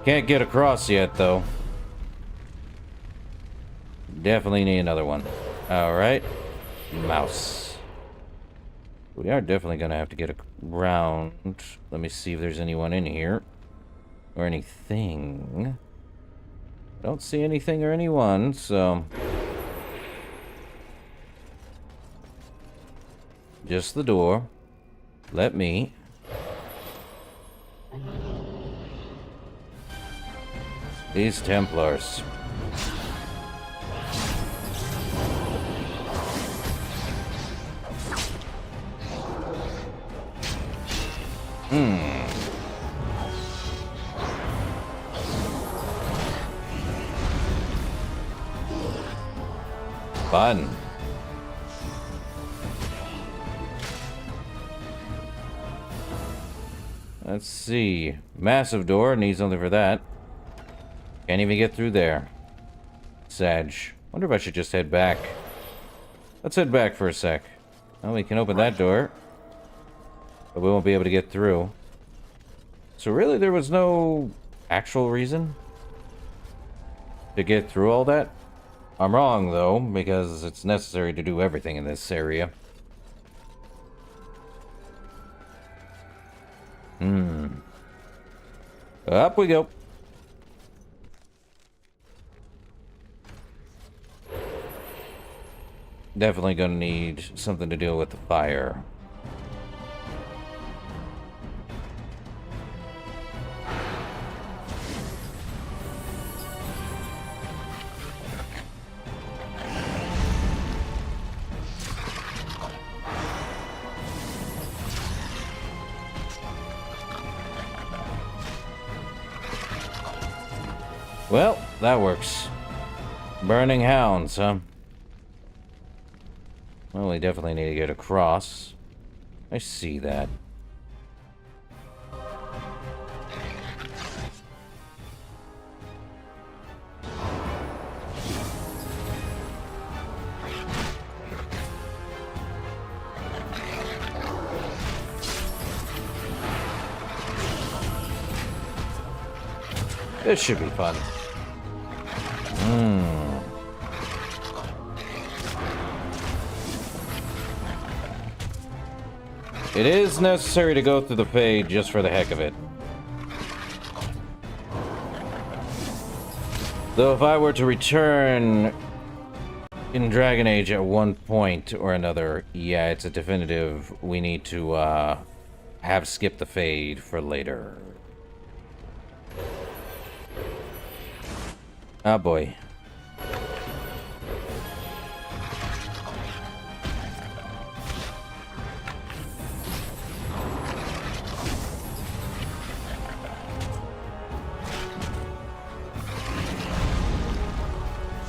Can't get across yet, though. Definitely need another one. Alright. Mouse. We are definitely gonna have to get around. Let me see if there's anyone in here. Or anything. Don't see anything or anyone, so... Just the door. Let me. These Templars. Fun. Let's see. Massive door. Need something for that. Can't even get through there. Sag. Wonder if I should just head back. Let's head back for a sec. Well, we can open that door. But we won't be able to get through. So really, there was no actual reason to get through all that? I'm wrong, though, because it's necessary to do everything in this area. Up we go. Definitely gonna need something to deal with the fire. Well, that works. Burning hounds, huh? Well, we definitely need to get across. I see that. This should be fun. It is necessary to go through the fade just for the heck of it. Though if I were to return in Dragon Age at one point or another, yeah, it's a definitive. We need to have skipped the fade for later. Oh boy.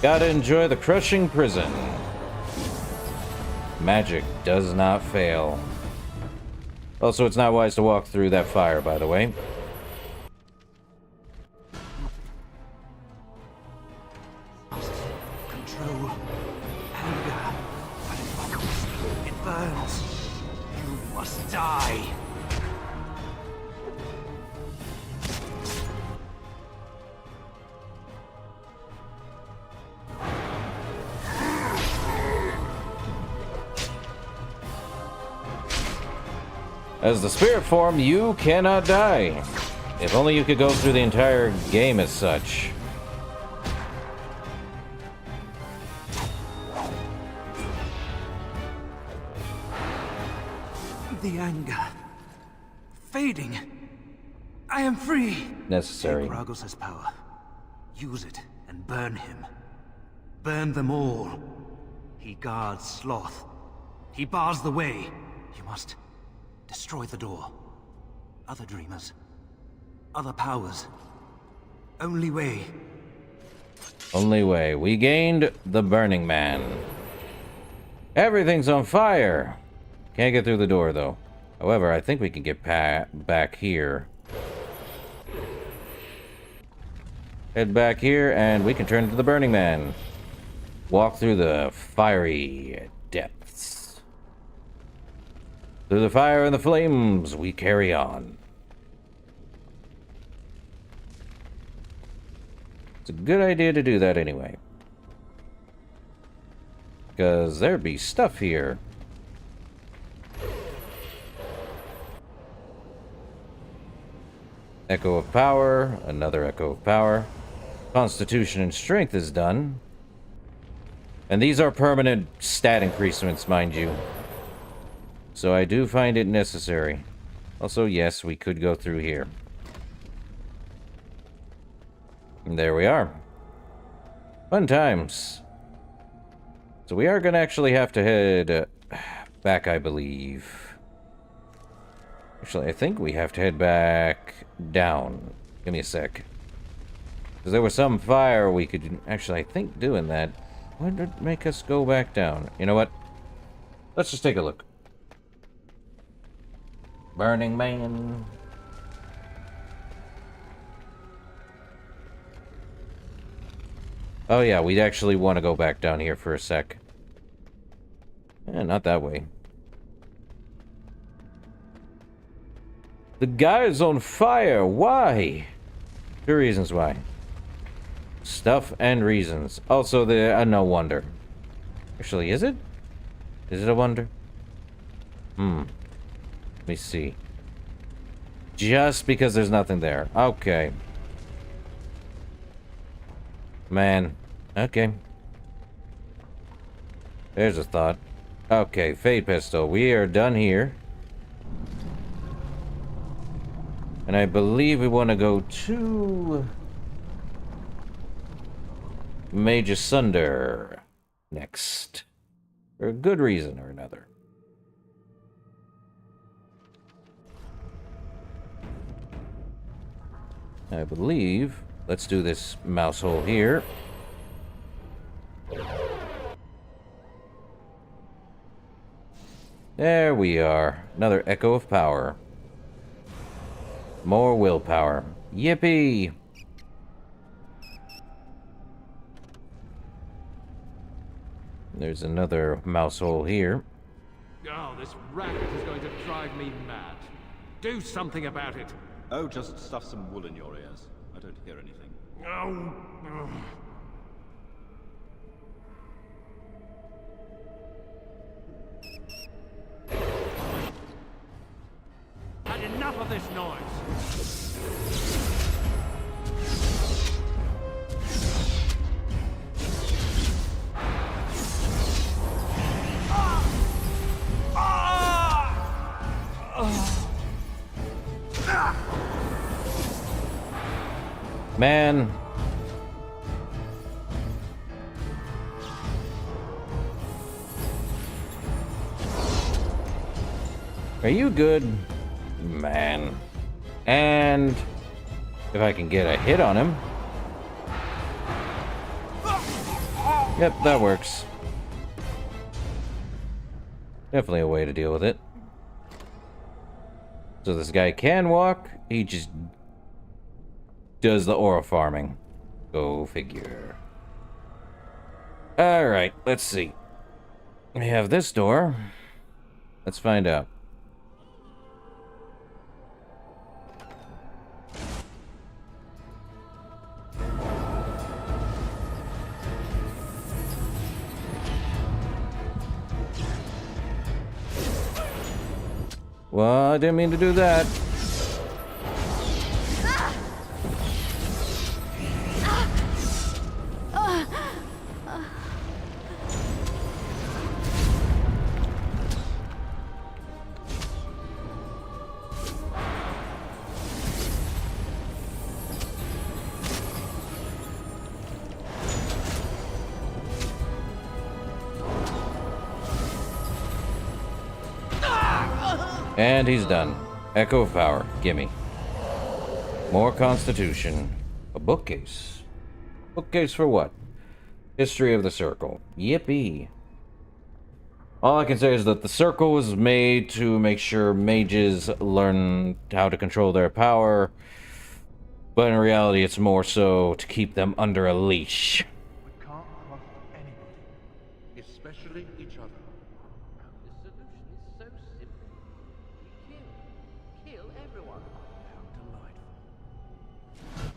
Gotta enjoy the crushing prison. Magic does not fail. Also, it's not wise to walk through that fire, by the way. Control. Anger. It burns. You must die. As the spirit form, you cannot die. If only you could go through the entire game as such. The anger. Fading. I am free. Necessary. Take Ragos' power. Use it and burn him. Burn them all. He guards Sloth. He bars the way. You must destroy the door. Other dreamers. Other powers. Only way. Only way. We gained the Burning Man. Everything's on fire. Can't get through the door, though. However, I think we can get back here. Head back here, and we can turn into the Burning Man. Walk through the fiery depths. Through the fire and the flames, we carry on. It's a good idea to do that anyway. Because there'd be stuff here. Echo of Power, another Echo of Power. Constitution and Strength is done. And these are permanent stat increasements, mind you. So I do find it necessary. Also, yes, we could go through here. And there we are. Fun times. So we are going to actually have to head back, I believe. Actually, I think we have to head back down. Give me a sec. Because there was some fire we could actually, I think, doing that Why did it make us go back down? You know what? Let's just take a look. Burning Man. Oh yeah, we'd actually want to go back down here for a sec. Eh, not that way. The guy is on fire. Why? 2 reasons why. Stuff and reasons. Also, no wonder. Actually, is it? Is it a wonder? Let me see. Just because there's nothing there. Okay. Man. Okay. There's a thought. Okay, Fade Pistol. We are done here. And I believe we want to go to Mage's Sunder next. For a good reason or another. I believe. Let's do this mouse hole here. There we are. Another Echo of Power. More willpower. Yippee! There's another mouse hole here. Oh, this racket is going to drive me mad. Do something about it. Oh, just stuff some wool in your ears. I don't hear anything. Oh. Had enough of this noise. Man. Are you good? Man. And if I can get a hit on him. Yep, that works. Definitely a way to deal with it. So this guy can walk, he just does the aura farming. Go figure. Alright, let's see. We have this door. Let's find out. Well, I didn't mean to do that. And he's done. Echo of Power. Gimme. More Constitution. A bookcase. Bookcase for what? History of the Circle. Yippee. All I can say is that the Circle was made to make sure mages learn how to control their power. But in reality, it's more so to keep them under a leash. We can't trust anybody, especially each other. The solution is so simple. We kill everyone. How delightful.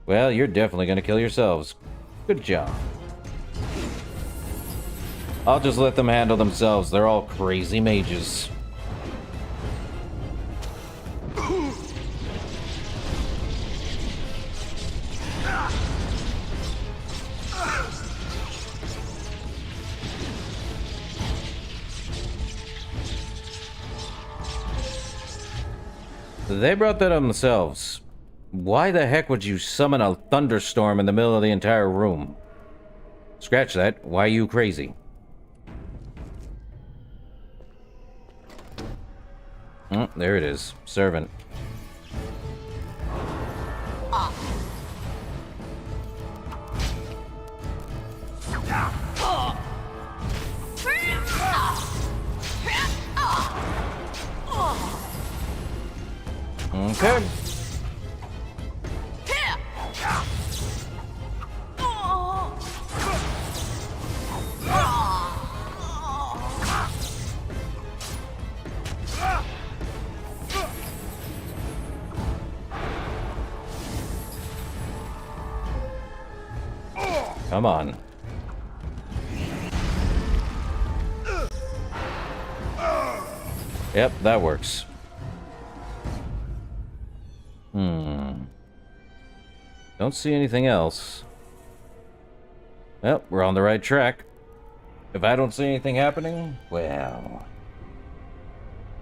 Well, you're definitely gonna kill yourselves. Good job. I'll just let them handle themselves. They're all crazy mages. They brought that on themselves. Why the heck would you summon a thunderstorm in the middle of the entire room? Scratch that. Why are you crazy? Oh, there it is. Servant. Come on. Yep, that works. Don't see anything else. Well, we're on the right track. If I don't see anything happening, well...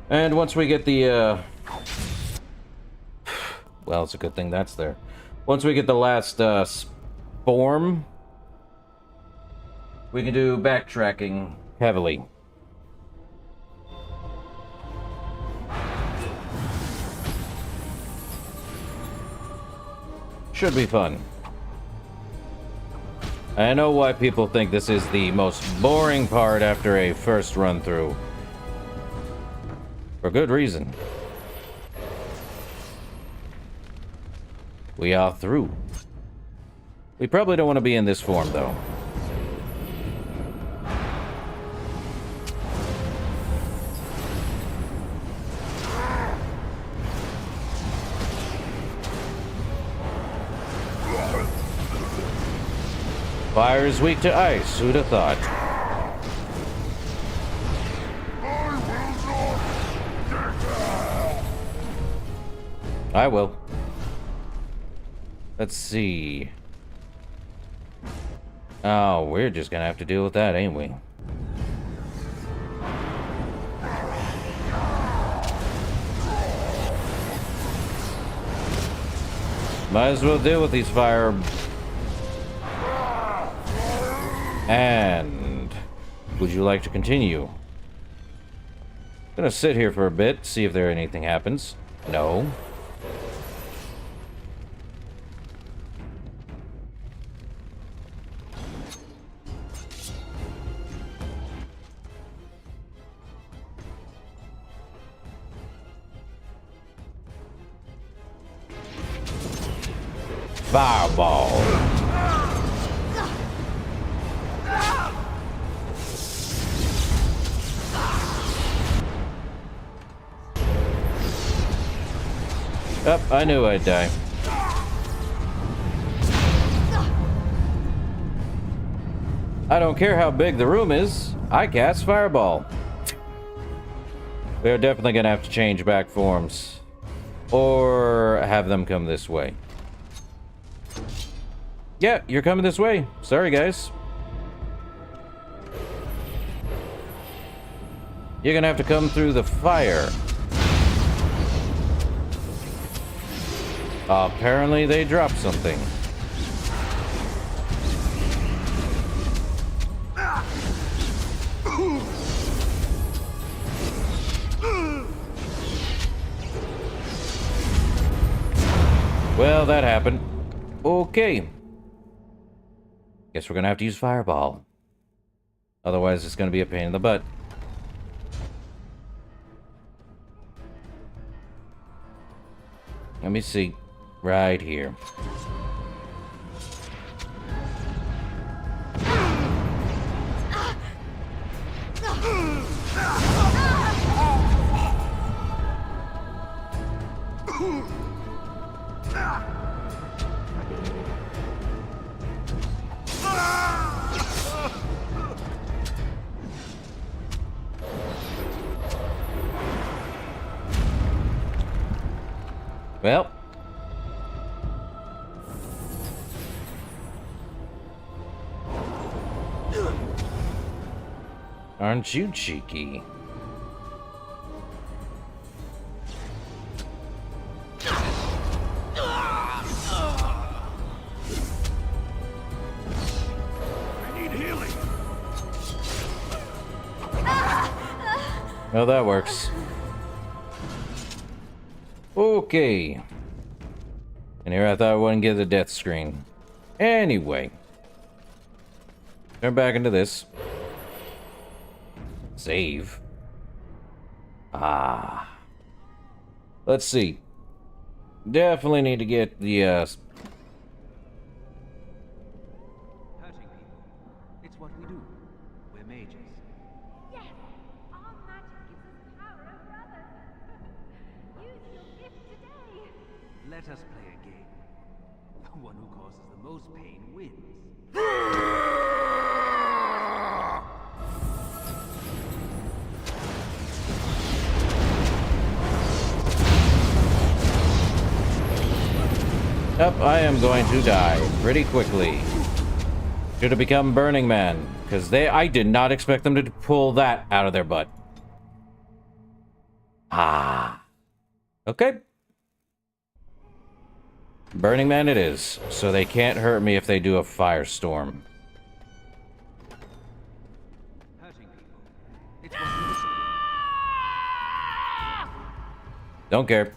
And once we get the, well, it's a good thing that's there. Once we get the last, form, we can do backtracking heavily. Should be fun. I know why people think this is the most boring part after a first run-through. For good reason. We are through. We probably don't want to be in this form, though. Fire is weak to ice, who'd have thought? I will. Let's see. Oh, we're just gonna have to deal with that, ain't we? Might as well deal with these fire. And would you like to continue? Gonna sit here for a bit, see if anything happens. No. Fireball. Yep, I knew I'd die. I don't care how big the room is. I cast Fireball. We're definitely gonna have to change back forms. Or have them come this way. Yeah, you're coming this way. Sorry, guys. You're gonna have to come through the fire. Apparently they dropped something. Well, that happened. Okay. Guess we're gonna have to use Fireball. Otherwise, it's gonna be a pain in the butt. Let me see. Right here. Well. Aren't you cheeky? I need healing. Well, that works. Okay. And here I thought I wouldn't get the death screen. Anyway. Turn back into this. Save. Ah. Let's see. Definitely need to get the, Hurting people. It's what we do. We're mages. Yes! Our magic gives us power over others. Use your gift today. Let us play a game. The one who causes the most pain wins. Yep, I am going to die pretty quickly. Should have become Burning Man, because I did not expect them to pull that out of their butt. Ah. Okay. Burning Man it is, so they can't hurt me if they do a firestorm. Don't care.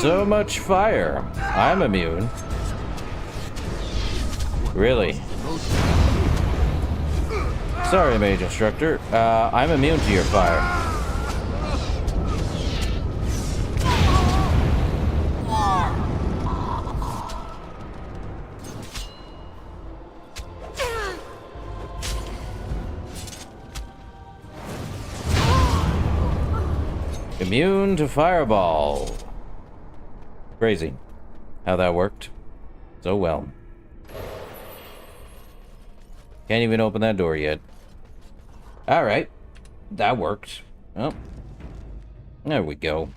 So much fire. I'm immune. Really? Sorry, Mage Instructor. I'm immune to your fire. Immune to fireball. Crazy how that worked so well. Can't even open that door yet. Alright. That worked. Oh. There we go.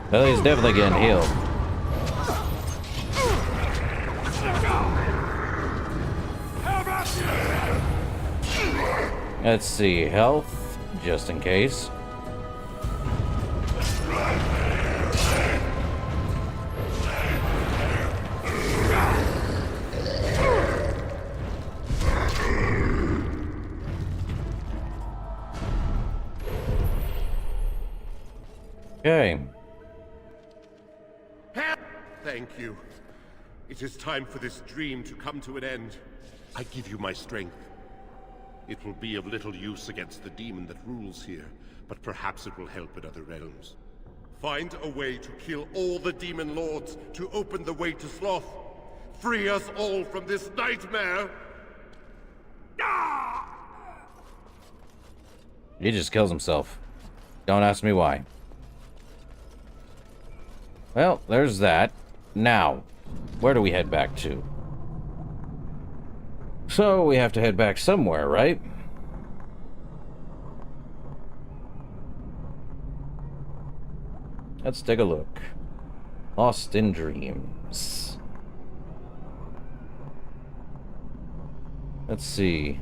Well, he's definitely getting healed. Let's see, health, just in case. Okay. Thank you. It is time for this dream to come to an end. I give you my strength. It will be of little use against the demon that rules here, but perhaps it will help in other realms. Find a way to kill all the demon lords to open the way to Sloth. Free us all from this nightmare! He just kills himself. Don't ask me why. Well, there's that. Now, where do we head back to? So, we have to head back somewhere, right? Let's take a look. Lost in Dreams. Let's see.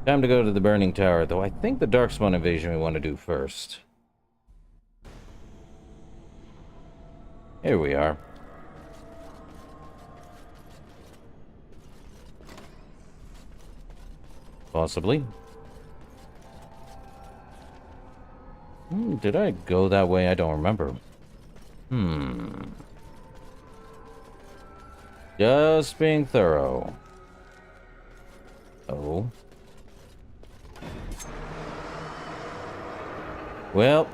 Time to go to the Burning Tower, though I think the Darkspawn invasion we want to do first. Here we are. Possibly. Did I go that way? I don't remember. Just being thorough. Oh. Well.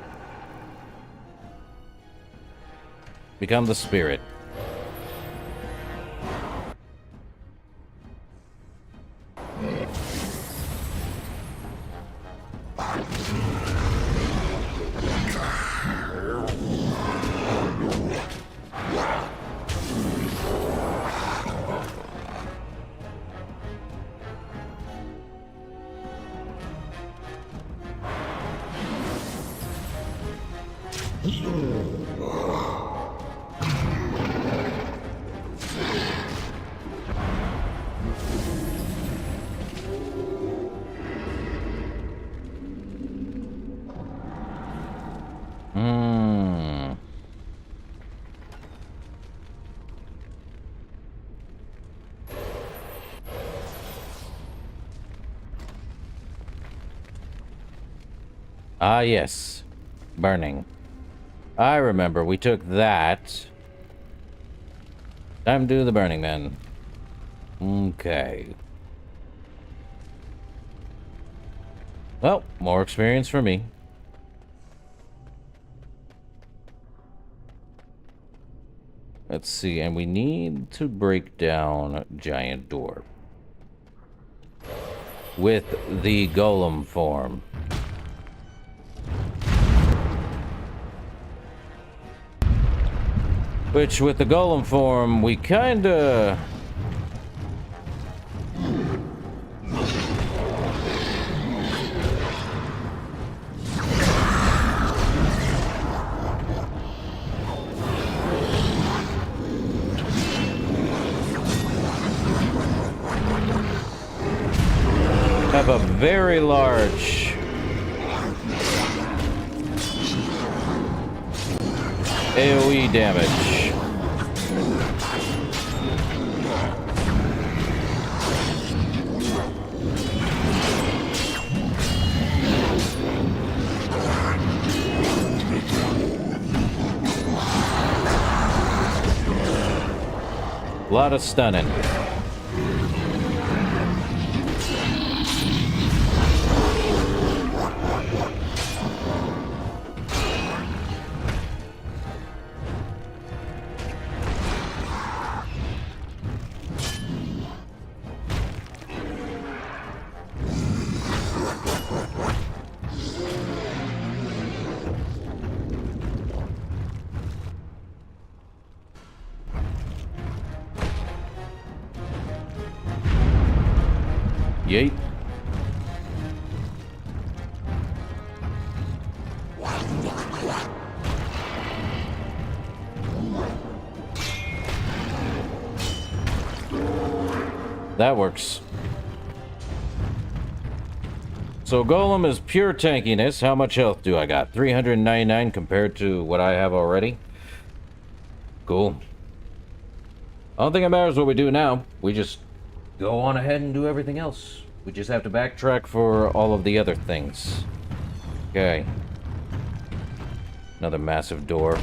Become the spirit. Ah, yes. Burning. I remember. We took that. Time to do the Burning Man. Okay. Well, more experience for me. Let's see, and we need to break down giant door with the golem form. Which, with the golem form, we kinda... have a very large AoE damage. A lot of stunning. Yeet. That works. So Golem is pure tankiness. How much health do I got? 399 compared to what I have already. Cool. I don't think it matters what we do now. We just go on ahead and do everything else. We just have to backtrack for all of the other things. Okay. Another massive door.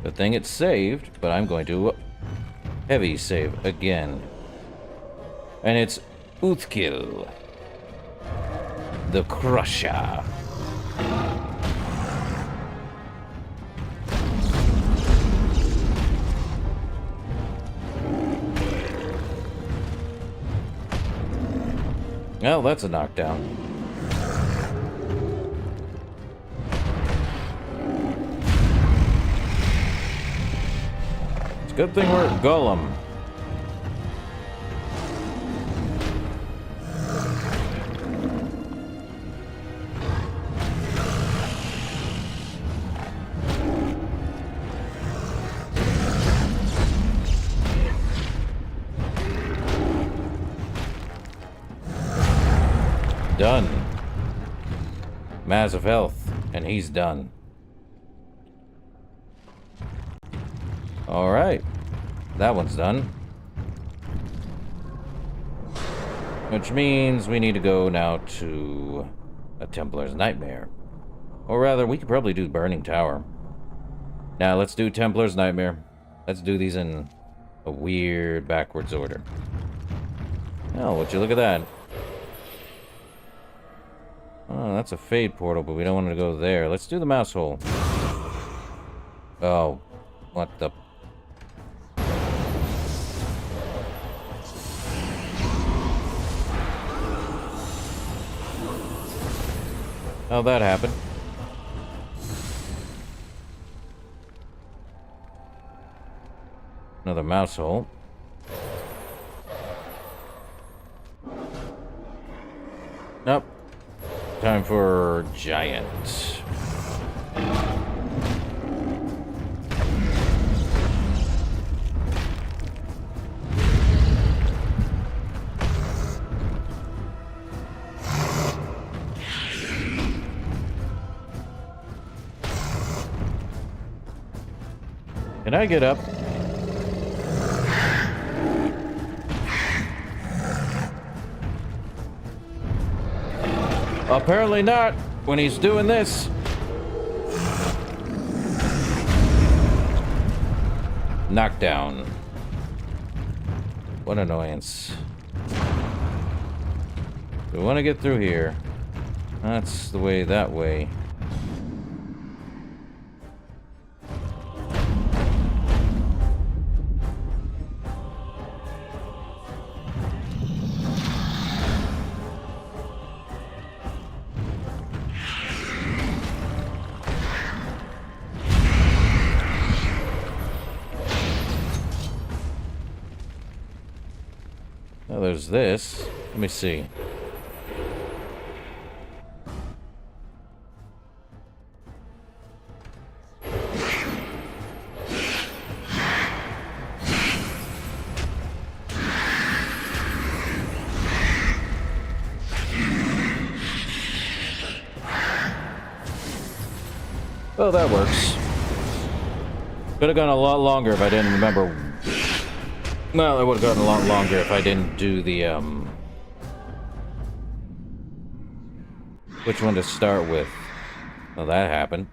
Good thing it's saved, but I'm going to heavy save again. And it's Uthkil, the Crusher. Well, that's a knockdown. It's a good thing we're at Golem. Done. Massive health, and he's done. Alright. That one's done. Which means we need to go now to a Templar's Nightmare. Or rather, we could probably do Burning Tower. Now, let's do Templar's Nightmare. Let's do these in a weird backwards order. Oh, would you look at that? Oh, that's a Fade portal, but we don't want to go there. Let's do the mouse hole. Oh, what the... How'd that happen? Another mouse hole. Nope. Time for Giant. Can I get up? Apparently not when he's doing this. Knockdown. What annoyance. We want to get through here. That's the way that way. Now there's this. Let me see. Well, that works. Could have gone a lot longer if I didn't remember. Well, it would have gone a lot longer if I didn't do the, which one to start with? Well, that happened.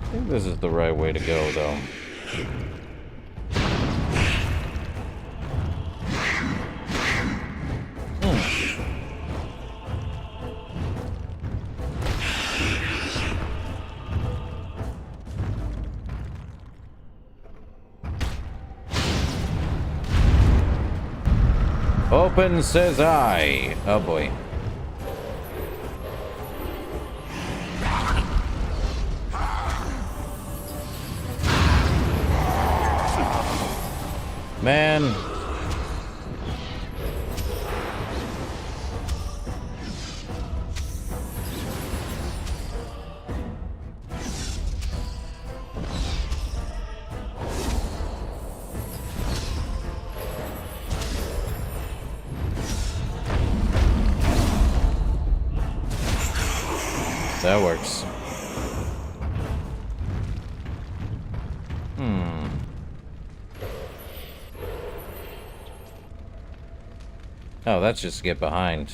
I think this is the right way to go, though. Open, says I. Oh boy. Man. That works. Oh, that's just to get behind.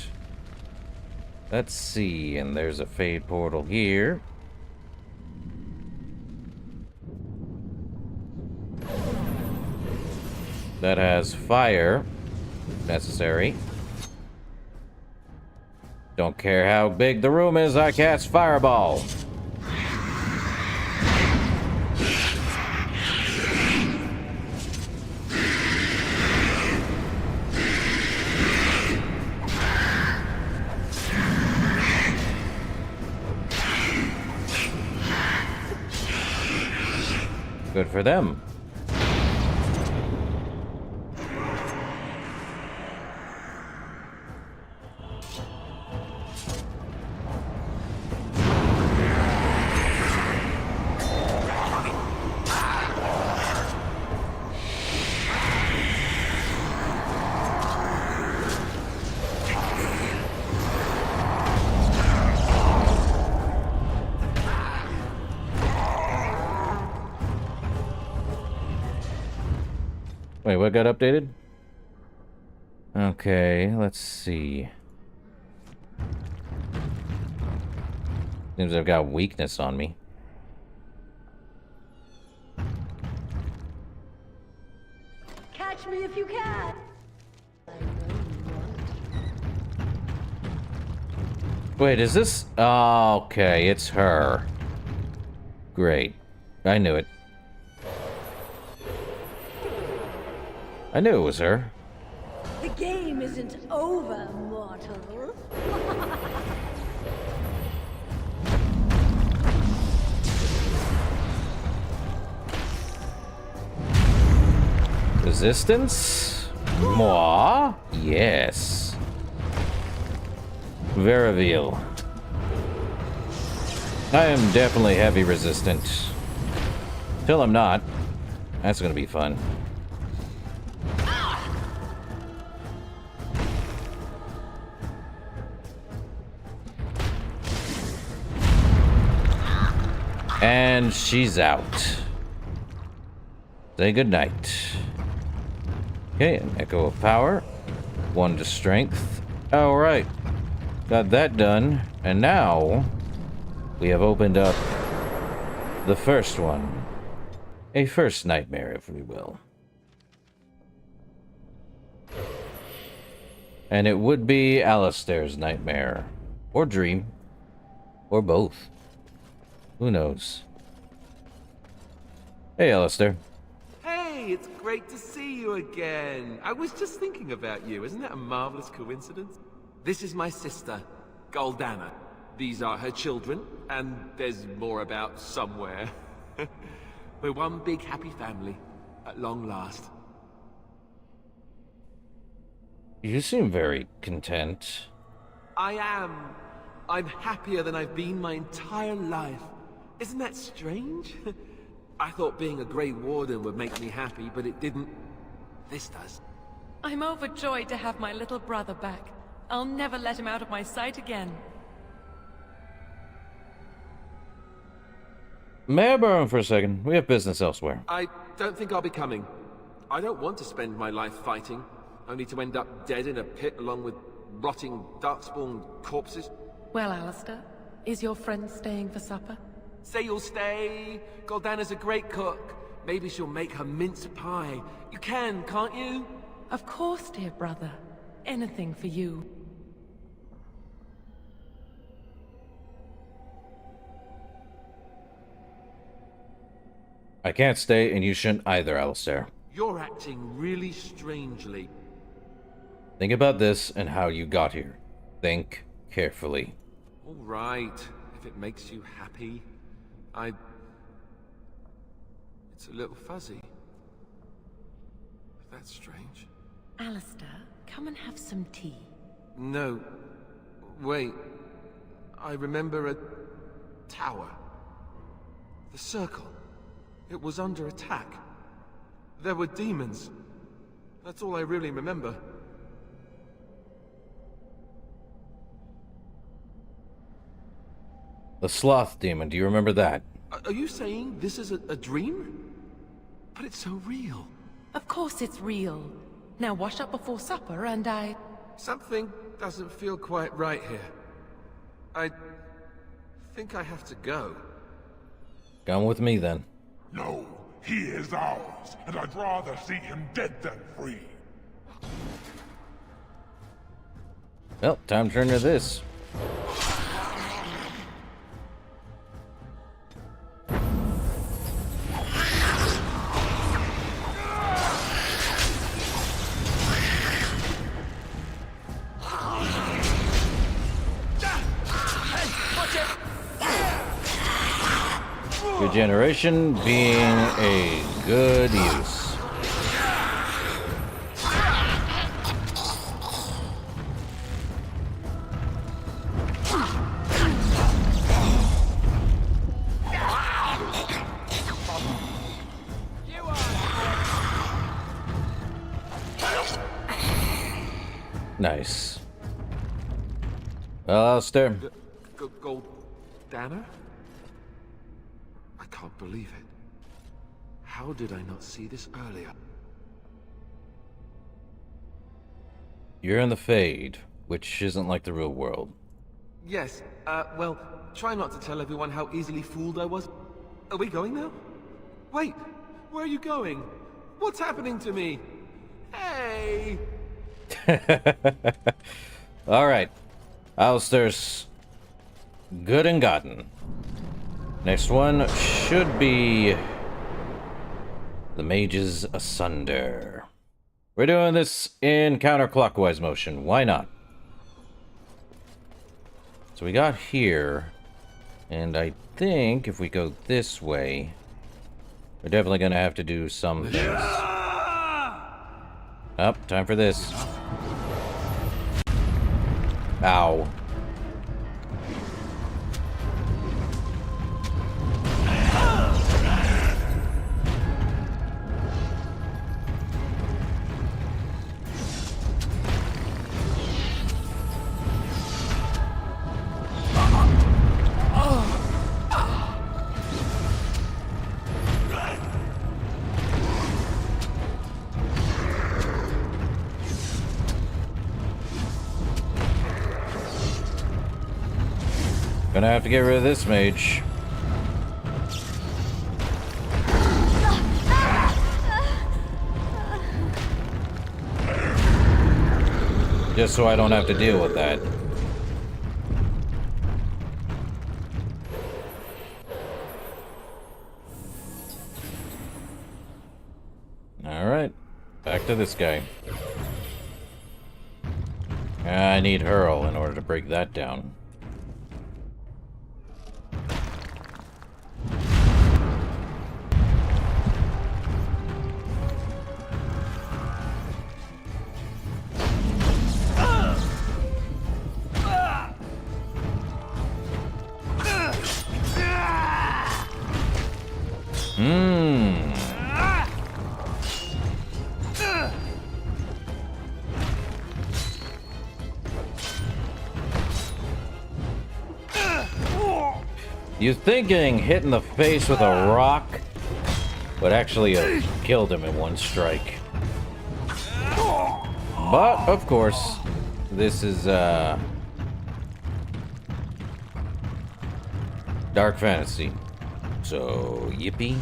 Let's see, and there's a fade portal here. That has fire, if necessary. Don't care how big the room is, I cast Fireball. Good for them. Wait, what got updated? Okay, let's see. Seems I've got weakness on me. Catch me if you can. Wait, is this? Oh, okay, it's her. Great. I knew it. I knew it was her. The game isn't over, mortal. Resistance? Moi? Yes. Veilguard. I am definitely heavy resistant. Till I'm not. That's gonna be fun. And she's out. Say goodnight. Okay, an Echo of Power. 1 to Strength. Alright. Got that done. And now, we have opened up the first one. A first nightmare, if we will. And it would be Alistair's nightmare. Or dream. Or both. Who knows? Hey, Alistair. Hey, it's great to see you again. I was just thinking about you. Isn't that a marvelous coincidence? This is my sister, Goldana. These are her children, and there's more about somewhere. We're one big happy family, at long last. You seem very content. I am. I'm happier than I've been my entire life. Isn't that strange? I thought being a Grey Warden would make me happy, but it didn't. This does. I'm overjoyed to have my little brother back. I'll never let him out of my sight again. May I borrow him for a second? We have business elsewhere. I don't think I'll be coming. I don't want to spend my life fighting, only to end up dead in a pit along with rotting darkspawn corpses. Well, Alistair, is your friend staying for supper? Say you'll stay. Goldana's a great cook. Maybe she'll make her mince pie. You can, can't you? Of course, dear brother. Anything for you. I can't stay, and you shouldn't either, Alistair. You're acting really strangely. Think about this and how you got here. Think carefully. All right, if it makes you happy. It's a little fuzzy. That's strange. Alistair, come and have some tea. No. Wait. I remember a tower. The circle. It was under attack. There were demons. That's all I really remember. The sloth demon, do you remember that? Are you saying this is a dream? But it's so real. Of course it's real. Now wash up before supper and Something doesn't feel quite right here. I think I have to go. Come with me, then. No, he is ours, and I'd rather see him dead than free. Well, time to turn to this. Regeneration being a good use. Nice. Alistair. Goldana? I can't believe it. How did I not see this earlier? You're in the Fade, which isn't like the real world. Yes, well, try not to tell everyone how easily fooled I was. Are we going now? Wait, where are you going? What's happening to me? Hey! Alright. Alistair's good and gotten. Next one should be the Mages Asunder. We're doing this in counterclockwise motion. Why not? So we got here, and I think if we go this way, we're definitely going to have to do some things. Up, time for this. Ow. Gonna have to get rid of this mage. Just so I don't have to deal with that. Alright, back to this guy. I need hurl in order to break that down. You're thinking hitting the face with a rock would actually have killed him in one strike. But, of course, this is, dark fantasy. So, yippee.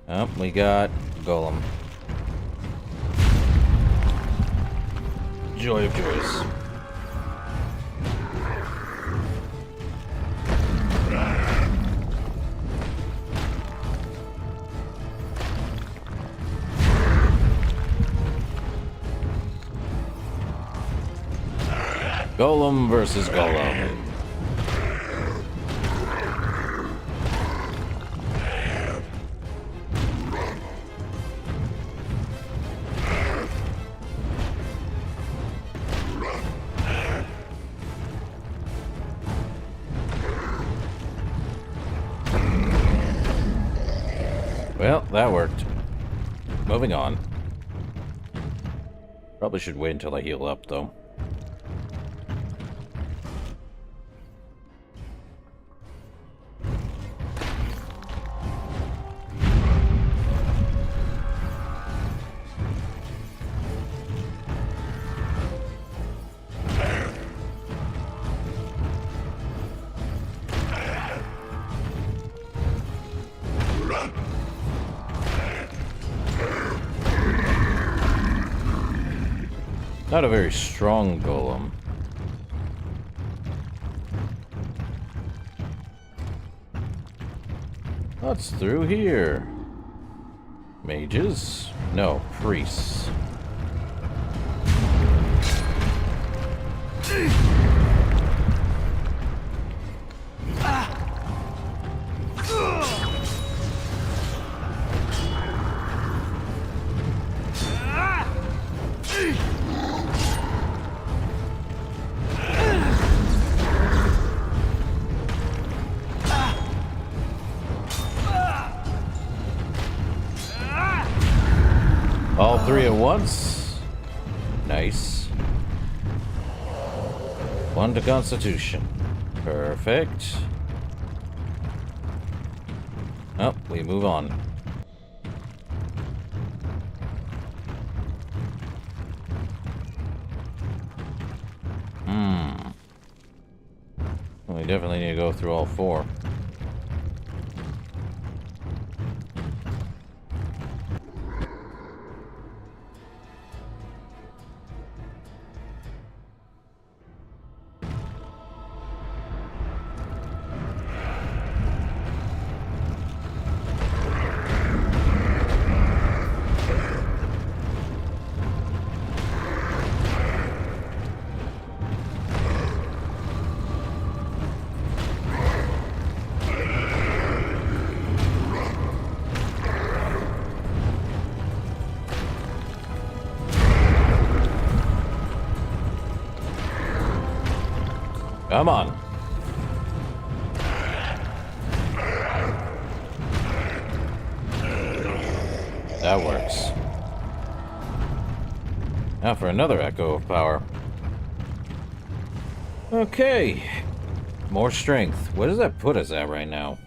Oh, we got Golem. Joy of joys. Golem versus Golem. Well, that worked. Moving on. Probably should wait until I heal up, though. Not a very strong golem. What's through here? Mages? No, priests. All three at once. Nice. 1 to Constitution. Perfect. Oh, we move on. We definitely need to go through all 4. Come on. That works. Now for another echo of power. Okay. More strength. What does that put us at right now?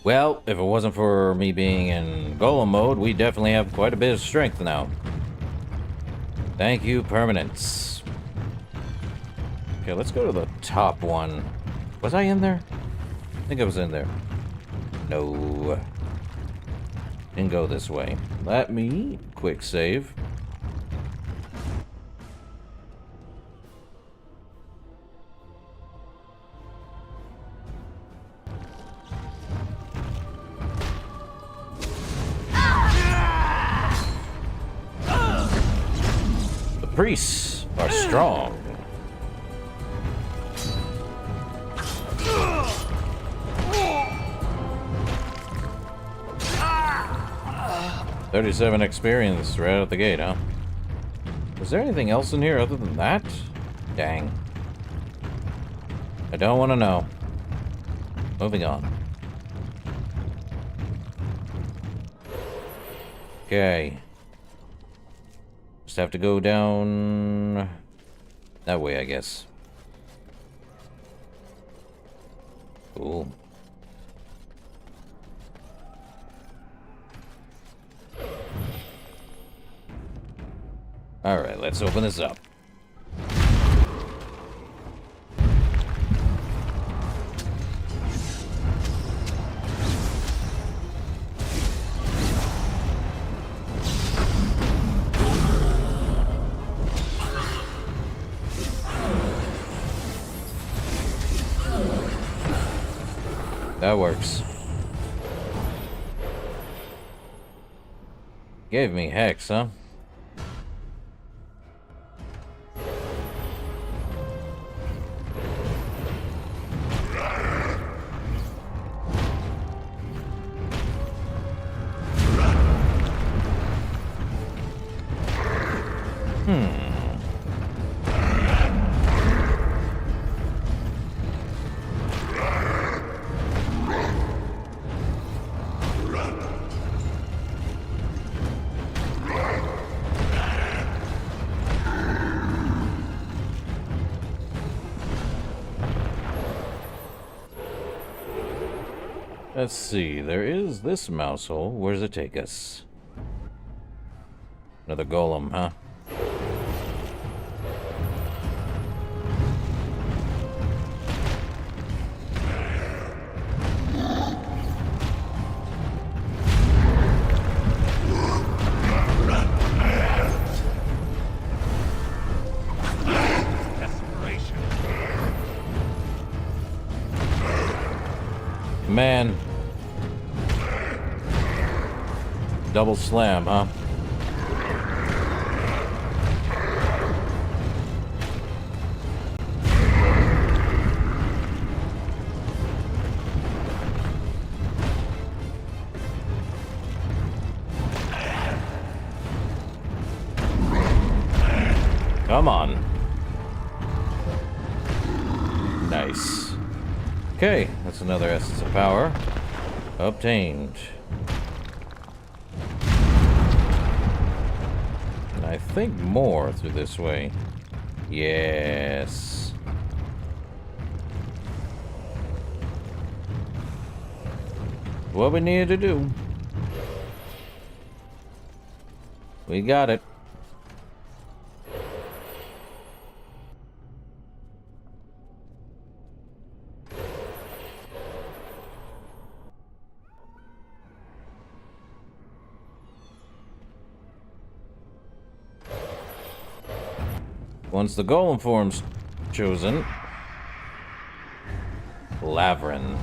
Well, if it wasn't for me being in golem mode, we definitely have quite a bit of strength now. Thank you, permanence. Okay, let's go to the top one. Was I in there? I think I was in there. No. Didn't go this way. Let me quick save. The priests are strong. $37 experience right out the gate, huh? Was there anything else in here other than that? Dang. I don't want to know. Moving on. Okay. Just have to go down that way, I guess. Cool. Alright, let's open this up. That works. Gave me hex, huh? Let's see, there is this mouse hole. Where does it take us? Another golem, huh? Man. Double slam, huh? Come on. Nice. Okay, that's another essence of power obtained. And I think more through this way. Yes. What we needed to do. We got it. Once the golem form's chosen, Lavrin.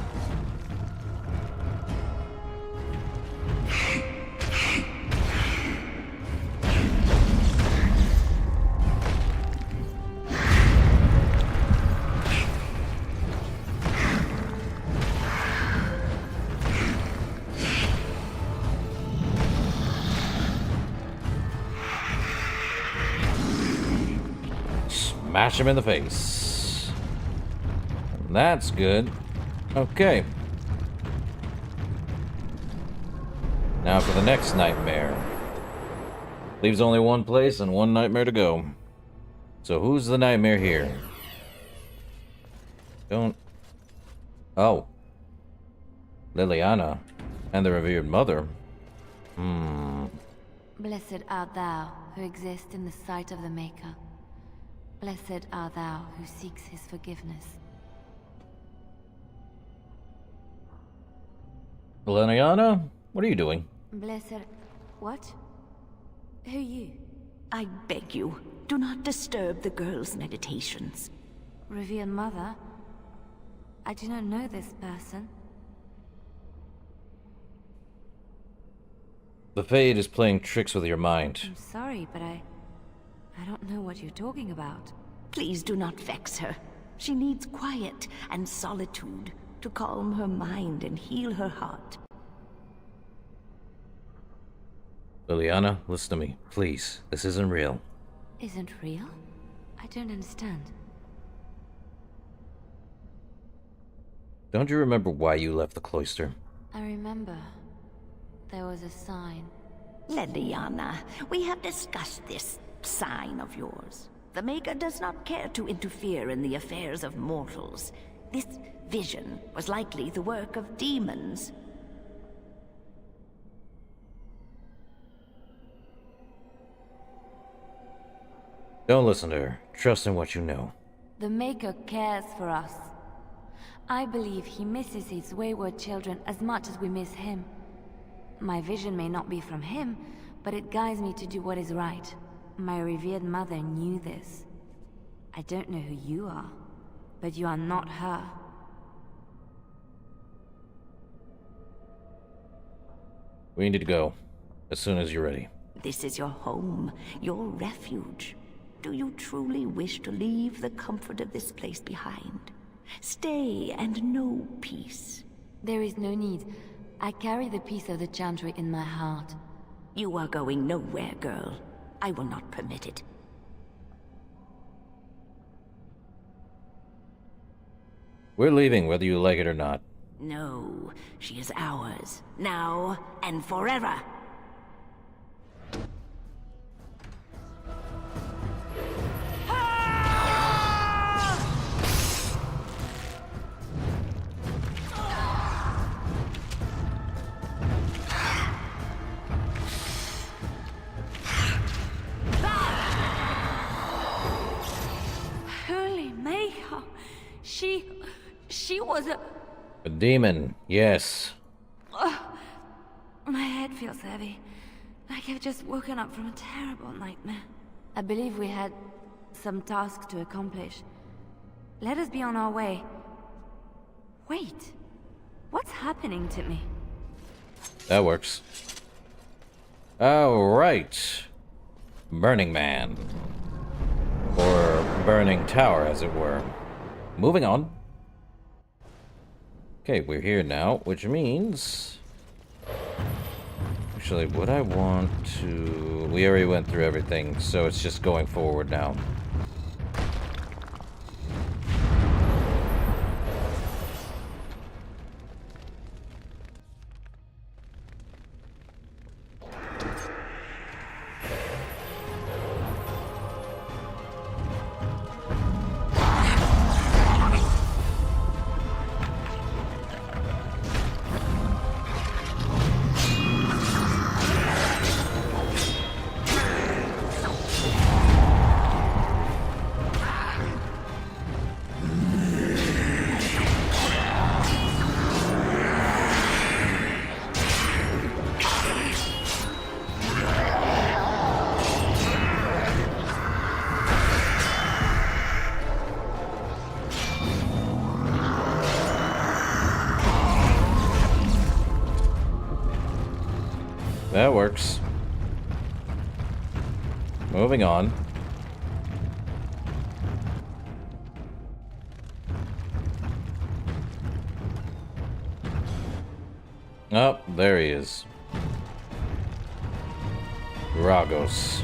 Smash him in the face. That's good. Okay. Now for the next nightmare. Leaves only one place and one nightmare to go. So who's the nightmare here? Don't... Oh. Liliana. And the revered mother. Blessed art thou who exists in the sight of the Maker. Blessed art thou who seeks his forgiveness. Liliana, what are you doing? Blessed... What? Who you? I beg you, do not disturb the girl's meditations. Revered Mother? I do not know this person. The Fade is playing tricks with your mind. I'm sorry, but I don't know what you're talking about. Please do not vex her. She needs quiet and solitude to calm her mind and heal her heart. Liliana, listen to me, please. This isn't real. Isn't real? I don't understand. Don't you remember why you left the cloister? I remember. There was a sign. Liliana, we have discussed this sign of yours. The Maker does not care to interfere in the affairs of mortals. This vision was likely the work of demons. Don't listen to her. Trust in what you know. The Maker cares for us. I believe he misses his wayward children as much as we miss him. My vision may not be from him, but it guides me to do what is right. My revered mother knew this. I don't know who you are, but you are not her. We need to go. As soon as you're ready. This is your home, your refuge. Do you truly wish to leave the comfort of this place behind? Stay and know peace. There is no need. I carry the peace of the Chantry in my heart. You are going nowhere, girl. I will not permit it. We're leaving, whether you like it or not. No, she is ours, now and forever. Holy Maker! She was A demon, yes. My head feels heavy. Like I've just woken up from a terrible nightmare. I believe we had some task to accomplish. Let us be on our way. Wait. What's happening to me? That works. Alright. Burning Man. Or Burning Tower, as it were. Moving on. Okay, we're here now, which means... Actually, what I want to... We already went through everything, so it's just going forward now. That works. Moving on. Oh, there he is. Ragos.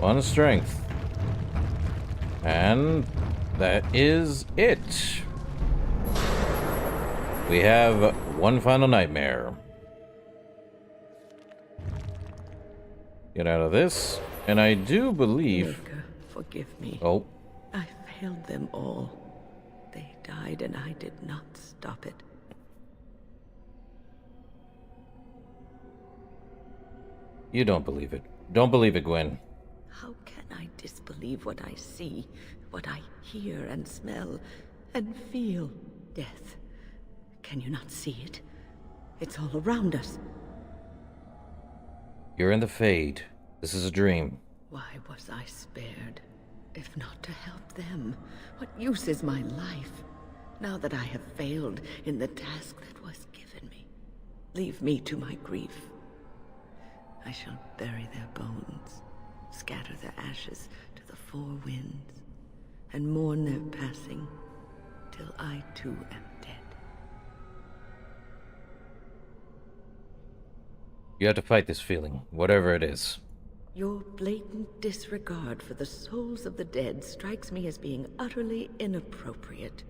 One strength. And that is it. We have one final nightmare. Get out of this. And I do believe... Maker, forgive me. Oh. I failed them all. They died and I did not stop it. You don't believe it. Don't believe it, Gwen. How can I disbelieve what I see, what I hear and smell and feel? Death. Can you not see it? It's all around us. You're in the Fade. This is a dream. Why was I spared? If not to help them, what use is my life? Now that I have failed in the task that was given me, leave me to my grief. I shall bury their bones, scatter their ashes to the four winds, and mourn their passing, till I too am dead. You have to fight this feeling, whatever it is. Your blatant disregard for the souls of the dead strikes me as being utterly inappropriate.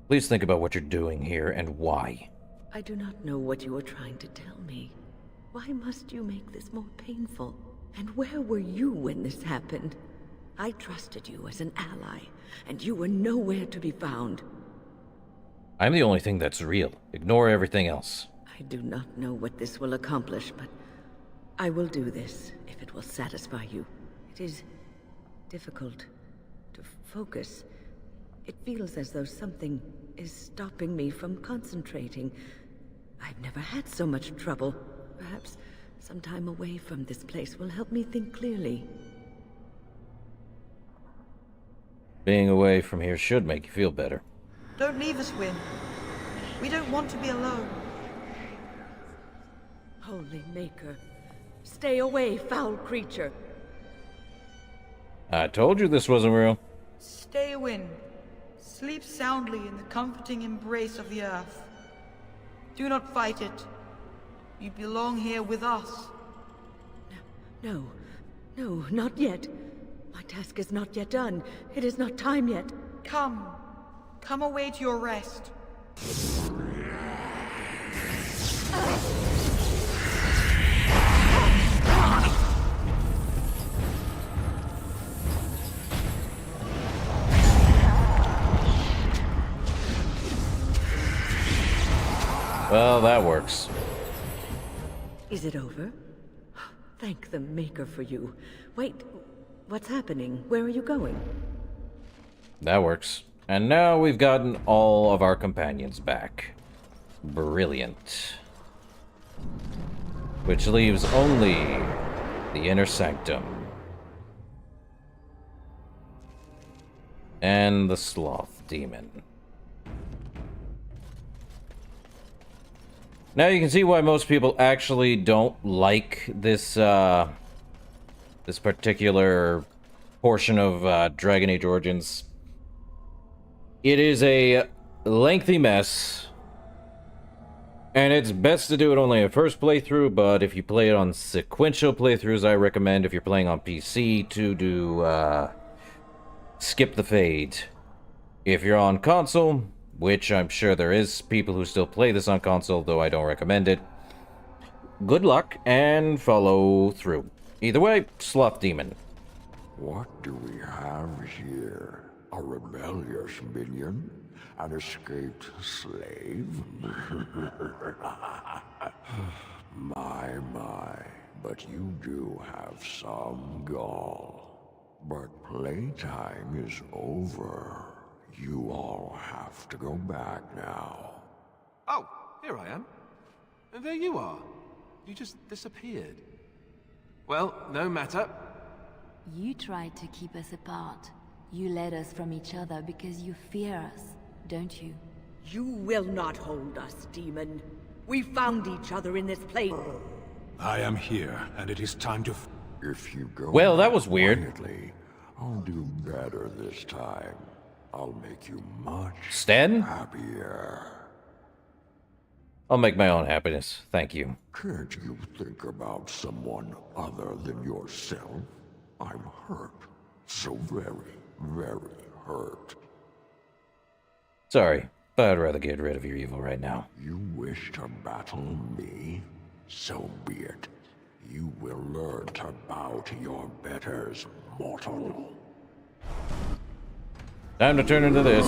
Please think about what you're doing here and why. I do not know what you are trying to tell me. Why must you make this more painful? And where were you when this happened? I trusted you as an ally, and you were nowhere to be found. I'm the only thing that's real. Ignore everything else. I do not know what this will accomplish, but I will do this if it will satisfy you. It is difficult to focus. It feels as though something is stopping me from concentrating. I've never had so much trouble. Perhaps some time away from this place will help me think clearly. Being away from here should make you feel better. Don't leave us, Wynne. We don't want to be alone. Holy Maker, stay away, foul creature. I told you this wasn't real. Stay, Wynne. Sleep soundly in the comforting embrace of the earth. Do not fight it. You belong here with us. No, not yet. My task is not yet done. It is not time yet. Come away to your rest. Well, that works. Is it over? Thank the Maker for you. Wait, what's happening? Where are you going? That works. And now we've gotten all of our companions back. Brilliant. Which leaves only the Inner Sanctum. And the Sloth Demon. Now you can see why most people actually don't like this, this particular portion of Dragon Age Origins. It is a lengthy mess, and it's best to do it only a first playthrough, but if you play it on sequential playthroughs, I recommend, if you're playing on PC, to do, skip the fade. If you're on console, which I'm sure there is people who still play this on console, though I don't recommend it, good luck and follow through. Either way, Sloth Demon. What do we have here? A rebellious minion? An escaped slave? My, but you do have some gall. But playtime is over. You all have to go back now. Oh, here I am. And there you are. You just disappeared. Well, no matter. You tried to keep us apart. You led us from each other because you fear us, don't you? You will not hold us, demon. We found each other in this place. I am here, and it is time to... If you go... Well, that was weird. Quietly, I'll do better this time. I'll make you much Sten? happier. I'll make my own happiness. Thank you. Can't you think about someone other than yourself? I'm hurt. So very, very hurt. Sorry, but I'd rather get rid of your evil right now. You wish to battle me? So be it. You will learn to bow to your betters, mortal. Time to turn into this.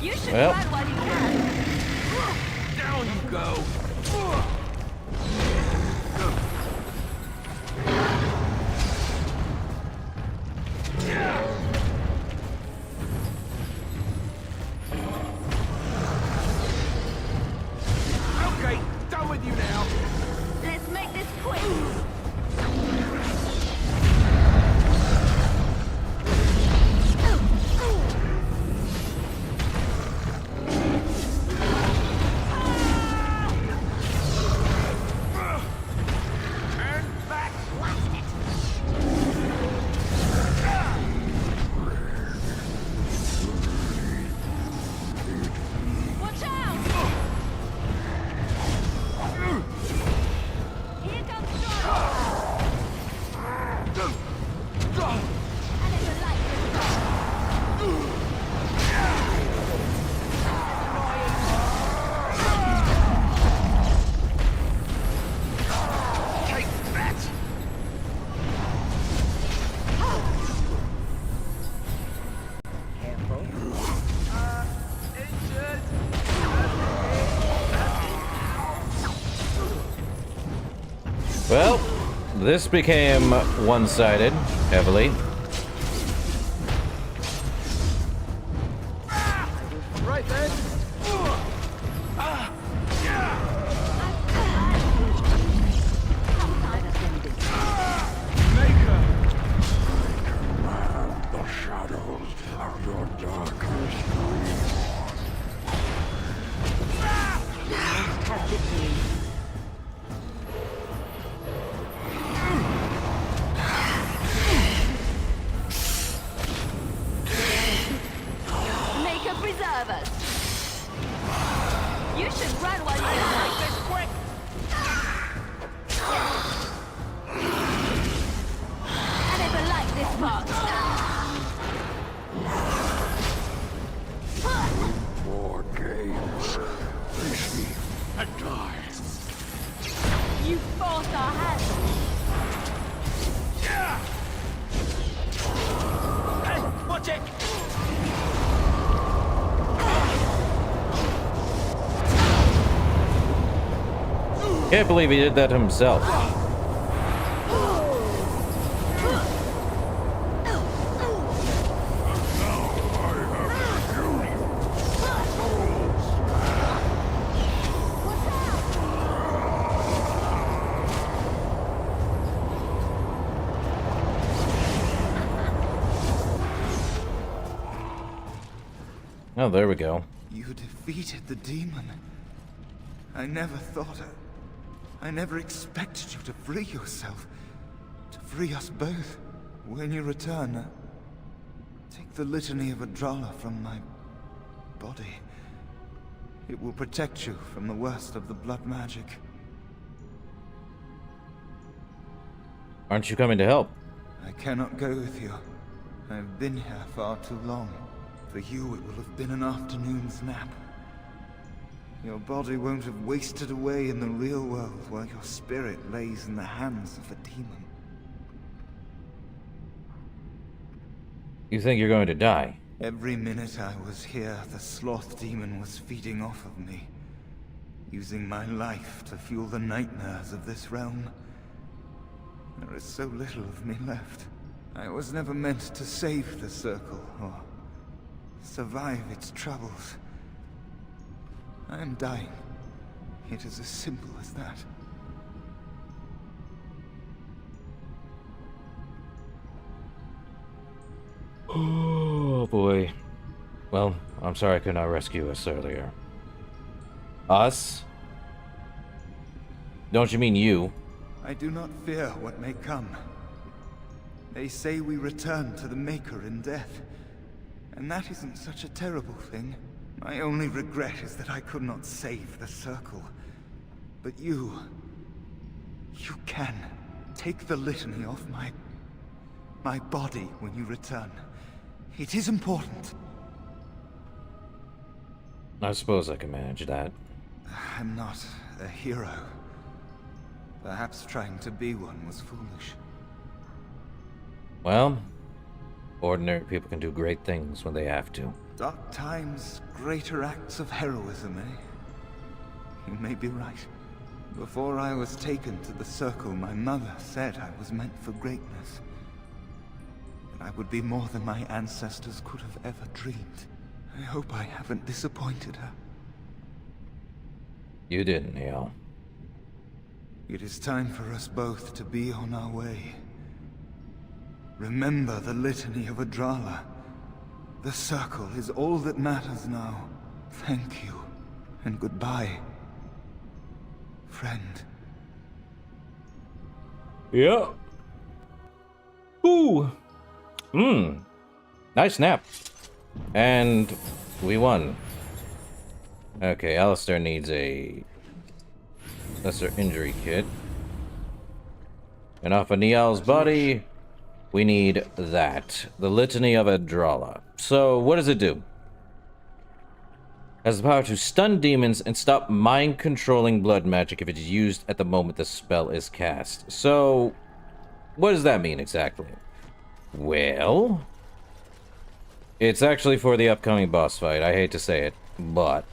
You should Well. run while you can. Down you go. Okay, done with you now. Let's make this quick. Watch out! Here comes John! And it's a light Take that. Careful. Injured. Well, this became one-sided, heavily. Right then. The shadows of your darkest Have victory. Make a preserve us. You should run while you can. Make this quick. I never liked this part. more games. Face me and die. You forced our hand. Hey, watch it. Can't believe he did that himself. Oh, there we go. You defeated the demon. I never thought I never expected you to free yourself. To free us both. When you return, take the litany of Adrala from my body. It will protect you from the worst of the blood magic. Aren't you coming to help? I cannot go with you. I've been here far too long. For you, it will have been an afternoon's nap. Your body won't have wasted away in the real world while your spirit lays in the hands of a demon. You think you're going to die? Every minute I was here, the sloth demon was feeding off of me, using my life to fuel the nightmares of this realm. There is so little of me left. I was never meant to save the circle, or survive its troubles. I am dying. It is as simple as that. Oh boy. Well, I'm sorry I could not rescue us earlier. Us? Don't you mean you? I do not fear what may come. They say we return to the Maker in death. And that isn't such a terrible thing. My only regret is that I could not save the Circle. But you can. take the litany off my body when you return. It is important. I suppose I can manage that. I'm not a hero. Perhaps trying to be one was foolish. Well, ordinary people can do great things when they have to. Dark times, greater acts of heroism, eh? You may be right. Before I was taken to the Circle, my mother said I was meant for greatness. That I would be more than my ancestors could have ever dreamed. I hope I haven't disappointed her. You didn't, Neil. It is time for us both to be on our way. Remember the litany of Adrala. The Circle is all that matters now. Thank you, and goodbye, friend. Yeah. Ooh. Nice nap. And we won. Okay, Alistair needs a lesser injury kit. And off of Nial's body, we need that. The Litany of Adrala. So, what does it do? Has the power to stun demons and stop mind-controlling blood magic if it is used at the moment the spell is cast. So, what does that mean exactly? Well, it's actually for the upcoming boss fight. I hate to say it, but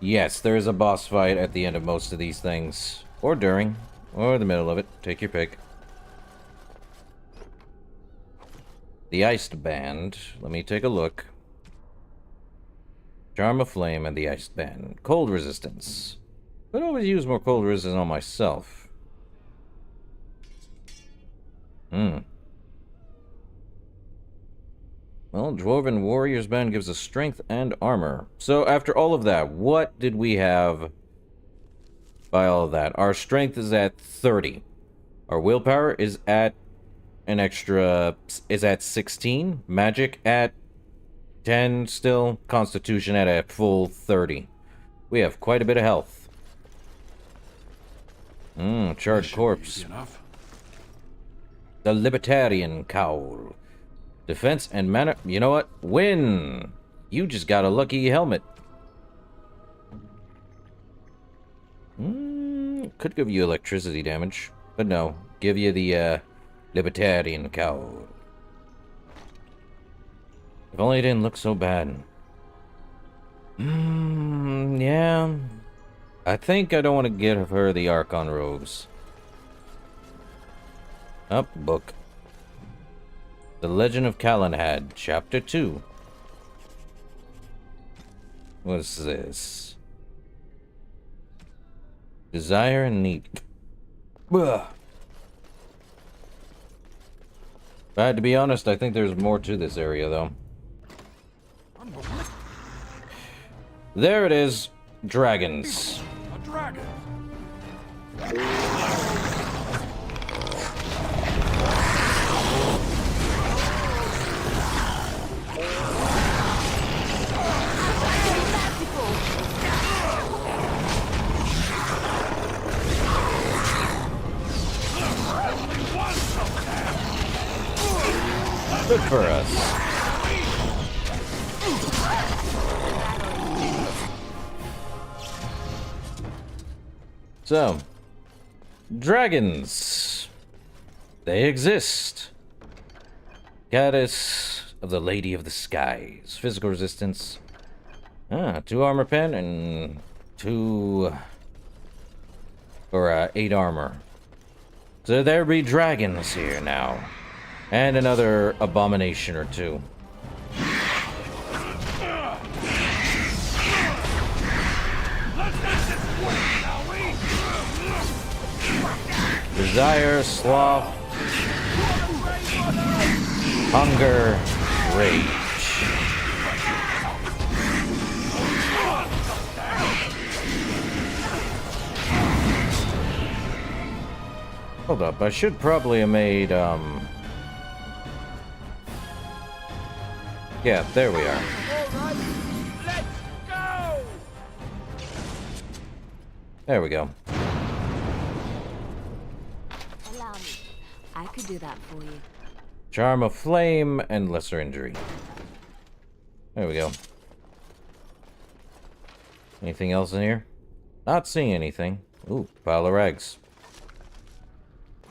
yes, there is a boss fight at the end of most of these things. Or during, or the middle of it. Take your pick. The Iced Band. Let me take a look. Charm of Flame and the Iced Band. Cold Resistance. I'd always use more cold resistance on myself. Well, Dwarven Warrior's Band gives us strength and armor. So after all of that, what did we have by all of that? Our strength is at 30. Our willpower is at an extra, is at 16. Magic at 10 still. Constitution at a full 30. We have quite a bit of health. Charred corpse. The Libertarian Cowl. Defense and mana. You know what? Win! You just got a lucky helmet. Could give you electricity damage. But no. Give you the Libertarian Cowl. If only it didn't look so bad. Yeah. I think I don't want to give her the Archon robes. Up, book. The Legend of Calenhad, Chapter 2. What's this? Desire and Need. Ugh. If I had to be honest, I think there's more to this area, though. There it is. Dragons. A dragon. Good for us. So, dragons. They exist. Goddess of the Lady of the Skies. Physical resistance. 2 armor pen and 2 or 8 armor. So there be dragons here now. And another abomination or 2. Desire, sloth, hunger, rage. Hold up, I should probably have made, yeah, there we are. There we go. could do that for you. Charm of Flame and Lesser Injury. There we go. Anything else in here? Not seeing anything. Ooh, pile of rags.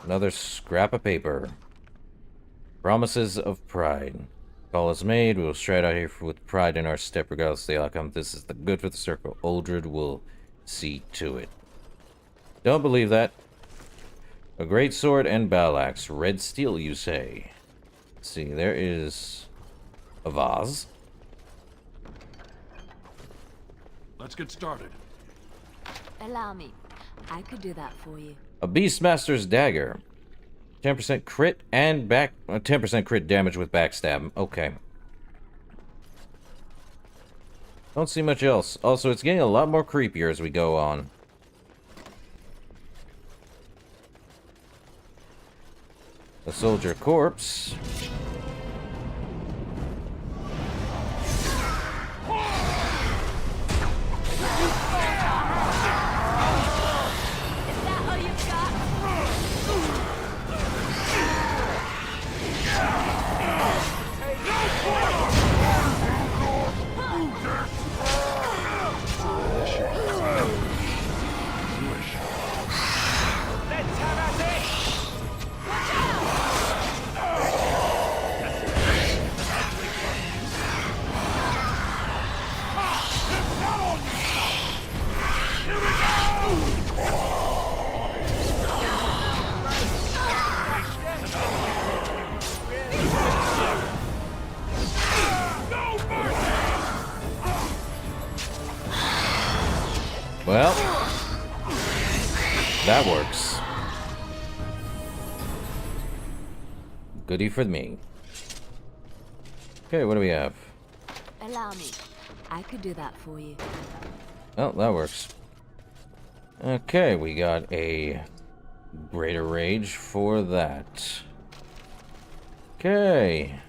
Another scrap of paper. Promises of Pride. Call is made. We will stride out here with pride in our step, regardless of the outcome. This is the good for the circle. Uldred will see to it. Don't believe that. A great sword and battle axe. Red steel, you say? Let's see, there is a vase. Let's get started. Allow me. I could do that for you. A Beastmaster's dagger. 10% crit and 10% crit damage with backstab. Okay. Don't see much else. Also, it's getting a lot more creepier as we go on. A soldier corpse. Well, that works. Goodie for me. Okay, what do we have? Allow me. I could do that for you. Oh, that works. Okay, we got a greater rage for that. Okay.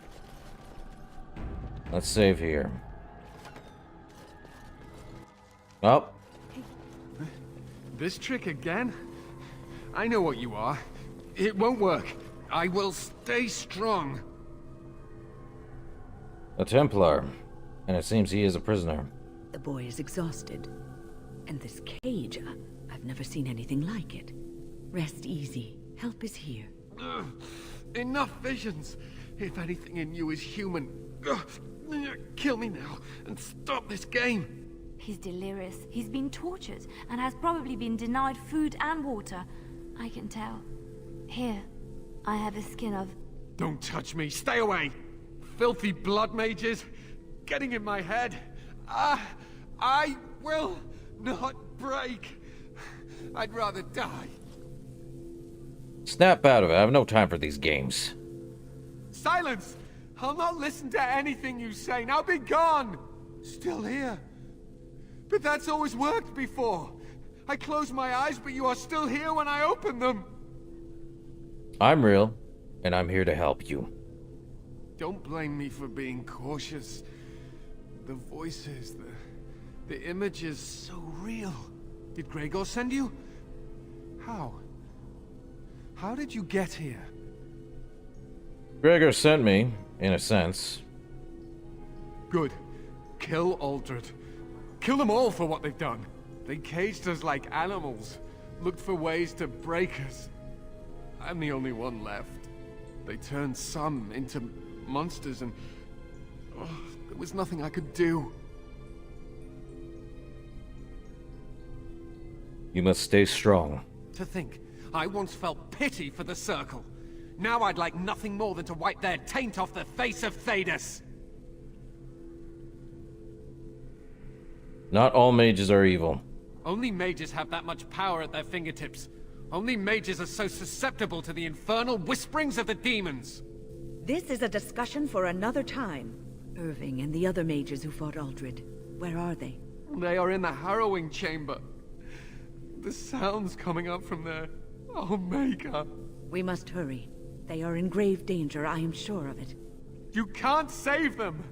Let's save here. Oh. This trick again? I know what you are. It won't work. I will stay strong. A Templar. And it seems he is a prisoner. The boy is exhausted. And this cage, I've never seen anything like it. Rest easy. Help is here. Ugh, enough visions. If anything in you is human, kill me now and stop this game. He's delirious. He's been tortured and has probably been denied food and water. I can tell. Here, I have a skin of... Don't touch me. Stay away. Filthy blood mages. Getting in my head. I will not break. I'd rather die. Snap out of it. I have no time for these games. Silence! I'll not listen to anything you say. Now be gone! Still here. But that's always worked before. I close my eyes, but you are still here when I open them. I'm real, and I'm here to help you. Don't blame me for being cautious. The voices, the images, so real. Did Gregor send you? How? How did you get here? Gregor sent me, in a sense. Good. Kill Uldred. Kill them all for what they've done. They caged us like animals, looked for ways to break us. I'm the only one left. They turned some into monsters and... there was nothing I could do. You must stay strong. To think, I once felt pity for the Circle. Now I'd like nothing more than to wipe their taint off the face of Thedas. Not all mages are evil. Only mages have that much power at their fingertips. Only mages are so susceptible to the infernal whisperings of the demons. This is a discussion for another time. Irving and the other mages who fought Uldred. Where are they? They are in the harrowing chamber. The sounds coming up from there. Omega. We must hurry. They are in grave danger, I am sure of it. You can't save them!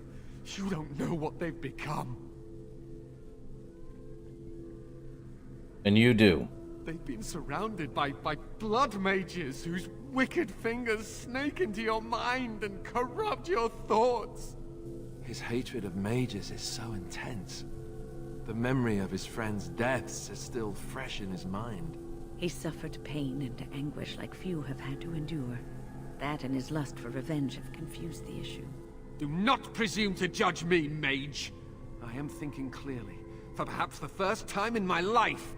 You don't know what they've become. And you do. They've been surrounded by blood mages whose wicked fingers snake into your mind and corrupt your thoughts. His hatred of mages is so intense. The memory of his friends' deaths is still fresh in his mind. He suffered pain and anguish like few have had to endure. That and his lust for revenge have confused the issue. Do not presume to judge me, mage. I am thinking clearly, for perhaps the first time in my life.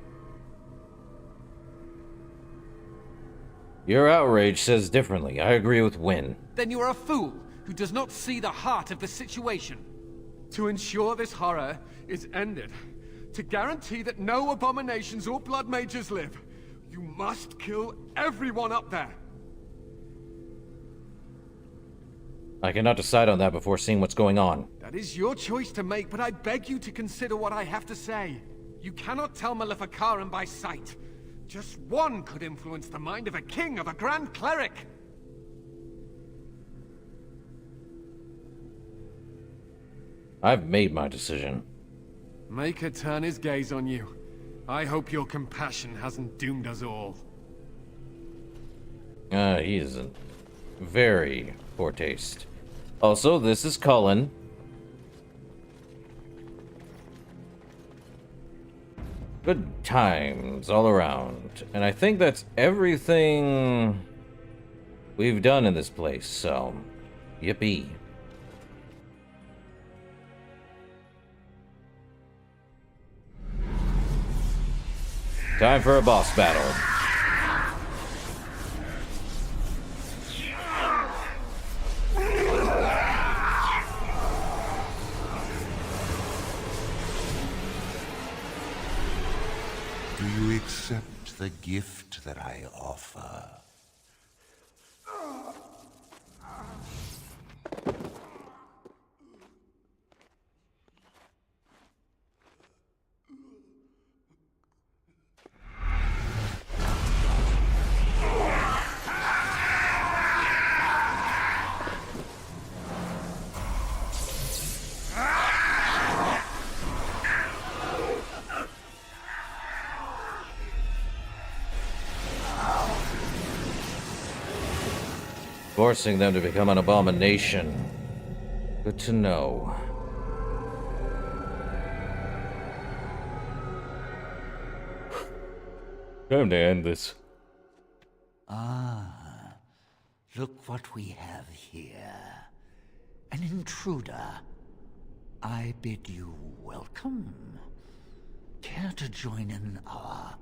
Your outrage says differently. I agree with Wynn. Then you are a fool who does not see the heart of the situation. To ensure this horror is ended, to guarantee that no abominations or blood mages live, you must kill everyone up there. I cannot decide on that before seeing what's going on. That is your choice to make, but I beg you to consider what I have to say. You cannot tell Maleficarum by sight. Just one could influence the mind of a king, of a grand cleric. I've made my decision. Maker turn his gaze on you. I hope your compassion hasn't doomed us all. He's a very poor taste. Also, this is Cullen. Good times all around. And I think that's everything we've done in this place, so yippee. Time for a boss battle. Do you accept the gift that I offer? Forcing them to become an abomination. Good to know. Time to end this. Ah, look what we have here. An intruder. I bid you welcome. Care to join in our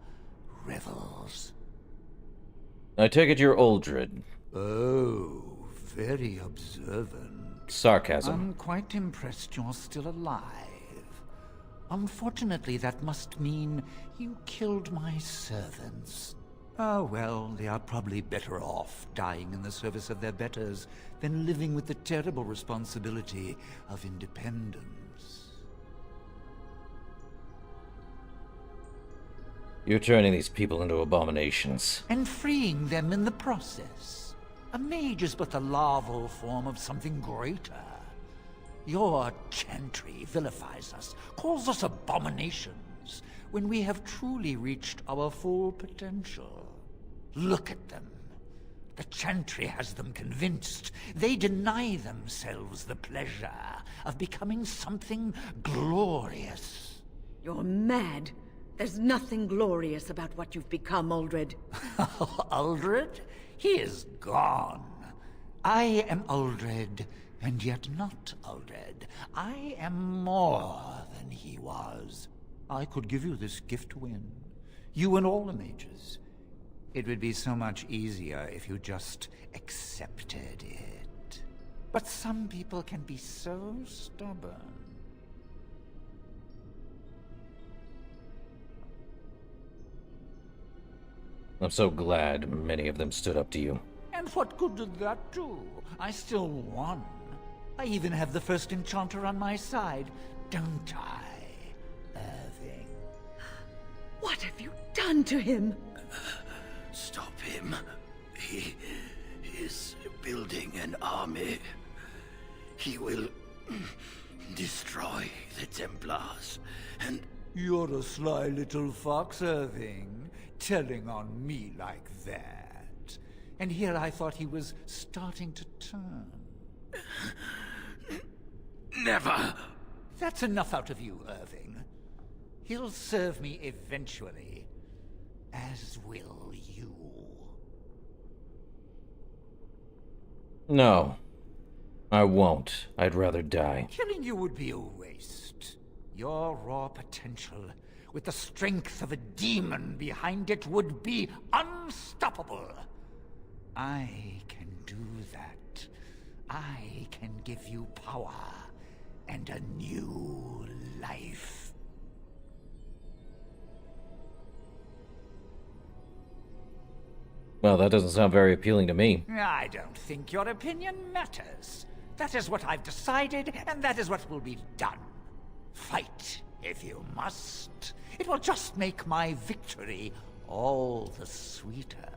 revels? I take it you're Uldred. Oh, very observant. Sarcasm. I'm quite impressed you're still alive. Unfortunately, that must mean you killed my servants. Oh, well, they are probably better off dying in the service of their betters than living with the terrible responsibility of independence. You're turning these people into abominations. And freeing them in the process. A mage is but the larval form of something greater. Your chantry vilifies us, calls us abominations, when we have truly reached our full potential. Look at them. The chantry has them convinced. They deny themselves the pleasure of becoming something glorious. You're mad. There's nothing glorious about what you've become, Uldred. Uldred? He is gone. I am Uldred, and yet not Uldred. I am more than he was. I could give you this gift, Wynn. You and all the mages. It would be so much easier if you just accepted it. But some people can be so stubborn. I'm so glad many of them stood up to you. And what good did that do? I still won. I even have the first enchanter on my side, don't I, Irving? What have you done to him? Stop him. He is building an army. He will destroy the Templars, and... You're a sly little fox, Irving. telling on me like that. And here I thought he was starting to turn. Never! That's enough out of you, Irving. He'll serve me eventually. As will you. No. I won't. I'd rather die. Killing you would be a waste. Your raw potential, with the strength of a demon behind it, would be unstoppable. I can do that. I can give you power and a new life. Well, that doesn't sound very appealing to me. I don't think your opinion matters. That is what I've decided, and that is what will be done. Fight, if you must. It will just make my victory all the sweeter.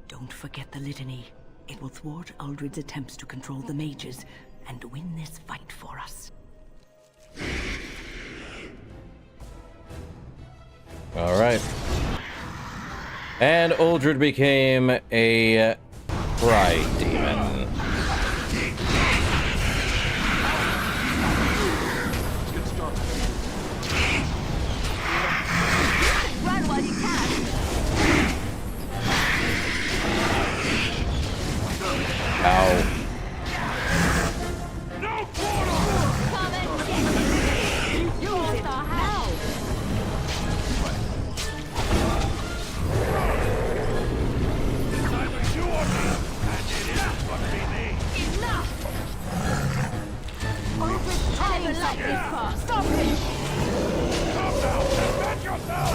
Don't forget the litany. It will thwart Uldred's attempts to control the mages and win this fight for us. All right. And Uldred became a pride demon. Run while you can. Ow. No quarter! Come and get it! Use it now! Enough! Uldred's never like this far. Stop him! Come now! Defend yourself!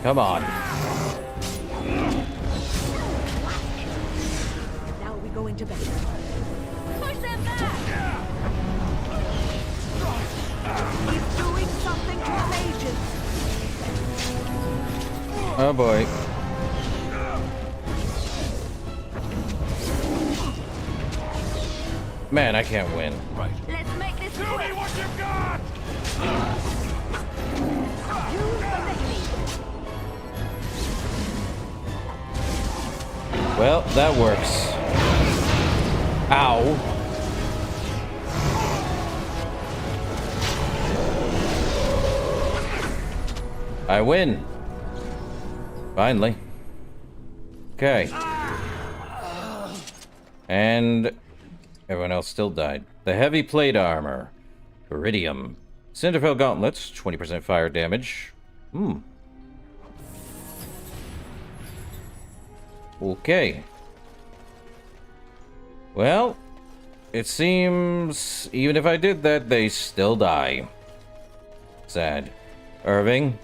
Come on. Now we go into battle. Push them back! He's doing something to the mages! Oh boy. Man, I can't win. Right. Let's make this quick! Show me what you've got! Use the litany! Well, that works. Ow. I win. Finally. Okay. And everyone else still died. The heavy plate armor. Iridium. Cinderfell gauntlets. 20% fire damage. Okay. Well, it seems even if I did that, they still die. Sad. Irving?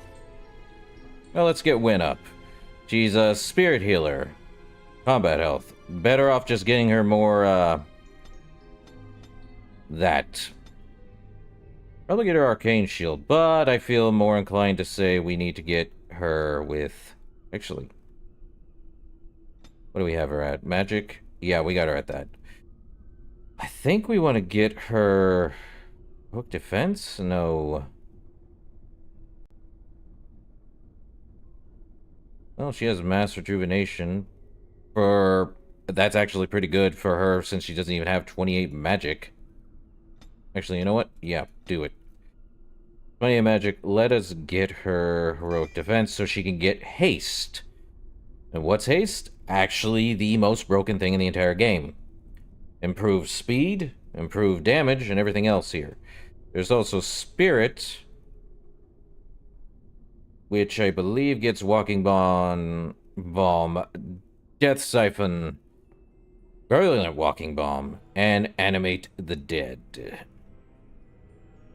Well, let's get Win up. She's a spirit healer. Combat health. Better off just getting her more, that. Probably get her arcane shield, but I feel more inclined to say we need to get her with... Actually... What do we have her at? Magic? Yeah, we got her at that. I think we want to get her... Hook defense? No. Well, she has mass rejuvenation. That's actually pretty good for her since she doesn't even have 28 magic. Actually, you know what? Yeah, do it. 28 magic. Let us get her heroic defense so she can get haste. And what's haste? Actually the most broken thing in the entire game. Improved speed, improved damage, and everything else here. There's also spirit, which I believe gets walking bomb, death siphon, virulent walking bomb, and animate the dead.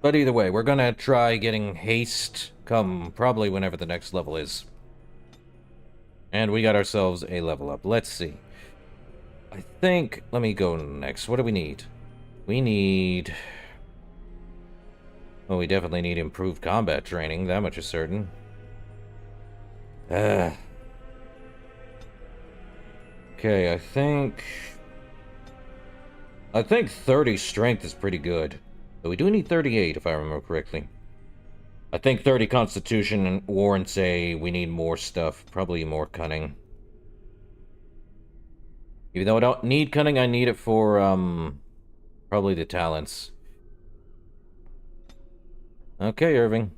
But either way, we're gonna try getting haste come probably whenever the next level is. And we got ourselves a level up. Let's see. I think... Let me go next. What do we need? We need... Well, we definitely need improved combat training. That much is certain. Okay, I think... I think 30 strength is pretty good. But we do need 38, if I remember correctly. I think 30 constitution warrants we need more stuff. Probably more cunning. Even though I don't need cunning, I need it for, probably the talents. Okay, Irving.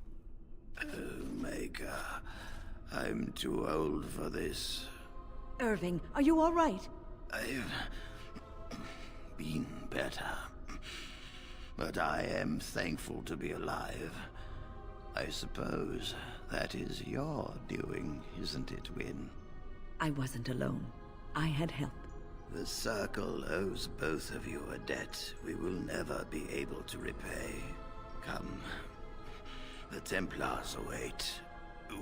Omega, I'm too old for this. Irving, are you all right? I've been better. But I am thankful to be alive. I suppose that is your doing, isn't it, Wynne? I wasn't alone. I had help. The Circle owes both of you a debt we will never be able to repay. Come. The Templars await.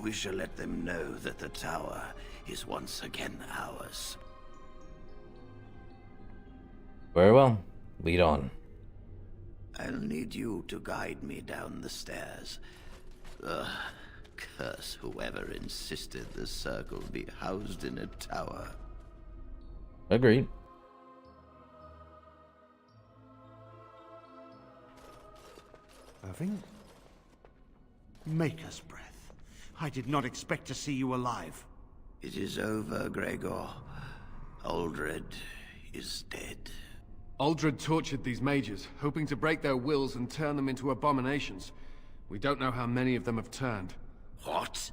We shall let them know that the tower is once again ours. Very well. Lead on. I'll need you to guide me down the stairs. Curse whoever insisted the Circle be housed in a tower. Agreed. Irving? Maker's breath. I did not expect to see you alive. It is over, Gregor. Aldred is dead. Aldred tortured these mages, hoping to break their wills and turn them into abominations. We don't know how many of them have turned. What?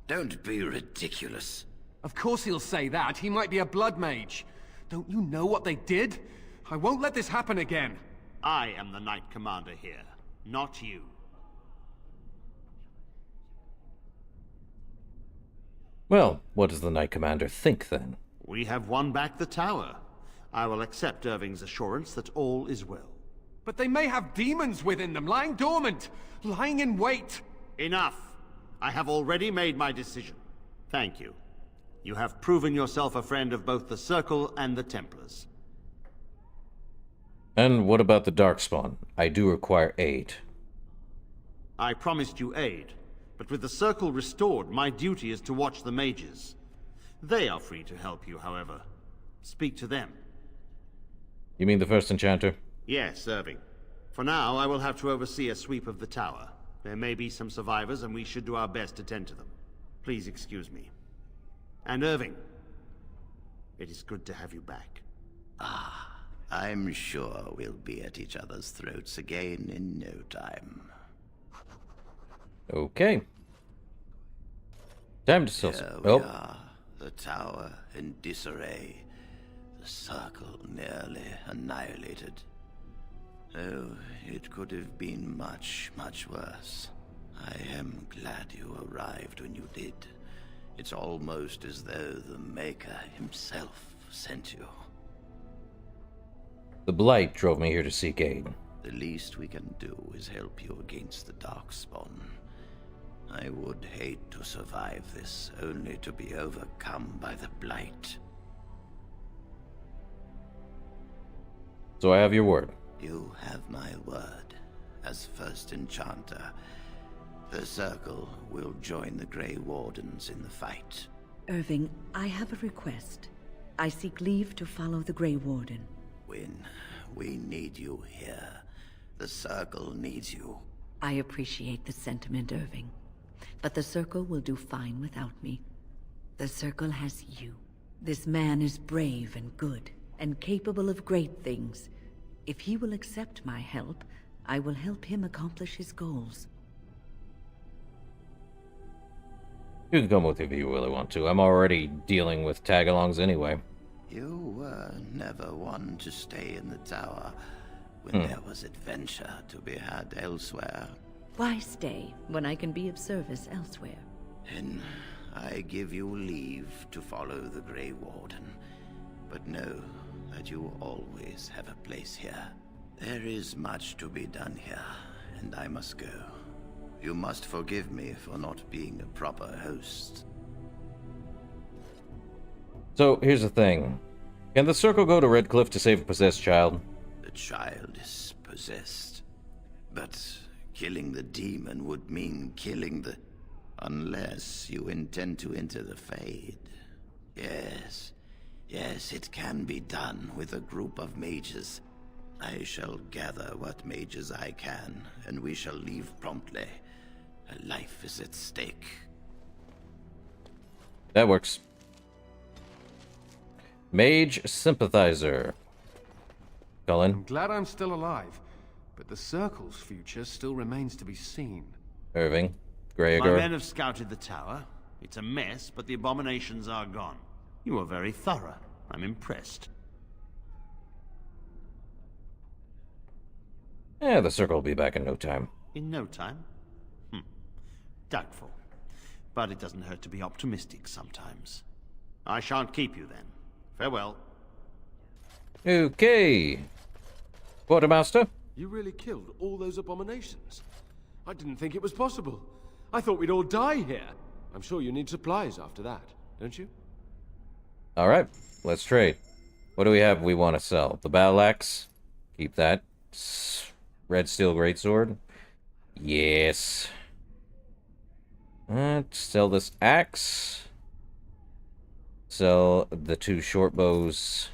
Don't be ridiculous. Of course he'll say that. He might be a blood mage. Don't you know what they did? I won't let this happen again. I am the Knight Commander here, not you. Well, what does the Knight Commander think, then? We have won back the tower. I will accept Irving's assurance that all is well. But they may have demons within them, lying dormant, lying in wait. Enough! I have already made my decision. Thank you. You have proven yourself a friend of both the Circle and the Templars. And what about the Darkspawn? I do require aid. I promised you aid, but with the Circle restored, my duty is to watch the mages. They are free to help you, however. Speak to them. You mean the first enchanter? Yes, Irving. For now, I will have to oversee a sweep of the tower. There may be some survivors, and we should do our best to tend to them. Please excuse me. And Irving, it is good to have you back. I'm sure we'll be at each other's throats again in no time. Okay. Time to sell Here some. we are, the tower in disarray. The Circle nearly annihilated. Oh, it could have been much, much worse. I am glad you arrived when you did. It's almost as though the Maker himself sent you. The Blight drove me here to seek aid. The least we can do is help you against the Darkspawn. I would hate to survive this, only to be overcome by the Blight. So I have your word. You have my word. As first enchanter, the Circle will join the Grey Wardens in the fight. Irving, I have a request. I seek leave to follow the Grey Warden. Wynne, we need you here. The Circle needs you. I appreciate the sentiment, Irving. But the Circle will do fine without me. The Circle has you. This man is brave and good, and capable of great things. If he will accept my help, I will help him accomplish his goals. You can come with me if you really want to. I'm already dealing with tag-alongs anyway. You were never one to stay in the tower when there was adventure to be had elsewhere. Why stay when I can be of service elsewhere? Then I give you leave to follow the Grey Warden. But know that you always have a place here. There is much to be done here, and I must go. You must forgive me for not being a proper host. So, here's the thing. Can the Circle go to Redcliffe to save a possessed child? The child is possessed. But killing the demon would mean killing the... Unless you intend to enter the Fade. Yes, it can be done with a group of mages. I shall gather what mages I can, and we shall leave promptly. A life is at stake. That works. Mage Sympathizer. Cullen. I'm glad I'm still alive, but the Circle's future still remains to be seen. Irving. My Gregor. men have scouted the tower. It's a mess, but the abominations are gone. You are very thorough. I'm impressed. Yeah, the circle will be back in no time. In no time? Doubtful. But it doesn't hurt to be optimistic sometimes. I shan't keep you then. Farewell. Okay. Quartermaster? You really killed all those abominations? I didn't think it was possible. I thought we'd all die here. I'm sure you need supplies after that, don't you? Alright, let's trade. What do we have we want to sell? The battle axe? Keep that. Red steel greatsword? Yes. Sell this axe. Sell the 2 short bows.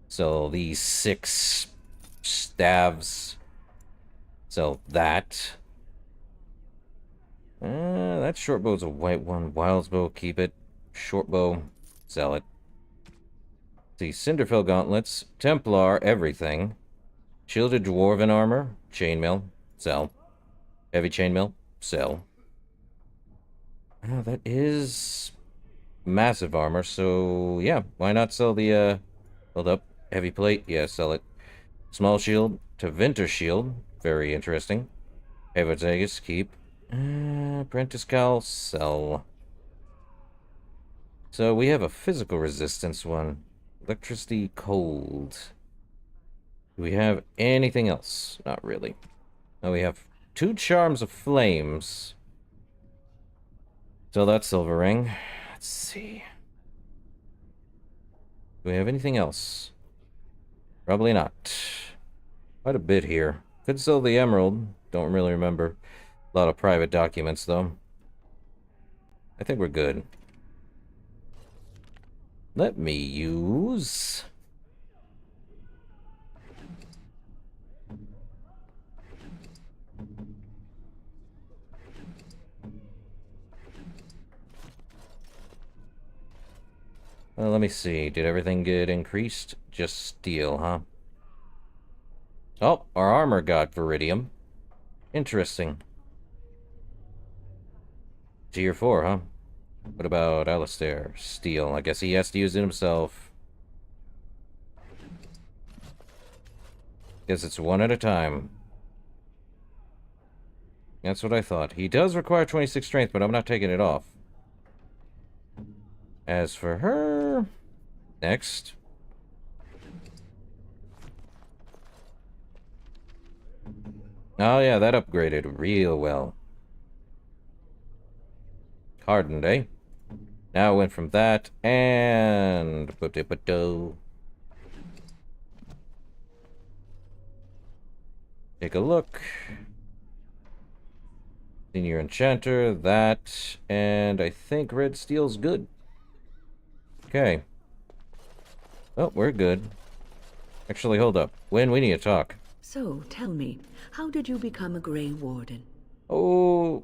Sell these 6 staves. Sell that. That short bow's a white one. Wild's bow, keep it. Short bow, sell it. See, Cinderfell gauntlets, Templar, everything. Shielded dwarven armor, chainmail, sell. Heavy chainmail, sell. That is massive armor, so yeah, why not sell the, hold up, heavy plate, yeah, sell it. Small shield to Winter shield, very interesting. Vegas, keep. Apprentice cowl, sell. So we have a physical resistance one. Electricity, cold. Do we have anything else? Not really. Now we have 2 charms of flames. So that's silver ring. Let's see. Do we have anything else? Probably not. Quite a bit here. Could sell the emerald. Don't really remember. A lot of private documents, though. I think we're good. Let me use... Well, let me see. Did everything get increased? Just steel, huh? Oh, our armor got Viridium. Interesting. Tier 4, huh? What about Alistair? Steel. I guess he has to use it himself. Guess it's one at a time. That's what I thought. He does require 26 strength, but I'm not taking it off. As for her... Next. Oh yeah, that upgraded real well. Hardened, eh? Now it went from that and... Take a look. Senior Enchanter, that, and I think Red Steel's good. Okay. Oh, we're good. Actually, hold up. Wynn, we need to talk. So, tell me, how did you become a Grey Warden? Oh...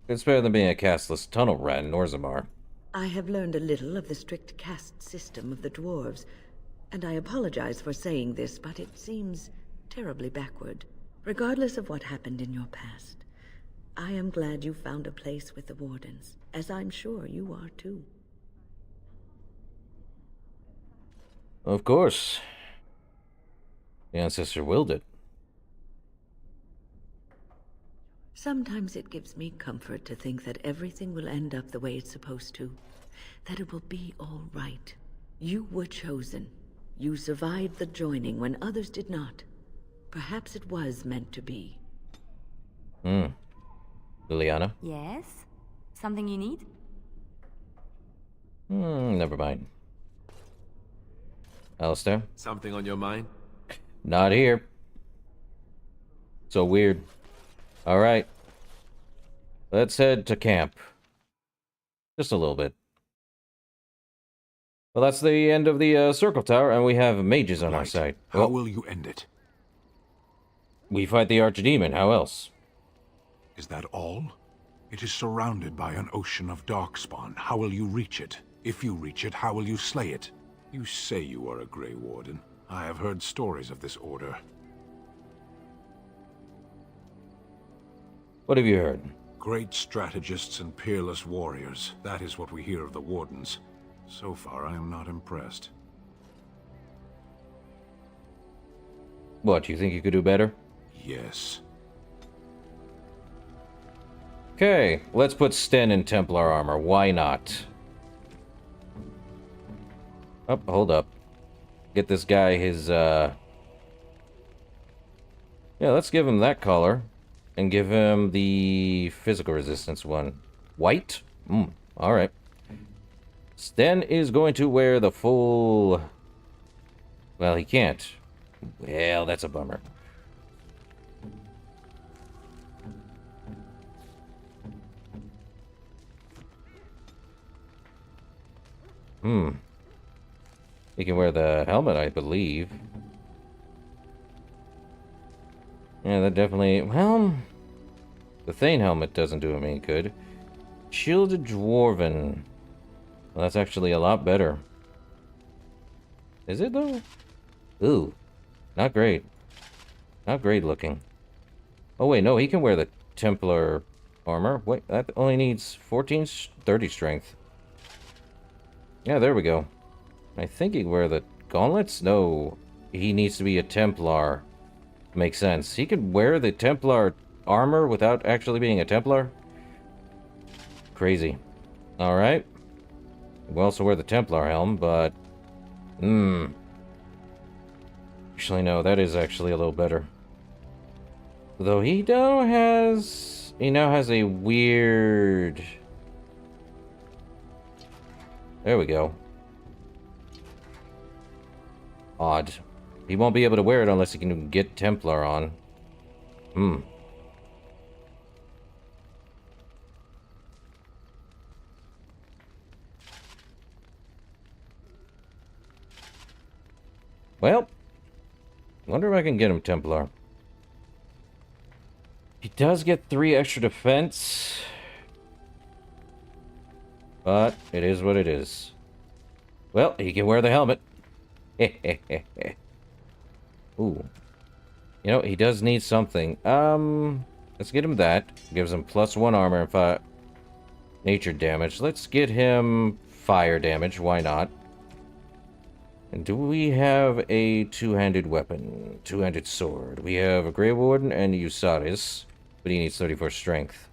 It's better than being a castless tunnel rat in Norzamar. I have learned a little of the strict caste system of the dwarves, and I apologize for saying this, but it seems terribly backward. Regardless of what happened in your past, I am glad you found a place with the Wardens, as I'm sure you are too. Of course. The ancestor willed it. Sometimes it gives me comfort to think that everything will end up the way it's supposed to. That it will be all right. You were chosen. You survived the joining when others did not. Perhaps it was meant to be. Liliana? Yes? Something you need? Never mind. Alistair? Something on your mind? Not here. So weird. Alright. Let's head to camp. Just a little bit. Well, that's the end of the circle tower, and we have mages on our side. How will you end it? We fight the archdemon. How else? Is that all? It is surrounded by an ocean of darkspawn. How will you reach it? If you reach it, how will you slay it? You say you are a Grey Warden. I have heard stories of this order. What have you heard? Great strategists and peerless warriors. That is what we hear of the Wardens. So far, I am not impressed. What, you think you could do better? Yes. Okay, let's put Sten in Templar armor. Why not? Oh, hold up. Get this guy his, Yeah, let's give him that color. And give him the physical resistance one. White? Alright. Sten is going to wear the full... Well, he can't. Well, that's a bummer. He can wear the helmet, I believe. Yeah, that definitely... Well... The Thane helmet doesn't do him any good. Shielded Dwarven. Well, that's actually a lot better. Is it, though? Ooh. Not great. Not great looking. Oh, wait, no, he can wear the Templar armor. Wait, that only needs 30 strength. Yeah, there we go. I think he can wear the gauntlets? No. He needs to be a Templar. Makes sense. He could wear the Templar armor without actually being a Templar? Crazy. Alright. We'll also wear the Templar helm, but... Actually, no, that is actually a little better. Though he now has... He now has a weird... There we go. Odd. He won't be able to wear it unless he can get Templar on. Well, wonder if I can get him Templar. He does get 3 extra defense. But it is what it is. Well, he can wear the helmet. Ooh. You know, he does need something. Let's get him that. Gives him +1 armor and 5 nature damage. Let's get him fire damage. Why not? And do we have a two-handed weapon? Two-handed sword. We have a Grey Warden and Usaris, but he needs 34 strength.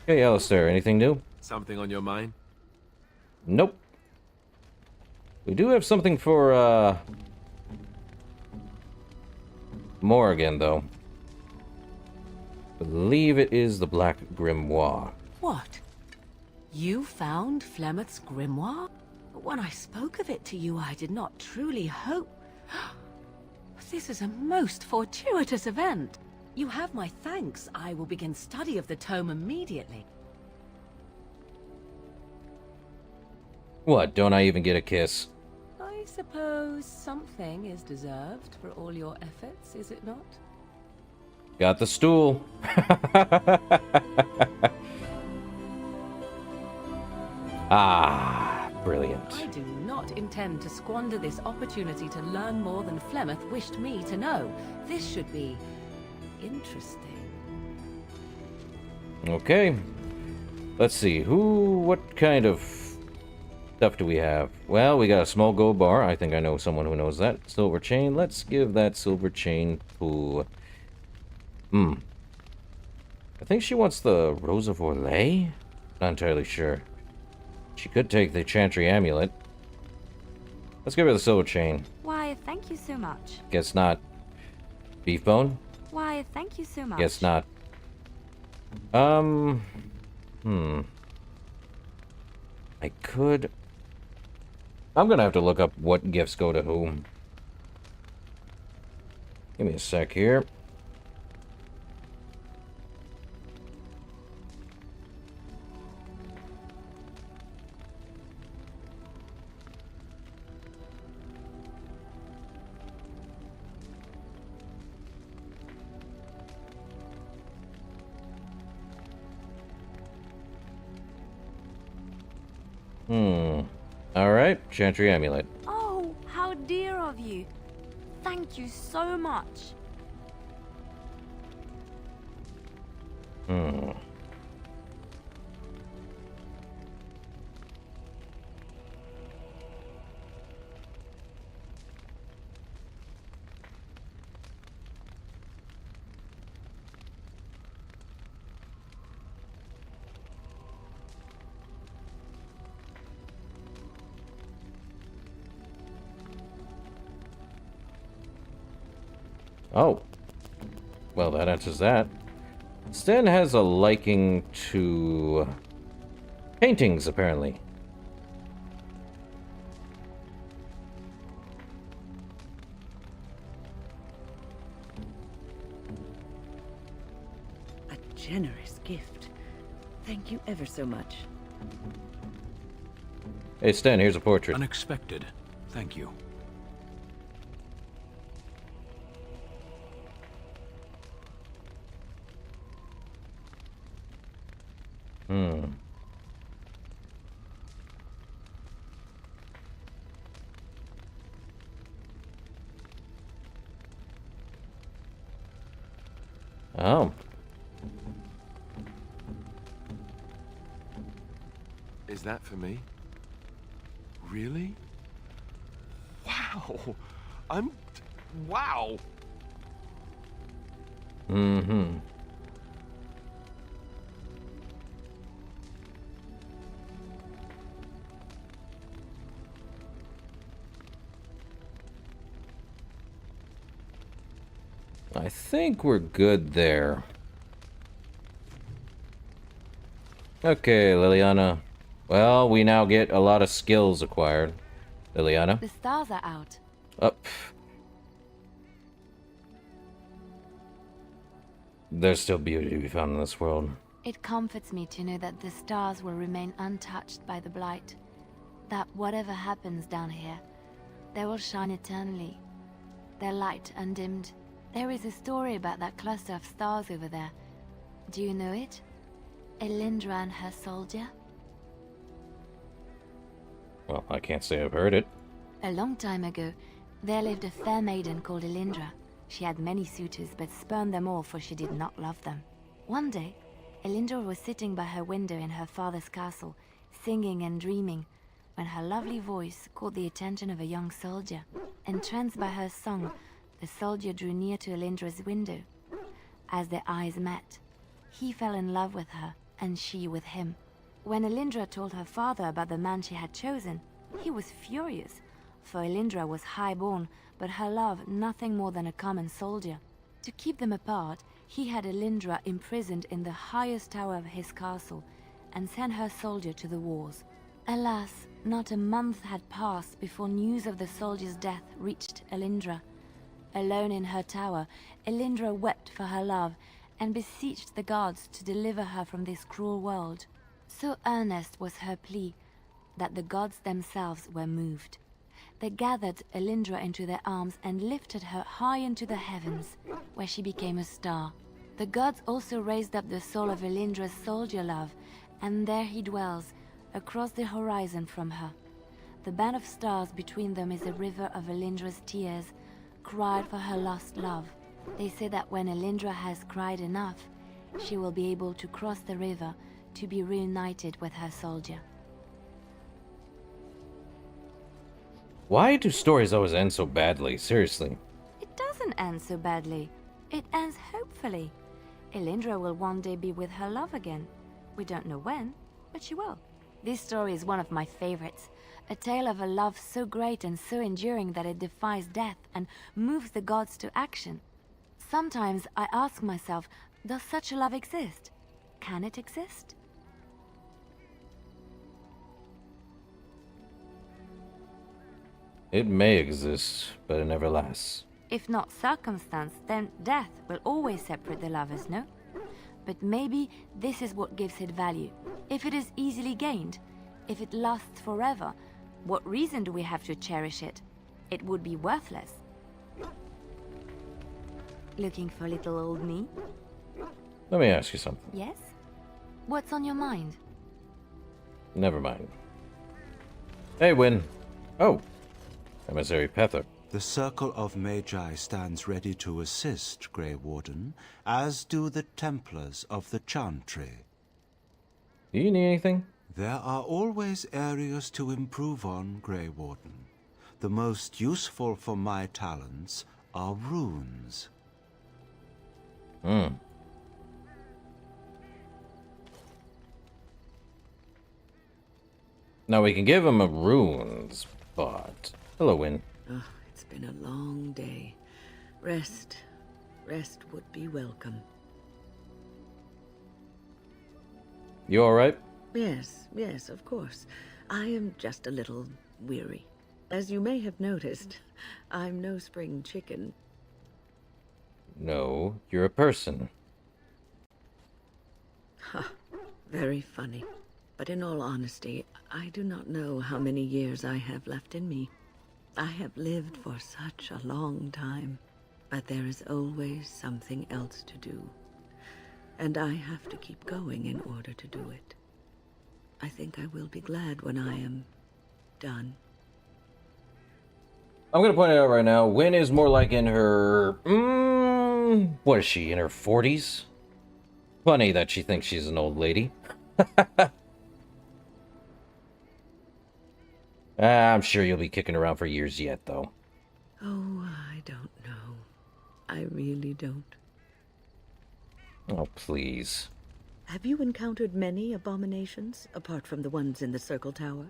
Okay, Alistair, anything new? Something on your mind? Nope. We do have something for, Morrigan, though. Believe it is the Black Grimoire. What? You found Flemeth's grimoire? But when I spoke of it to you, I did not truly hope... This is a most fortuitous event. You have my thanks. I will begin study of the tome immediately. What, don't I even get a kiss? I suppose something is deserved for all your efforts, is it not? Got the stool. Ah, brilliant. I do not intend to squander this opportunity to learn more than Flemeth wished me to know. This should be interesting. Okay. Let's see. What kind of stuff do we have? Well, we got a small gold bar. I think I know someone who knows that. Silver chain. Let's give that silver chain to... I think she wants the Rose of Orlais? Not entirely sure. She could take the Chantry Amulet. Let's give her the silver chain. Why, thank you so much. Guess not. Beef bone? Why, thank you so much. Guess not. I could... I'm gonna have to look up what gifts go to whom. Give me a sec here. Alright, Chantry Amulet. Oh, how dear of you. Thank you so much. Oh. Well, that answers that. Stan has a liking to paintings, apparently. A generous gift. Thank you ever so much. Hey, Stan, here's a portrait. Unexpected. Thank you. Oh. Is that for me? Really? Wow. Wow. Mm-hmm. I think we're good there. Okay, Liliana. Well, we now get a lot of skills acquired. Liliana? The stars are out. Up. There's still beauty to be found in this world. It comforts me to know that the stars will remain untouched by the blight. That whatever happens down here, they will shine eternally. Their light undimmed. There is a story about that cluster of stars over there. Do you know it? Elindra and her soldier? Well, I can't say I've heard it. A long time ago, there lived a fair maiden called Elindra. She had many suitors, but spurned them all, for she did not love them. One day, Elindra was sitting by her window in her father's castle, singing and dreaming, when her lovely voice caught the attention of a young soldier. Entranced by her song, the soldier drew near to Elindra's window. As their eyes met, he fell in love with her, and she with him. When Elindra told her father about the man she had chosen, he was furious, for Elindra was high-born, but her love nothing more than a common soldier. To keep them apart, he had Elindra imprisoned in the highest tower of his castle, and sent her soldier to the wars. Alas, not a month had passed before news of the soldier's death reached Elindra. Alone in her tower, Elindra wept for her love, and beseeched the gods to deliver her from this cruel world. So earnest was her plea, that the gods themselves were moved. They gathered Elindra into their arms and lifted her high into the heavens, where she became a star. The gods also raised up the soul of Elindra's soldier love, and there he dwells, across the horizon from her. The band of stars between them is a river of Elindra's tears, cried for her lost love. They say that when Elindra has cried enough, she will be able to cross the river to be reunited with her soldier. Why do stories always end so badly? Seriously. It doesn't end so badly. It ends hopefully. Elindra will one day be with her love again. We don't know when, but she will. This story is one of my favorites. A tale of a love so great and so enduring that it defies death and moves the gods to action. Sometimes I ask myself, does such a love exist? Can it exist? It may exist, but it never lasts. If not circumstance, then death will always separate the lovers, no? But maybe this is what gives it value. If it is easily gained, if it lasts forever, what reason do we have to cherish it? It would be worthless. Looking for little old me? Let me ask you something. Yes? What's on your mind? Never mind. Hey, Win. Oh, Emissary Pether. The Circle of Magi stands ready to assist, Grey Warden, as do the Templars of the Chantry. Do you need anything? There are always areas to improve on, Grey Warden. The most useful for my talents are runes. Hmm. Now we can give him a runes, but... Hello, Win. Oh, it's been a long day. Rest would be welcome. You alright? Yes, of course. I am just a little weary. As you may have noticed, I'm no spring chicken. No, you're a person. Ha, very funny. But in all honesty, I do not know how many years I have left in me. I have lived for such a long time, but there is always something else to do. And I have to keep going in order to do it. I think I will be glad when I am done. I'm gonna point it out right now, Win is more like in her... what is she, in her 40s? Funny that she thinks she's an old lady. I'm sure you'll be kicking around for years yet, though. Oh, I don't know. I really don't. Oh, please. Have you encountered many abominations, apart from the ones in the Circle Tower?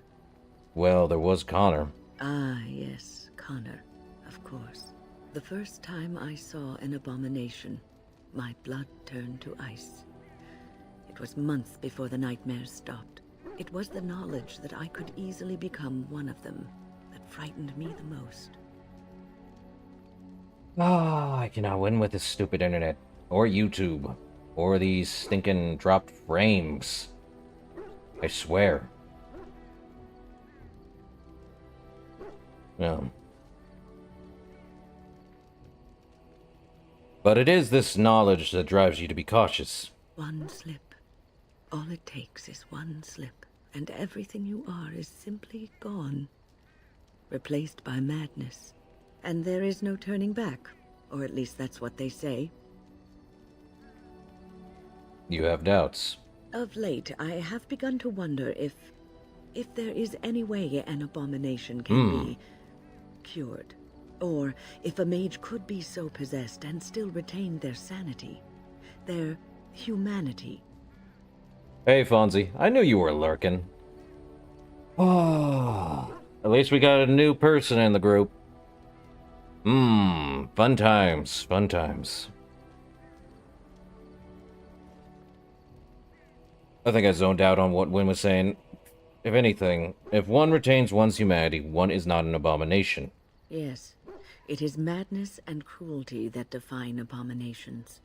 Well, there was Connor. Ah, yes, Connor, of course. The first time I saw an abomination, my blood turned to ice. It was months before the nightmares stopped. It was the knowledge that I could easily become one of them that frightened me the most. Ah, I cannot win with this stupid internet. Or YouTube. Or these stinking dropped frames. I swear. No. But it is this knowledge that drives you to be cautious. One slip. All it takes is one slip, and everything you are is simply gone. Replaced by madness. And there is no turning back. Or at least that's what they say. You have doubts. Of late, I have begun to wonder if there is any way an abomination can be cured. Or if a mage could be so possessed and still retain their sanity, their humanity. Hey, Fonzie. I knew you were lurking. Oh, at least we got a new person in the group. Fun times, fun times. I think I zoned out on what Win was saying. If anything, if one retains one's humanity, one is not an abomination. Yes, it is madness and cruelty that define abominations.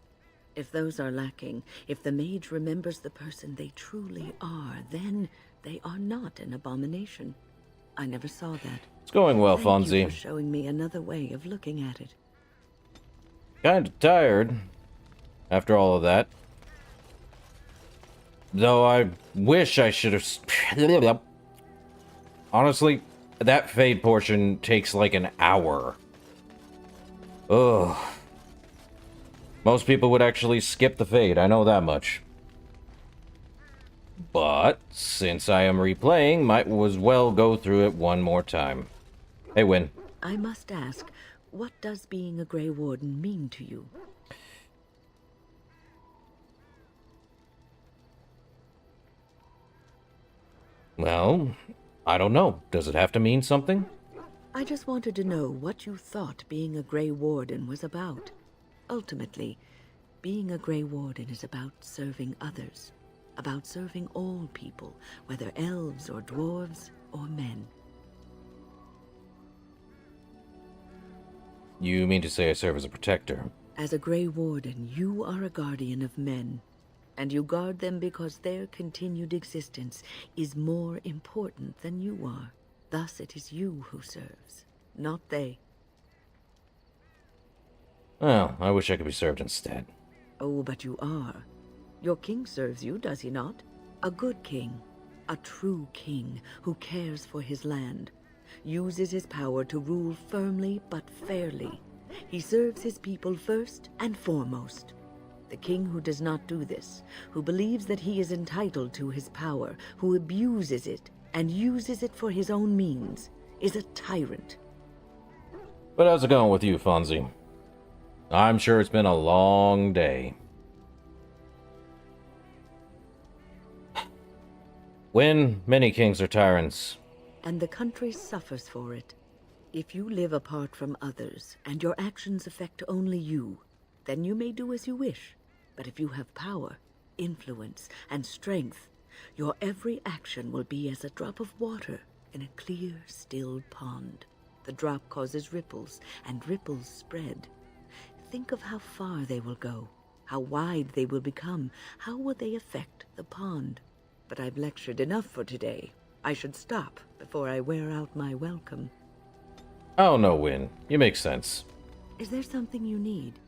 If those are lacking, if the mage remembers the person they truly are, then they are not an abomination. I never saw that. It's going well, Thank Fonzie. you for showing me another way of looking at it. Kinda tired after all of that. Though I wish I should have... Honestly, that fade portion takes like an hour. Ugh. Most people would actually skip the fade, I know that much. But, since I am replaying, might as well go through it one more time. Hey, Win. I must ask, what does being a Grey Warden mean to you? Well, I don't know. Does it have to mean something? I just wanted to know what you thought being a Grey Warden was about. Ultimately, being a Grey Warden is about serving others. About serving all people, whether elves or dwarves or men. You mean to say I serve as a protector? As a Grey Warden, you are a guardian of men. And you guard them because their continued existence is more important than you are. Thus it is you who serves, not they. Well, I wish I could be served instead. Oh, but you are. Your king serves you, does he not? A good king. A true king who cares for his land, uses his power to rule firmly but fairly. He serves his people first and foremost. The king who does not do this, who believes that he is entitled to his power, who abuses it and uses it for his own means, is a tyrant. But how's it going with you, Fonzie? I'm sure it's been a long day. When many kings are tyrants. And the country suffers for it. If you live apart from others, and your actions affect only you, then you may do as you wish. But if you have power, influence, and strength, your every action will be as a drop of water in a clear, still pond. The drop causes ripples, and ripples spread. Think of how far they will go, how wide they will become, how will they affect the pond. But I've lectured enough for today. I should stop before I wear out my welcome. Oh no, Win. You make sense. Is there something you need?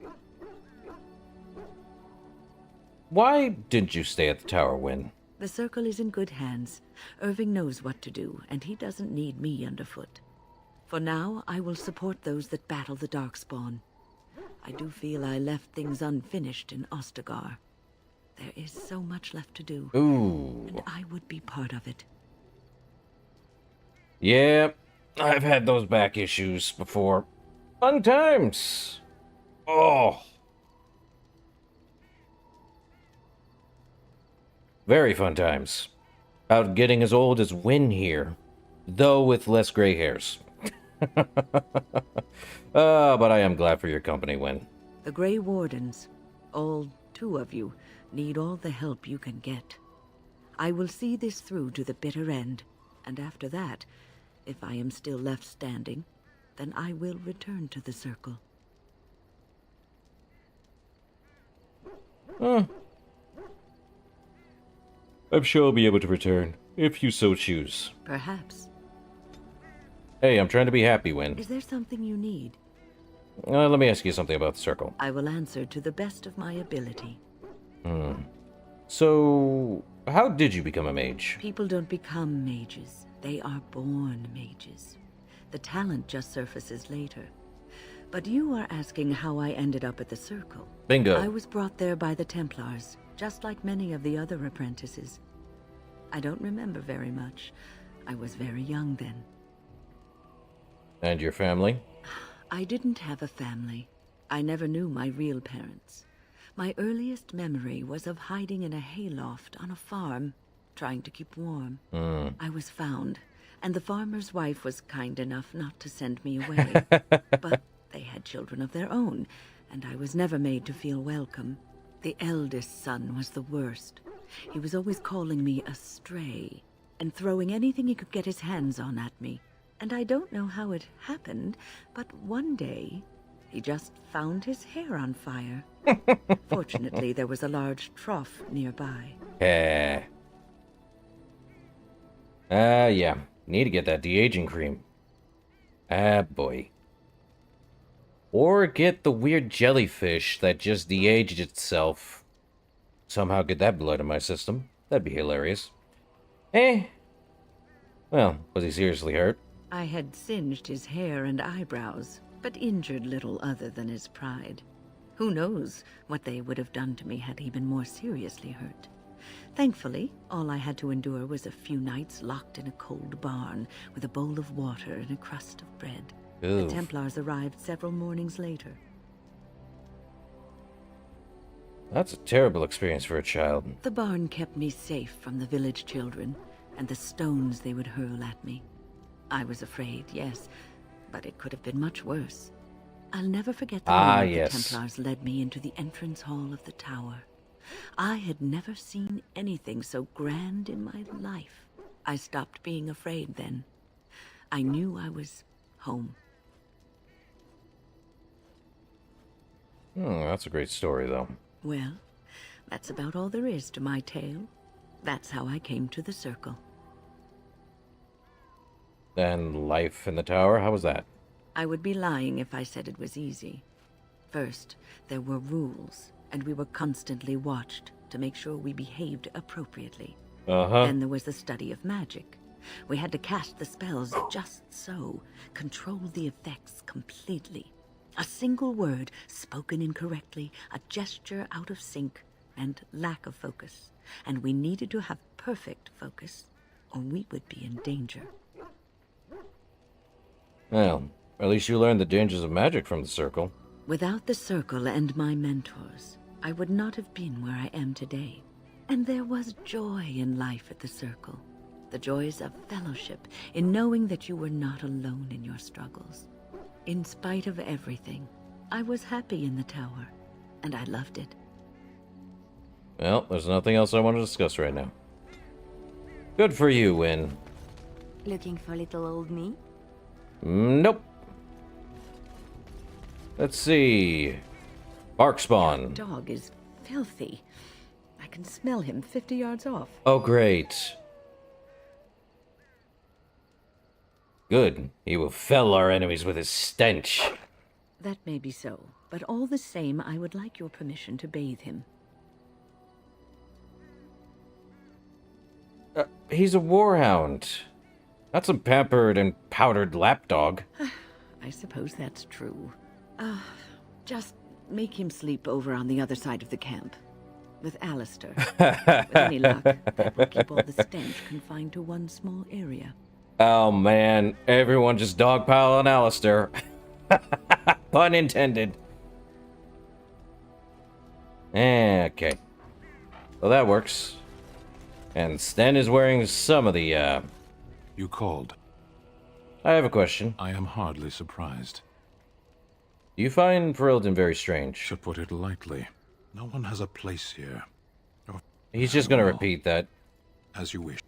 Why didn't you stay at the tower, Win? The circle is in good hands. Irving knows what to do, and he doesn't need me underfoot. For now, I will support those that battle the Darkspawn. I do feel I left things unfinished in Ostagar. There is so much left to do. Ooh. And I would be part of it. Yeah, I've had those back issues before. Fun times. Oh. Very fun times. About getting as old as Win here, though with less gray hairs. But I am glad for your company, Win. The Grey Wardens, all 2 of you, need all the help you can get. I will see this through to the bitter end, and after that, if I am still left standing, then I will return to the circle. I'm sure I'll be able to return, if you so choose. Perhaps. Hey, I'm trying to be happy, Win. Is there something you need? Let me ask you something about the circle. I will answer to the best of my ability. So, how did you become a mage? People don't become mages. They are born mages. The talent just surfaces later. But you are asking how I ended up at the circle. Bingo. I was brought there by the Templars, just like many of the other apprentices. I don't remember very much. I was very young then. And your family? I didn't have a family. I never knew my real parents. My earliest memory was of hiding in a hayloft on a farm, trying to keep warm. I was found, and the farmer's wife was kind enough not to send me away. But they had children of their own, and I was never made to feel welcome. The eldest son was the worst. He was always calling me a stray, and throwing anything he could get his hands on at me. And I don't know how it happened, but one day, he just found his hair on fire. Fortunately, there was a large trough nearby. Yeah. Need to get that de-aging cream. Boy. Or get the weird jellyfish that just de-aged itself. Somehow get that blood in my system. That'd be hilarious. Well, was he seriously hurt? I had singed his hair and eyebrows, but injured little other than his pride. Who knows what they would have done to me had he been more seriously hurt. Thankfully, all I had to endure was a few nights locked in a cold barn with a bowl of water and a crust of bread. Oof. The Templars arrived several mornings later. That's a terrible experience for a child. The barn kept me safe from the village children and the stones they would hurl at me. I was afraid, yes, but it could have been much worse. I'll never forget the moment the Templars led me into the entrance hall of the tower. I had never seen anything so grand in my life. I stopped being afraid then. I knew I was home. That's a great story, though. Well, that's about all there is to my tale. That's how I came to the circle. And life in the tower, how was that? I would be lying if I said it was easy. First, there were rules, and we were constantly watched to make sure we behaved appropriately. Then there was the study of magic. We had to cast the spells just so, control the effects completely. A single word spoken incorrectly, a gesture out of sync, and lack of focus. And we needed to have perfect focus, or we would be in danger. Well, at least you learned the dangers of magic from the Circle. Without the Circle and my mentors, I would not have been where I am today. And there was joy in life at the Circle. The joys of fellowship, in knowing that you were not alone in your struggles. In spite of everything, I was happy in the tower, and I loved it. Well, there's nothing else I want to discuss right now. Good for you, Win. Looking for little old me? Nope. Let's see. Bark spawn. That dog is filthy. I can smell him 50 yards off. Oh, great. Good. He will fell our enemies with his stench. That may be so, but all the same, I would like your permission to bathe him. He's a warhound. Not some pampered and powdered lapdog. I suppose that's true. Just make him sleep over on the other side of the camp. With Alistair. With any luck, that will keep all the stench confined to one small area. Oh man, everyone just dogpile on Alistair. Pun intended. Okay. Well, that works. And Sten is wearing some of the, You called. I have a question. I am hardly surprised. Do you find Ferelden very strange? To put it lightly, no one has a place here. He's just gonna repeat that. As you wish.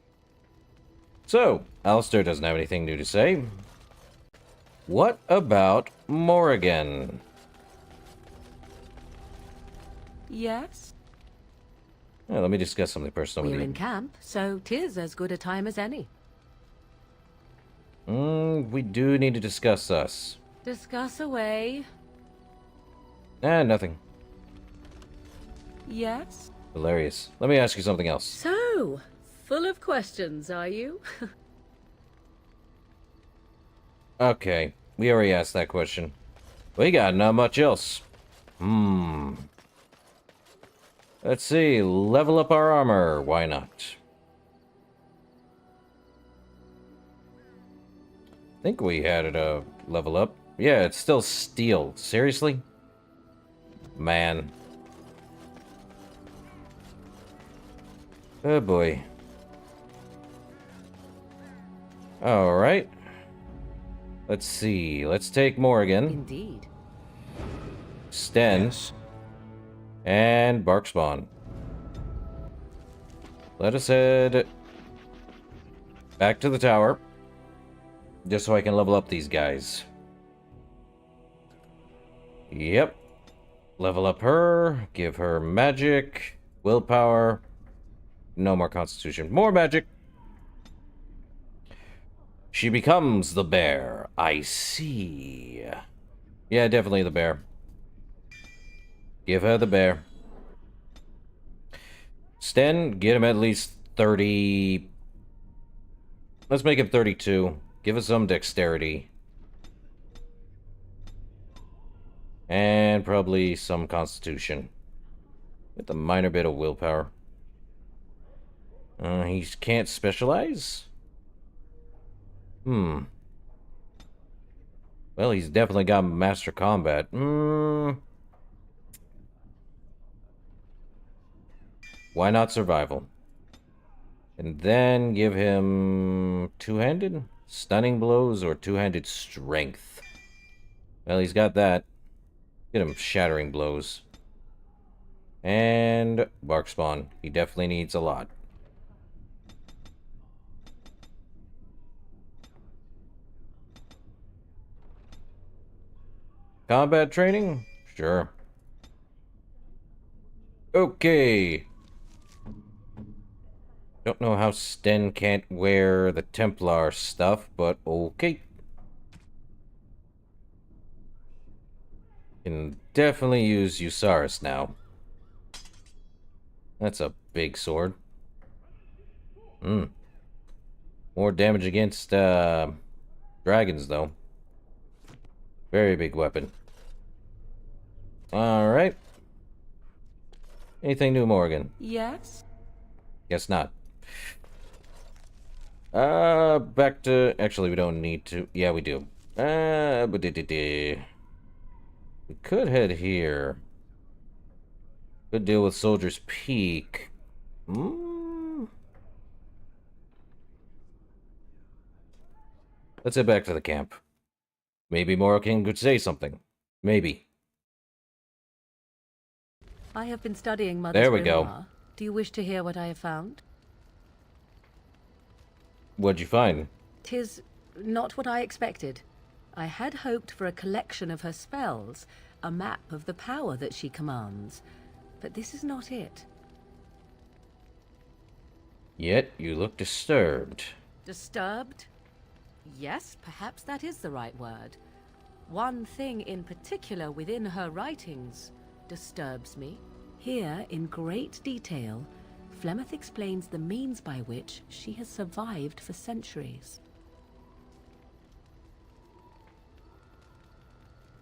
So, Alistair doesn't have anything new to say. What about Morrigan? Yes? Yeah, let me discuss something personal We're with you. in camp, so 'tis as good a time as any. We do need to discuss us. Discuss away. Nothing. Yes? Hilarious. Let me ask you something else. So, full of questions, are you? Okay, we already asked that question. We got not much else. Let's see, level up our armor. Why not? I think we had it level up. Yeah, it's still steel. Seriously? Man. Oh boy. Alright. Let's see. Let's take Morrigan. Indeed. Sten. Yes. And Bark spawn. Let us head back to the tower. Just so I can level up these guys. Yep. Level up her. Give her magic. Willpower. No more constitution. More magic. She becomes the bear. I see. Yeah, definitely the bear. Give her the bear. Sten, get him at least 30... Let's make him 32. Give us some dexterity. And probably some constitution. With a minor bit of willpower. He can't specialize? Well, he's definitely got master combat. Why not survival? And then give him two-handed? Stunning blows or two-handed strength? Well, he's got that. Get him shattering blows. And Bark spawn. He definitely needs a lot. Combat training? Sure. Okay. Don't know how Sten can't wear the Templar stuff, but okay. Can definitely use Usaris now. That's a big sword. More damage against dragons, though. Very big weapon. Alright. Anything new, Morgan? Yes? Guess not. Back to... Actually, we don't need to. Yeah, we do. We could head here. Could deal with Soldier's Peak. Let's head back to the camp. Maybe Morgan could say something. Maybe. I have been studying Mother's There we go. grimoire. Do you wish to hear what I have found? What'd you find? 'Tis not what I expected. I had hoped for a collection of her spells, a map of the power that she commands. But this is not it. Yet you look disturbed. Disturbed? Yes, perhaps that is the right word. One thing in particular within her writings disturbs me. Here, in great detail, Flemeth explains the means by which she has survived for centuries.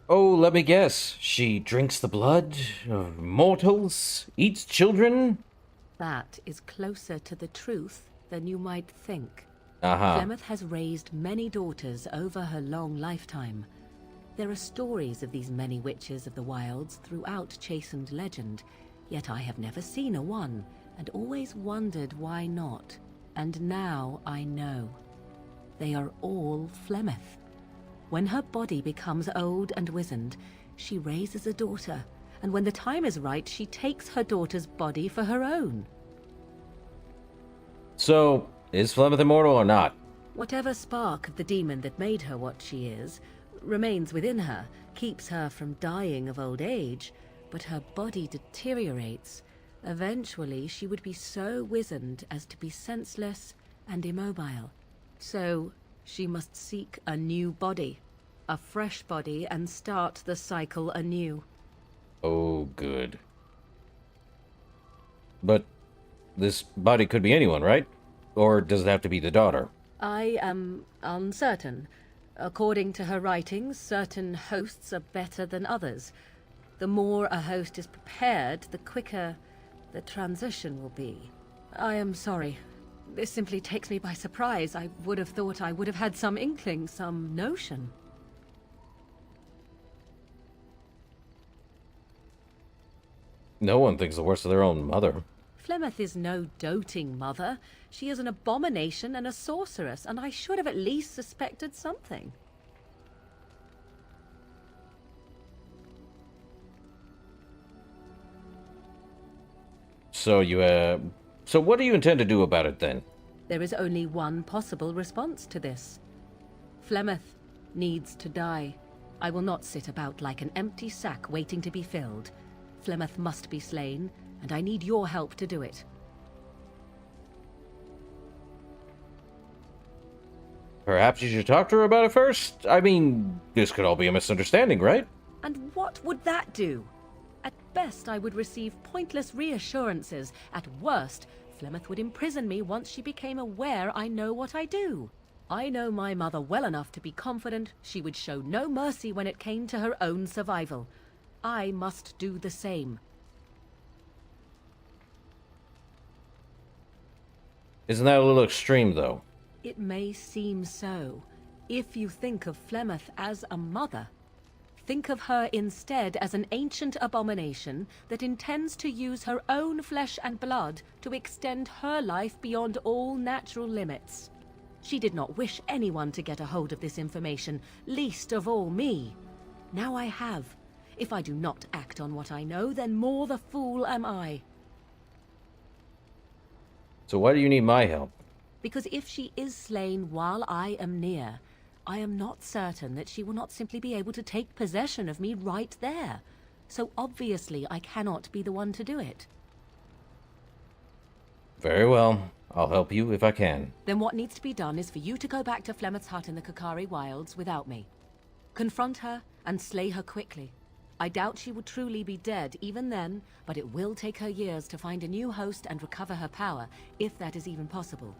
Oh, let me guess. She drinks the blood of mortals? Eats children? That is closer to the truth than you might think. Uh-huh. Flemeth has raised many daughters over her long lifetime. There are stories of these many witches of the wilds throughout chastened legend, yet I have never seen a one, and always wondered why not. And now I know. They are all Flemeth. When her body becomes old and wizened, she raises a daughter, and when the time is right, she takes her daughter's body for her own. So, is Flemeth immortal or not? Whatever spark of the demon that made her what she is remains within her, keeps her from dying of old age, but her body deteriorates. Eventually, she would be so wizened as to be senseless and immobile. So, she must seek a new body, a fresh body, and start the cycle anew. Oh, good. But this body could be anyone, right? Or does it have to be the daughter? I am uncertain. According to her writings, certain hosts are better than others. The more a host is prepared, the quicker the transition will be. I am sorry. This simply takes me by surprise. I would have thought I would have had some inkling, some notion. No one thinks the worst of their own mother. Flemeth is no doting mother. She is an abomination and a sorceress, and I should have at least suspected something. So what do you intend to do about it then? There is only one possible response to this. Flemeth needs to die. I will not sit about like an empty sack waiting to be filled. Flemeth must be slain, and I need your help to do it. Perhaps you should talk to her about it first? I mean, this could all be a misunderstanding, right? And what would that do? At best, I would receive pointless reassurances. At worst, Flemeth would imprison me once she became aware I know what I do. I know my mother well enough to be confident she would show no mercy when it came to her own survival. I must do the same. Isn't that a little extreme, though? It may seem so. If you think of Flemeth as a mother, think of her instead as an ancient abomination that intends to use her own flesh and blood to extend her life beyond all natural limits. She did not wish anyone to get a hold of this information, least of all me. Now I have. If I do not act on what I know, then more the fool am I. So why do you need my help? Because if she is slain while I am near, I am not certain that she will not simply be able to take possession of me right there. So obviously I cannot be the one to do it. Very well. I'll help you if I can. Then what needs to be done is for you to go back to Flemeth's hut in the Kakari Wilds without me. Confront her and slay her quickly. I doubt she will truly be dead even then, but it will take her years to find a new host and recover her power, if that is even possible.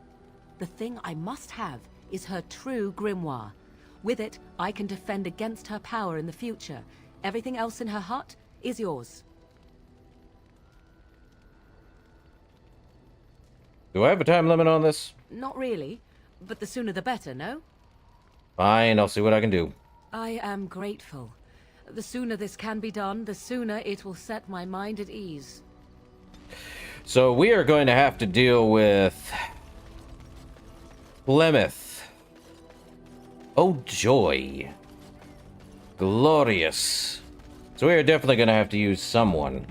The thing I must have is her true grimoire. With it, I can defend against her power in the future. Everything else in her hut is yours. Do I have a time limit on this? Not really, but the sooner the better, no? Fine, I'll see what I can do. I am grateful. The sooner this can be done, the sooner it will set my mind at ease. So we are going to have to deal with Plymouth. Oh joy. Glorious. So we are definitely going to have to use someone.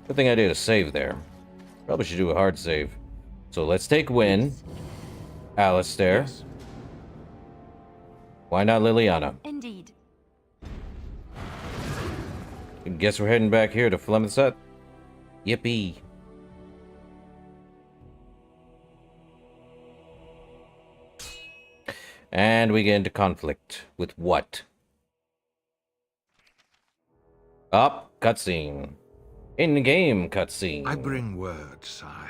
Good thing I did a save there. Probably should do a hard save. So let's take Wynn. Alistair. Yes. Why not Liliana? Indeed. Guess we're heading back here to Flemeth's hut. Yippee. And we get into conflict. With what? Up, cutscene. In-game cutscene. I bring word, sire.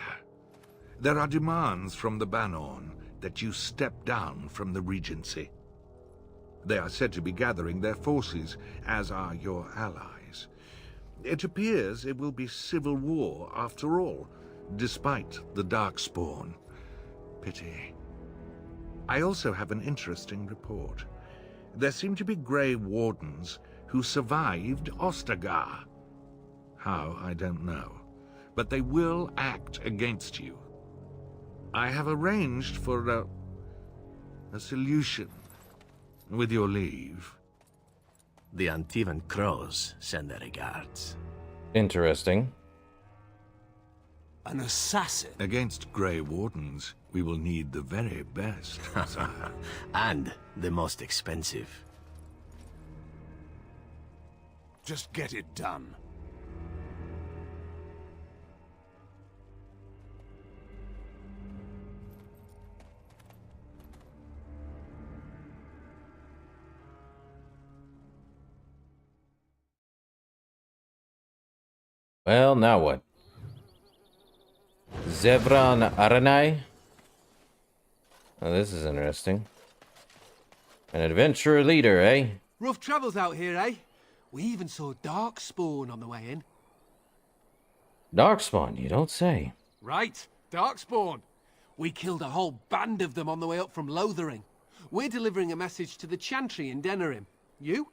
There are demands from the Banorn that you step down from the Regency. They are said to be gathering their forces, as are your allies. It appears it will be civil war after all, despite the Darkspawn. Pity. I also have an interesting report. There seem to be Grey Wardens who survived Ostagar. How, I don't know. But they will act against you. I have arranged for a solution, with your leave. The Antivan Crows send their regards. Interesting. An assassin? Against Grey Wardens, we will need the very best, sire. And the most expensive. Just get it done. Well, now what? Zevran Aranai? Oh, this is interesting. An adventurer leader, eh? Rough travels out here, eh? We even saw Darkspawn on the way in. Darkspawn, you don't say. Right, Darkspawn. We killed a whole band of them on the way up from Lothering. We're delivering a message to the Chantry in Denerim. You?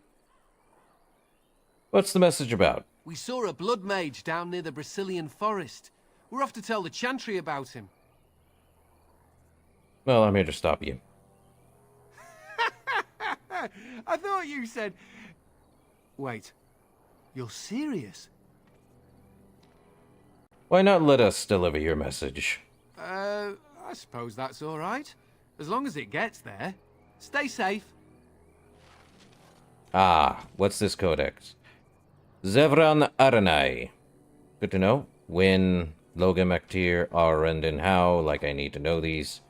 What's the message about? We saw a blood mage down near the Brazilian forest. We're off to tell the Chantry about him. Well, I'm here to stop you. I thought you said... Wait, you're serious? Why not let us deliver your message? I suppose that's all right. As long as it gets there. Stay safe. Ah, what's this codex? Zevran Aranai. Good to know. Win, Logan McTeer, Arend, and How. Like I need to know these.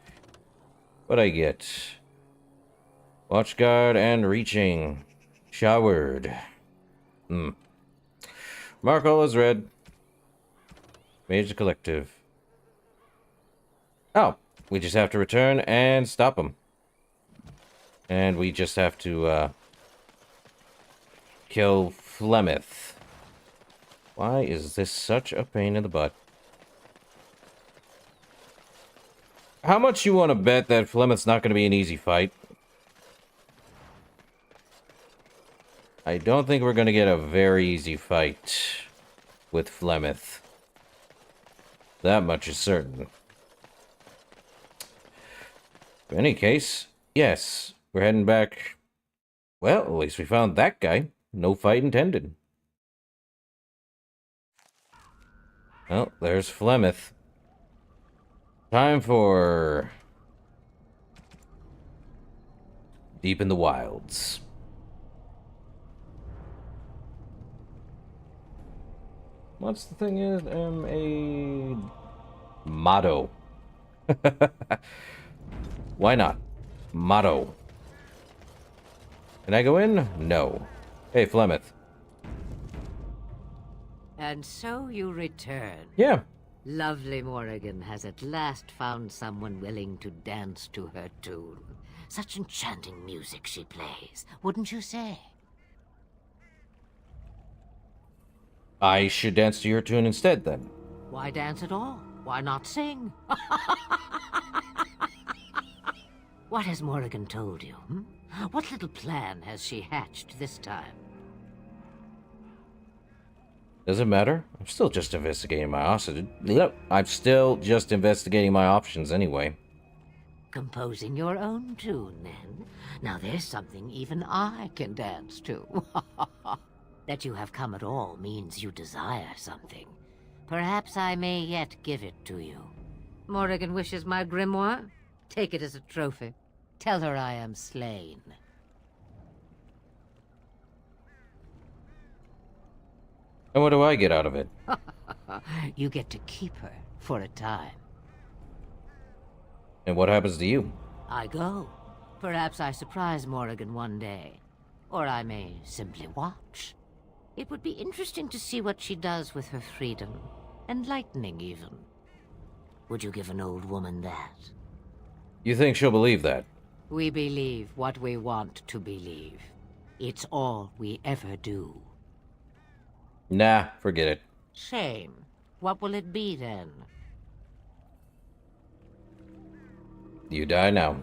What I get? Watchguard and Reaching. Showered. Mark all is red. Mage the Collective. Oh, we just have to return and stop them. And we just have to, kill Flemeth. Why is this such a pain in the butt? How much you want to bet that Flemeth's not going to be an easy fight? I don't think we're going to get a very easy fight with Flemeth. That much is certain. In any case, yes, we're heading back. Well, at least we found that guy. No fight intended. Well, there's Flemeth. Time for... Deep in the Wilds. What's the thing is? A motto. Why not? Motto. Can I go in? No. Hey, Flemeth. And so you return. Yeah. Lovely Morrigan has at last found someone willing to dance to her tune. Such enchanting music she plays, wouldn't you say? I should dance to your tune instead, then. Why dance at all? Why not sing? What has Morrigan told you? What little plan has she hatched this time? Does it matter? I'm still just investigating my options. Yep, I'm still just investigating my options anyway. Composing your own tune, then? Now there's something even I can dance to. That you have come at all means you desire something. Perhaps I may yet give it to you. Morrigan wishes my grimoire? Take it as a trophy. Tell her I am slain. And what do I get out of it? You get to keep her for a time. And what happens to you? I go. Perhaps I surprise Morrigan one day. Or I may simply watch. It would be interesting to see what she does with her freedom. Enlightening, even. Would you give an old woman that? You think she'll believe that? We believe what we want to believe. It's all we ever do. Nah, forget it. Shame. What will it be, then? You die now.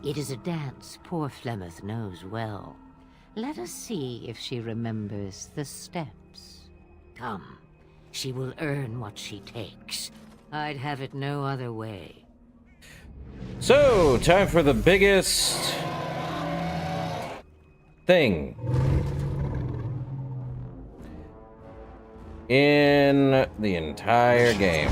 It is a dance poor Flemeth knows well. Let us see if she remembers the steps. Come, she will earn what she takes. I'd have it no other way. So, time for the biggest thing in the entire game.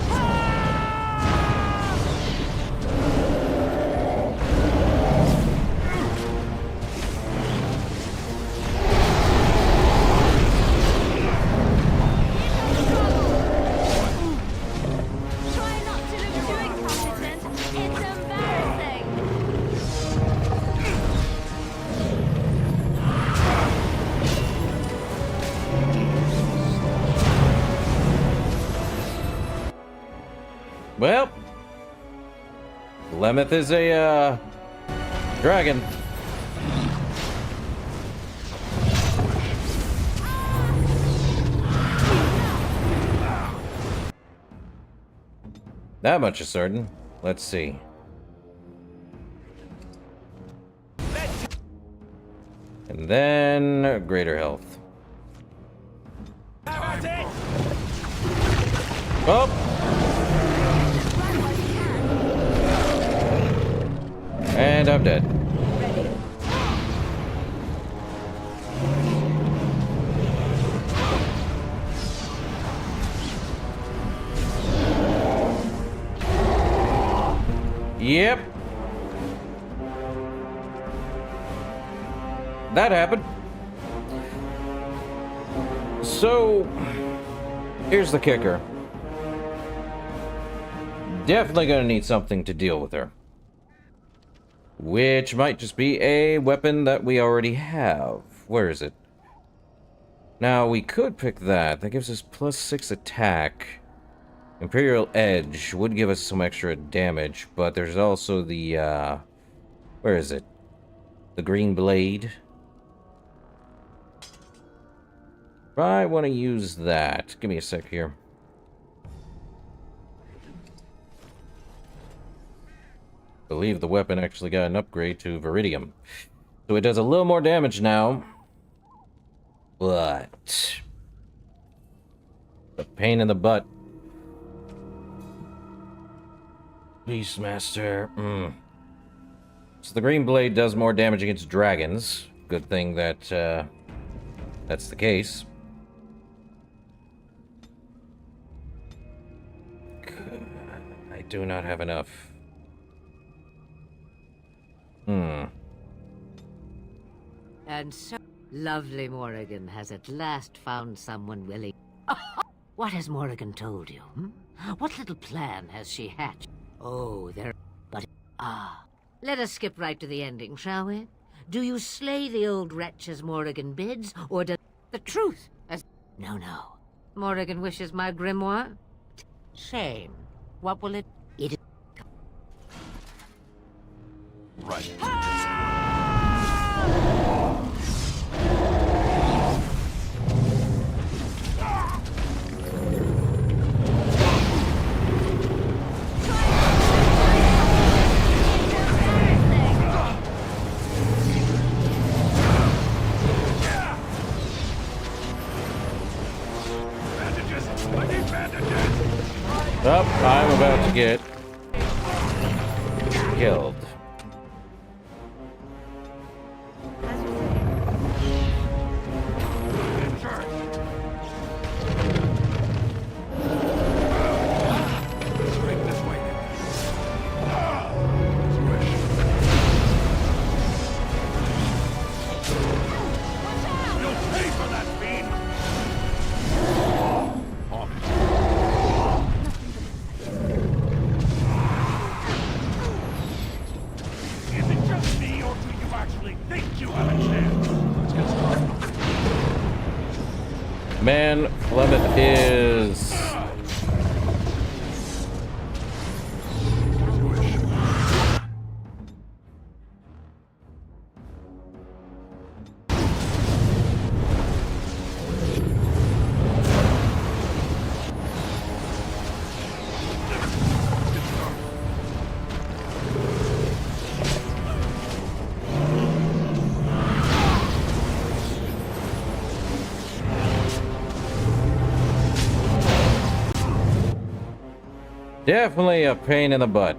Well, Flemeth is a, dragon. That much is certain. Let's see. And then, greater health. Oh! And I'm dead. Yep. That happened. So, here's the kicker. Definitely gonna need something to deal with her. Which might just be a weapon that we already have. Where is it? Now, we could pick that. That gives us +6 attack. Imperial Edge would give us some extra damage, but there's also the, where is it? The Green Blade. I want to use that. Give me a sec here. I believe the weapon actually got an upgrade to Viridium. So it does a little more damage now. But the pain in the butt. Beastmaster. So the Green Blade does more damage against dragons. Good thing that that's the case. I do not have enough. And so, lovely Morrigan has at last found someone willing. What has Morrigan told you? What little plan has she hatched? Oh, there. But let us skip right to the ending, shall we? Do you slay the old wretch as Morrigan bids, or does the truth as? No. Morrigan wishes my grimoire. Shame. What will it... It is... Right. Oh, I'm about to get killed. Man, Lemeth is... definitely a pain in the butt.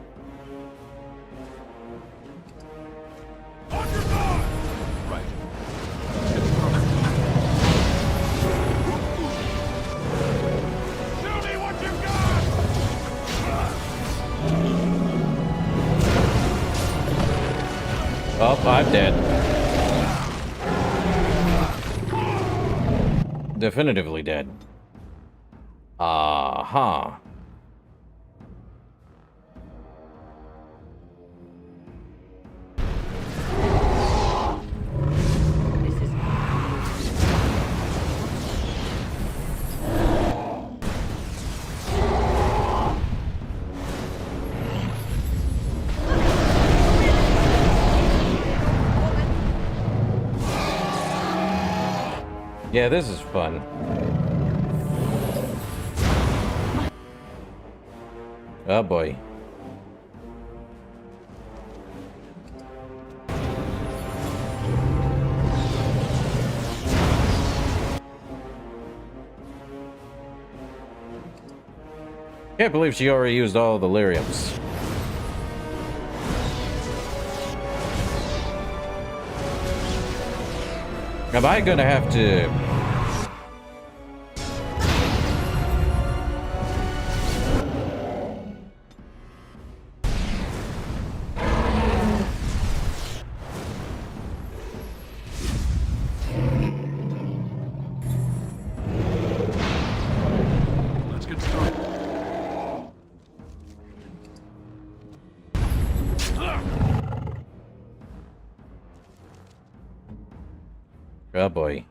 Oh, I'm dead. Definitively dead. Uh-huh. Yeah, this is fun. Oh boy. Can't believe she already used all the lyriums. Am I gonna have to... Let's get started. Oh boy.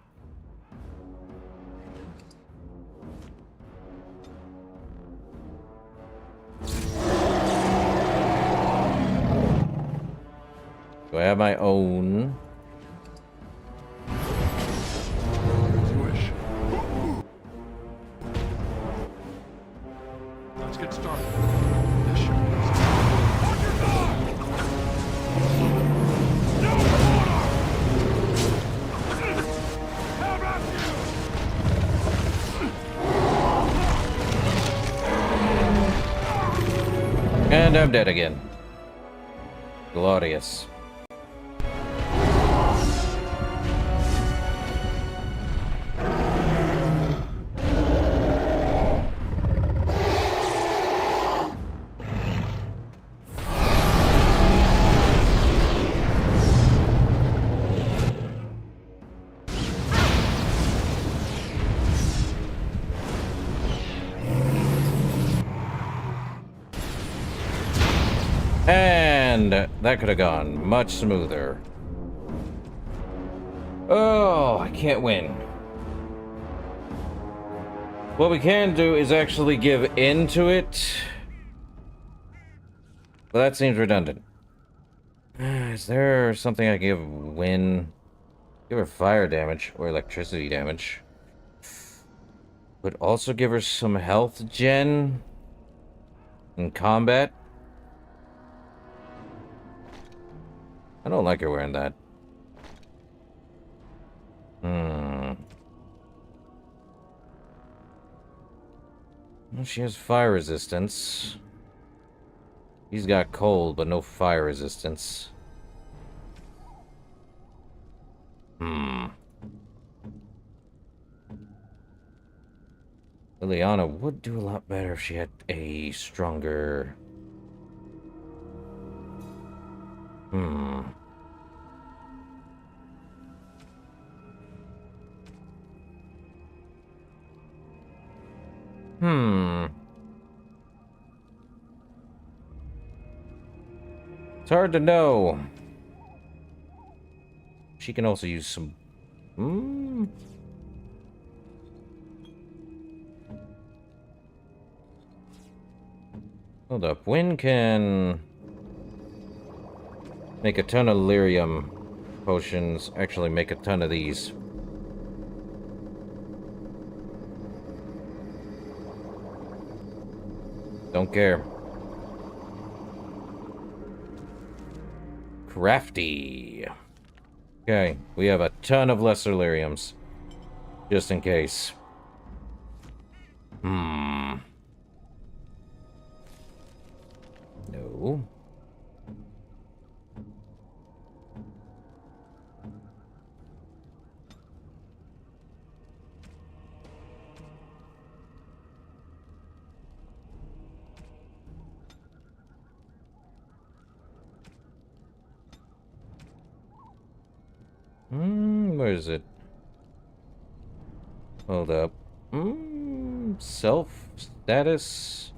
Do I have my own? As you wish. Let's get started. This should be easy. And I'm dead again. Glorious. And that could have gone much smoother. Oh, I can't win. What we can do is actually give in to it. Well, that seems redundant. Is there something I can give wind? Give her fire damage or electricity damage. Would also give her some health gen in combat. I don't like her wearing that. Well, she has fire resistance. He's got cold, but no fire resistance. Liliana would do a lot better if she had a stronger... It's hard to know. She can also use some... Hold up. Wind can make a ton of lyrium potions. Actually, make a ton of these. Don't care. Crafty. Okay, we have a ton of lesser lyriums. Just in case. No. Where is it? Hold up. Self status.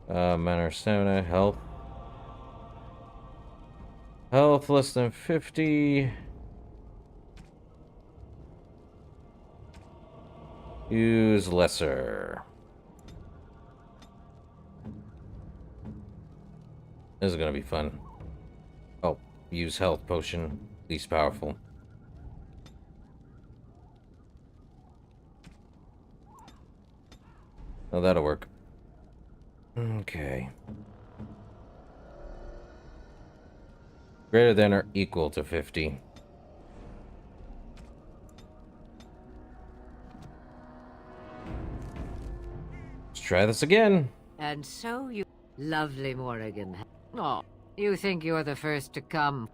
Mana, stamina, health. Health less than 50. Use lesser. This is gonna be fun. Oh, use health potion. Least powerful. Oh, that'll work. Okay. Greater than or equal to 50. Let's try this again. And so you... Lovely Morrigan. Oh, you think you're the first to come.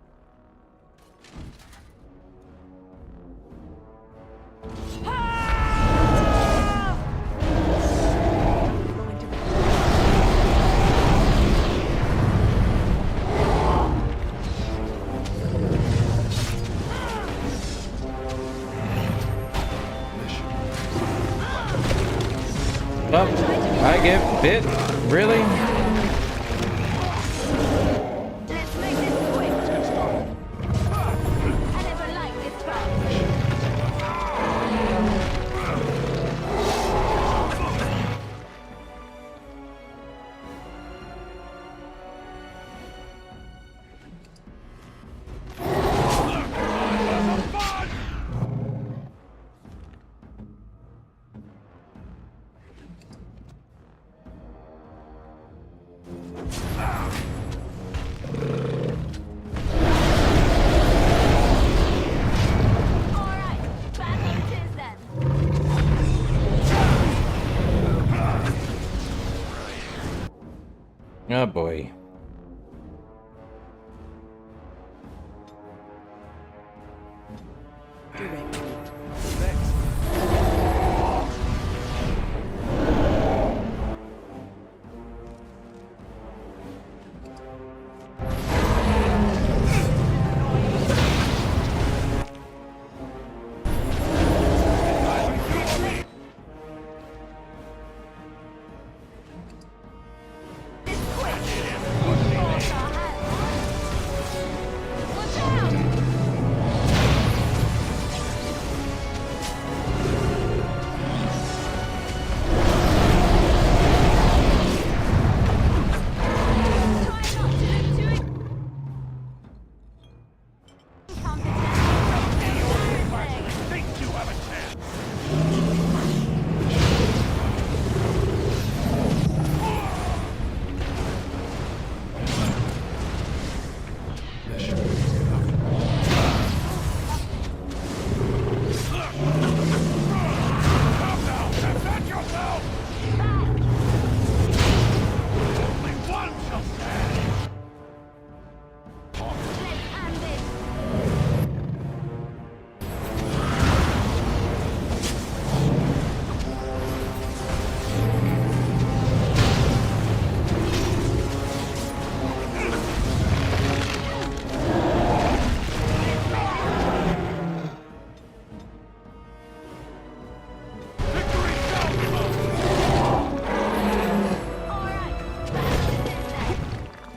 Oh, I get bit? Really? Oh boy.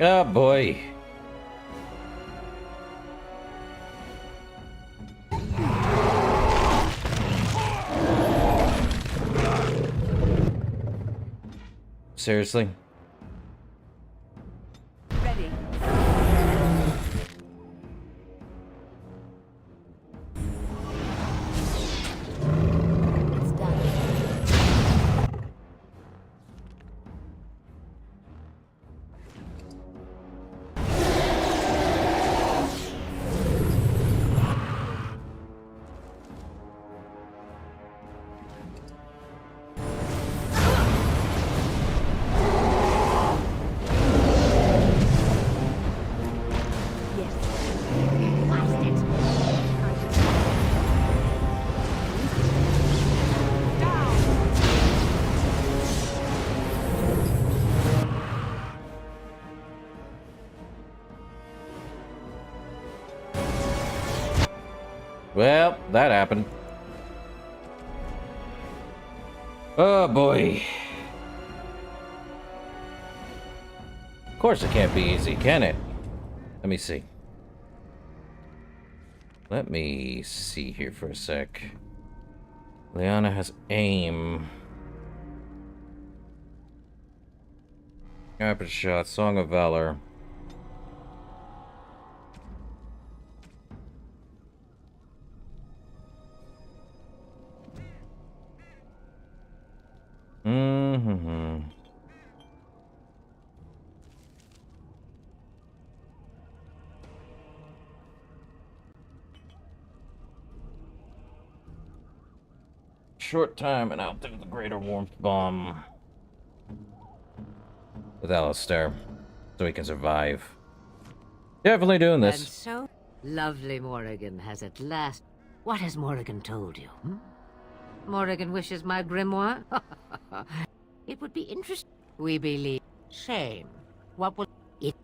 Oh boy. Seriously? Ready. It's done. Well, that happened. Oh boy. Of course it can't be easy, can it? Let me see. Let me see here for a sec. Liana has aim. Rapid shot, Song of Valor. Mm-hmm. Short time and out through the greater warmth bomb. With Alistair. So he can survive. Definitely doing And this. so, lovely Morrigan has at last... What has Morrigan told you? Morrigan wishes my grimoire? It would be interesting. We believe. Shame. What will it...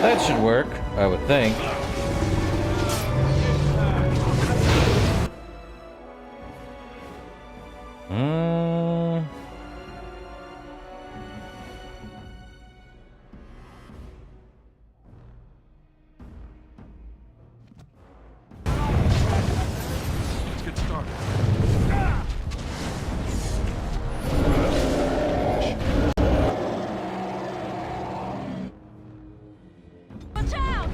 That should work, I would think. Let's get started. Watch out!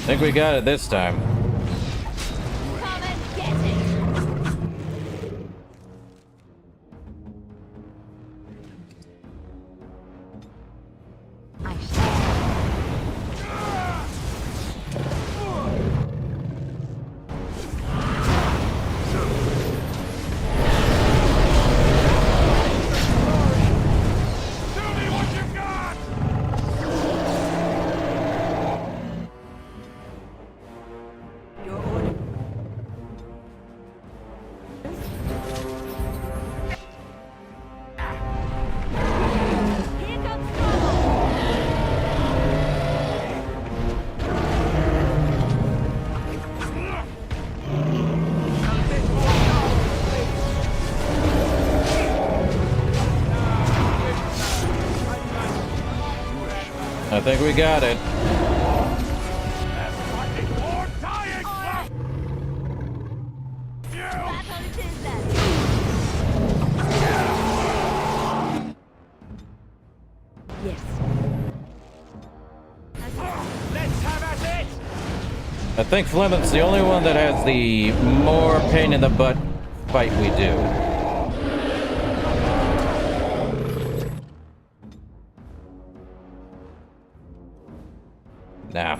Think we got it this time. Come and get it! I think we got it. Yes. Let's have at it! I think Flement's the only one that has the more pain in the butt fight we do. Nah.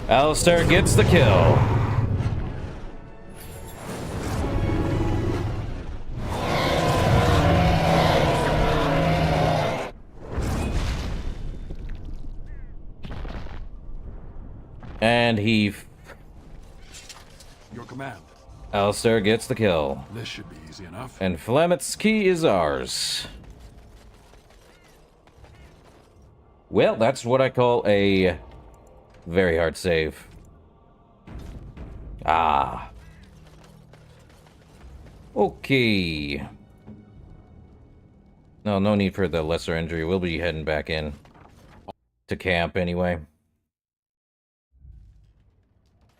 Alistair gets the kill. And he... Your command. Alistair gets the kill. This should be easy enough. And Flemet's key is ours. Well, that's what I call a very hard save. Ah. Okay. No need for the lesser injury. We'll be heading back in to camp anyway.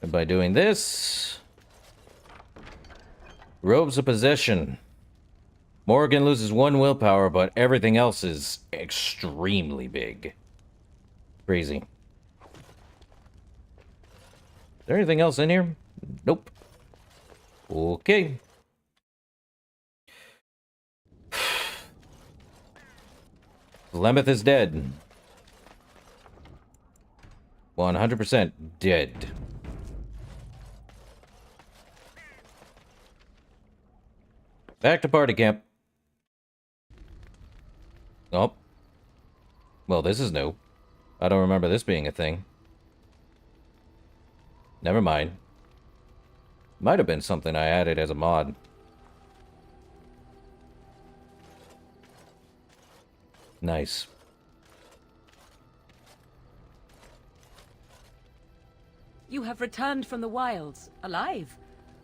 And by doing this... Robes of Possession. Morgan loses 1 willpower, but everything else is extremely big. Crazy. Is there anything else in here? Nope. Okay. Lemeth is dead. 100% dead. Back to party camp. Oh. Well, this is new. I don't remember this being a thing. Never mind. Might have been something I added as a mod. Nice. You have returned from the wilds, alive.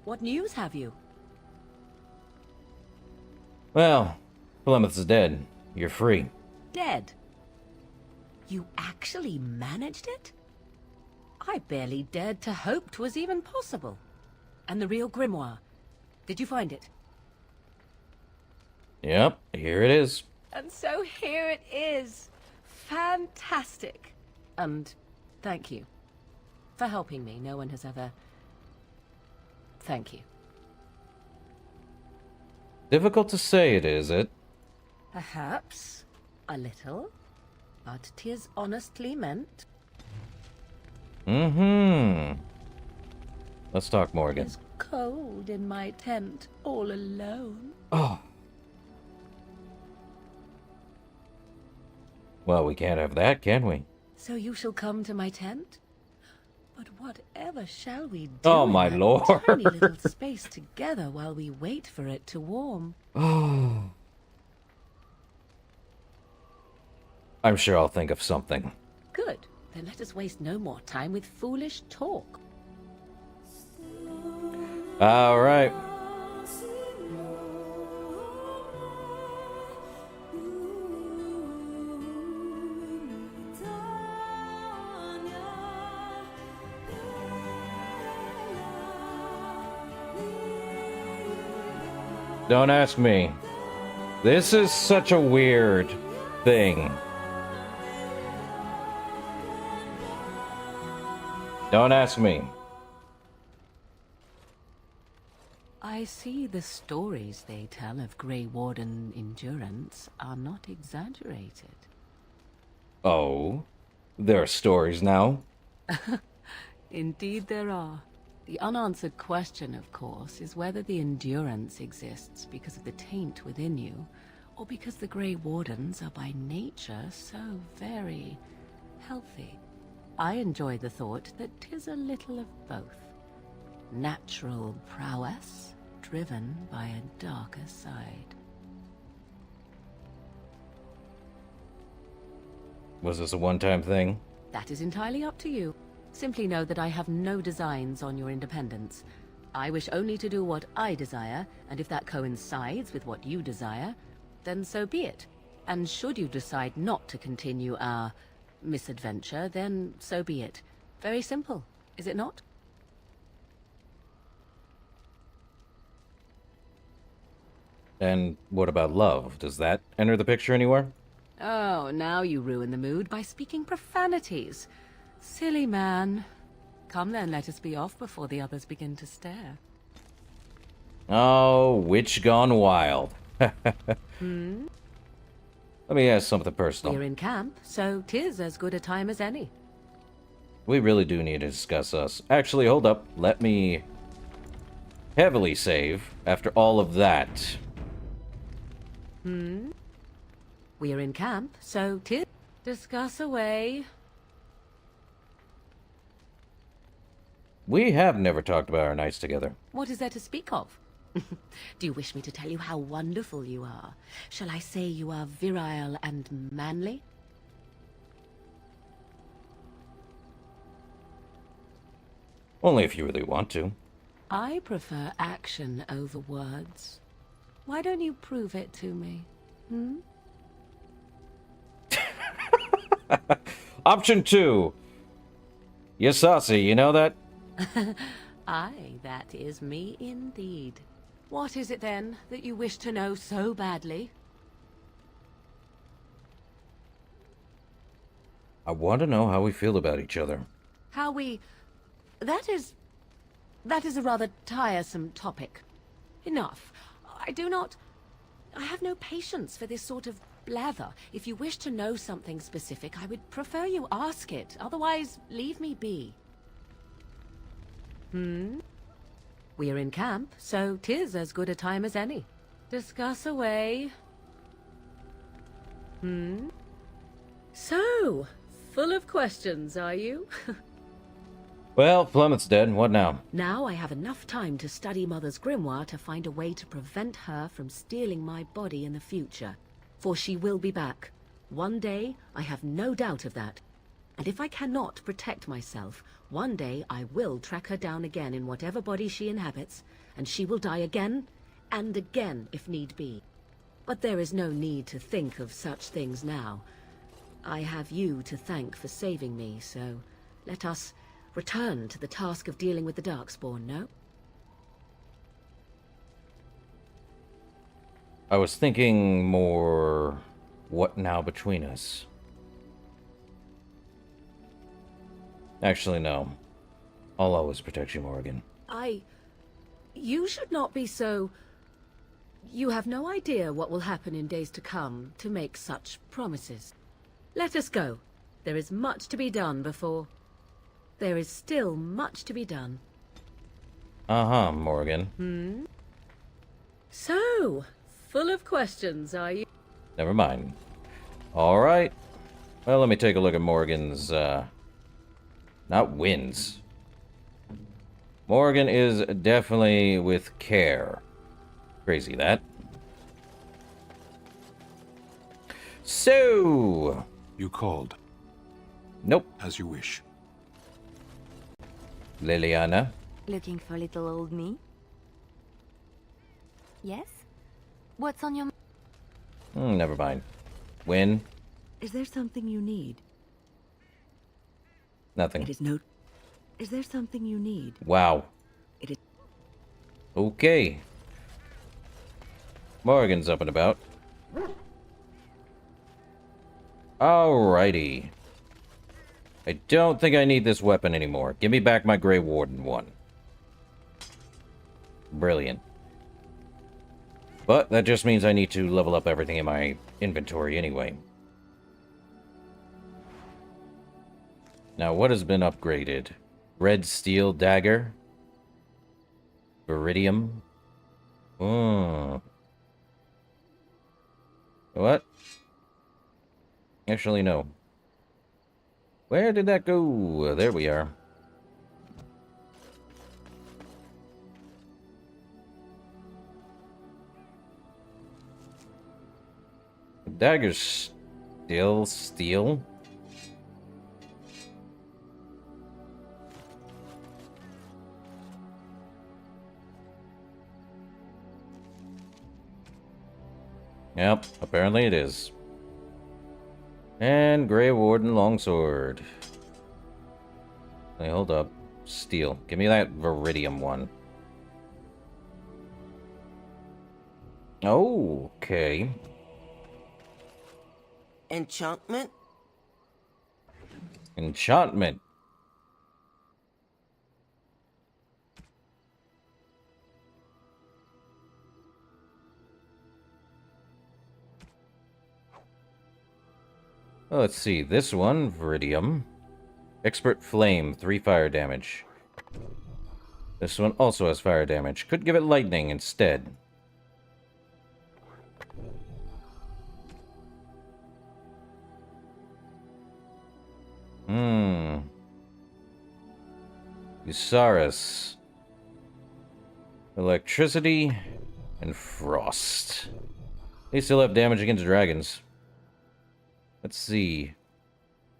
What news have you? Well, Plymouth is dead. You're free. Dead? You actually managed it? I barely dared to hope 'twas even possible. And the real grimoire, did you find it? Yep, here it is. And so here it is. Fantastic. And thank you for helping me. No one has ever... Thank you. Difficult to say it, is it? Perhaps a little, but 'tis honestly meant. Mm-hmm. Let's talk Morgan. It's cold in my tent, all alone. Oh. Well, we can't have that, can we? So you shall come to my tent? But whatever shall we do Oh, in my that lord. tiny little space together while we wait for it to warm? Oh. I'm sure I'll think of something. Good. Then let us waste no more time with foolish talk. All right. Don't ask me. This is such a weird thing. Don't ask me. I see the stories they tell of Grey Warden endurance are not exaggerated. Oh, there are stories now. Indeed there are. The unanswered question, of course, is whether the endurance exists because of the taint within you, or because the Grey Wardens are by nature so very healthy. I enjoy the thought that 'tis a little of both. Natural prowess, driven by a darker side. Was this a one-time thing? That is entirely up to you. Simply know that I have no designs on your independence. I wish only to do what I desire, and if that coincides with what you desire, then so be it. And should you decide not to continue our misadventure, then so be it. Very simple, is it not? And what about love? Does that enter the picture anywhere? Oh, now you ruin the mood by speaking profanities. Silly man. Come then, let us be off before the others begin to stare. Oh, witch gone wild. Hmm? Let me ask something personal. We're in camp, so 'tis as good a time as any. We really do need to discuss us. Actually, hold up. Let me heavily save after all of that. Hmm? We're in camp, so 'tis... Discuss away. We have never talked about our nights together. What is there to speak of? Do you wish me to tell you how wonderful you are? Shall I say you are virile and manly? Only if you really want to. I prefer action over words. Why don't you prove it to me? Hmm? Option 2. You're saucy, you know that? Aye, that is me indeed. What is it then that you wish to know so badly? I want to know how we feel about each other. How we... That is a rather tiresome topic. Enough. I have no patience for this sort of blather. If you wish to know something specific, I would prefer you ask it. Otherwise, leave me be. Hmm? We're in camp, so 'tis as good a time as any. Discuss away. Hmm? So, full of questions, are you? Well, Plummet's dead. What now? Now I have enough time to study Mother's grimoire to find a way to prevent her from stealing my body in the future. For she will be back. One day, I have no doubt of that. And if I cannot protect myself, one day I will track her down again in whatever body she inhabits, and she will die again, and again if need be. But there is no need to think of such things now. I have you to thank for saving me, so let us return to the task of dealing with the Darkspawn, no? I was thinking more... what now between us? Actually, no. I'll always protect you, Morgan. You should not be so... You have no idea what will happen in days to come to make such promises. Let us go. There is much to be done before... There is still much to be done. Uh-huh, Morgan. Hmm? So, full of questions, are you? Never mind. Alright. Well, let me take a look at Morgan's, not wins. Morgan is definitely with care. Crazy, that. So... You called. Nope. As you wish. Liliana. Looking for little old me? Yes? What's on your Never mind. Win. Is there something you need? Nothing. It is no... Is there something you need? Wow. It is... Okay. Morgan's up and about. Alrighty. I don't think I need this weapon anymore. Give me back my Grey Warden one. Brilliant. But that just means I need to level up everything in my inventory anyway. Now, what has been upgraded? Red steel dagger? Viridium? What? Actually, no. Where did that go? There we are. The dagger's still steel? Yep, apparently it is. And Grey Warden Longsword. Hey, hold up. Steel. Give me that Viridium one. Oh, okay. Enchantment? Enchantment. Well, let's see. This one, Viridium. Expert Flame, 3 fire damage. This one also has fire damage. Could give it lightning instead. Usaris. Electricity and frost. They still have damage against dragons. Let's see.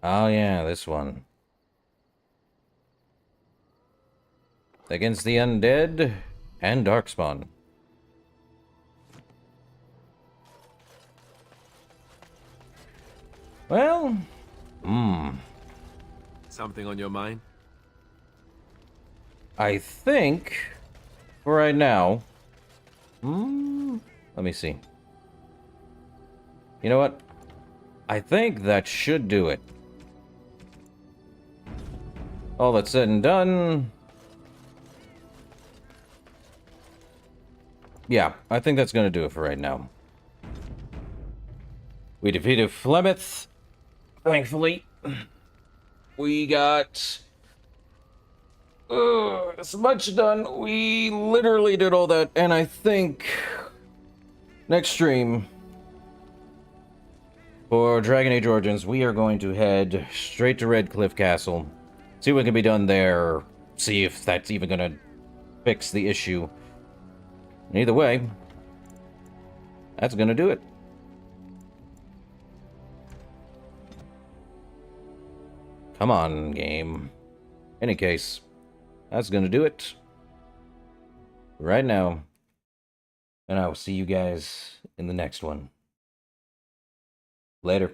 Oh yeah, this one. Against the undead and darkspawn. Well, Something on your mind? I think for right now. Let me see. You know what? I think that should do it. All that's said and done. Yeah, I think that's going to do it for right now. We defeated Flemeth. Thankfully. We got... this much done. We literally did all that. And I think... next stream... for Dragon Age Origins, we are going to head straight to Red Cliff Castle. See what can be done there. See if that's even going to fix the issue. Either way, that's going to do it. Come on, game. Any case, that's going to do it. Right now. And I will see you guys in the next one. Later.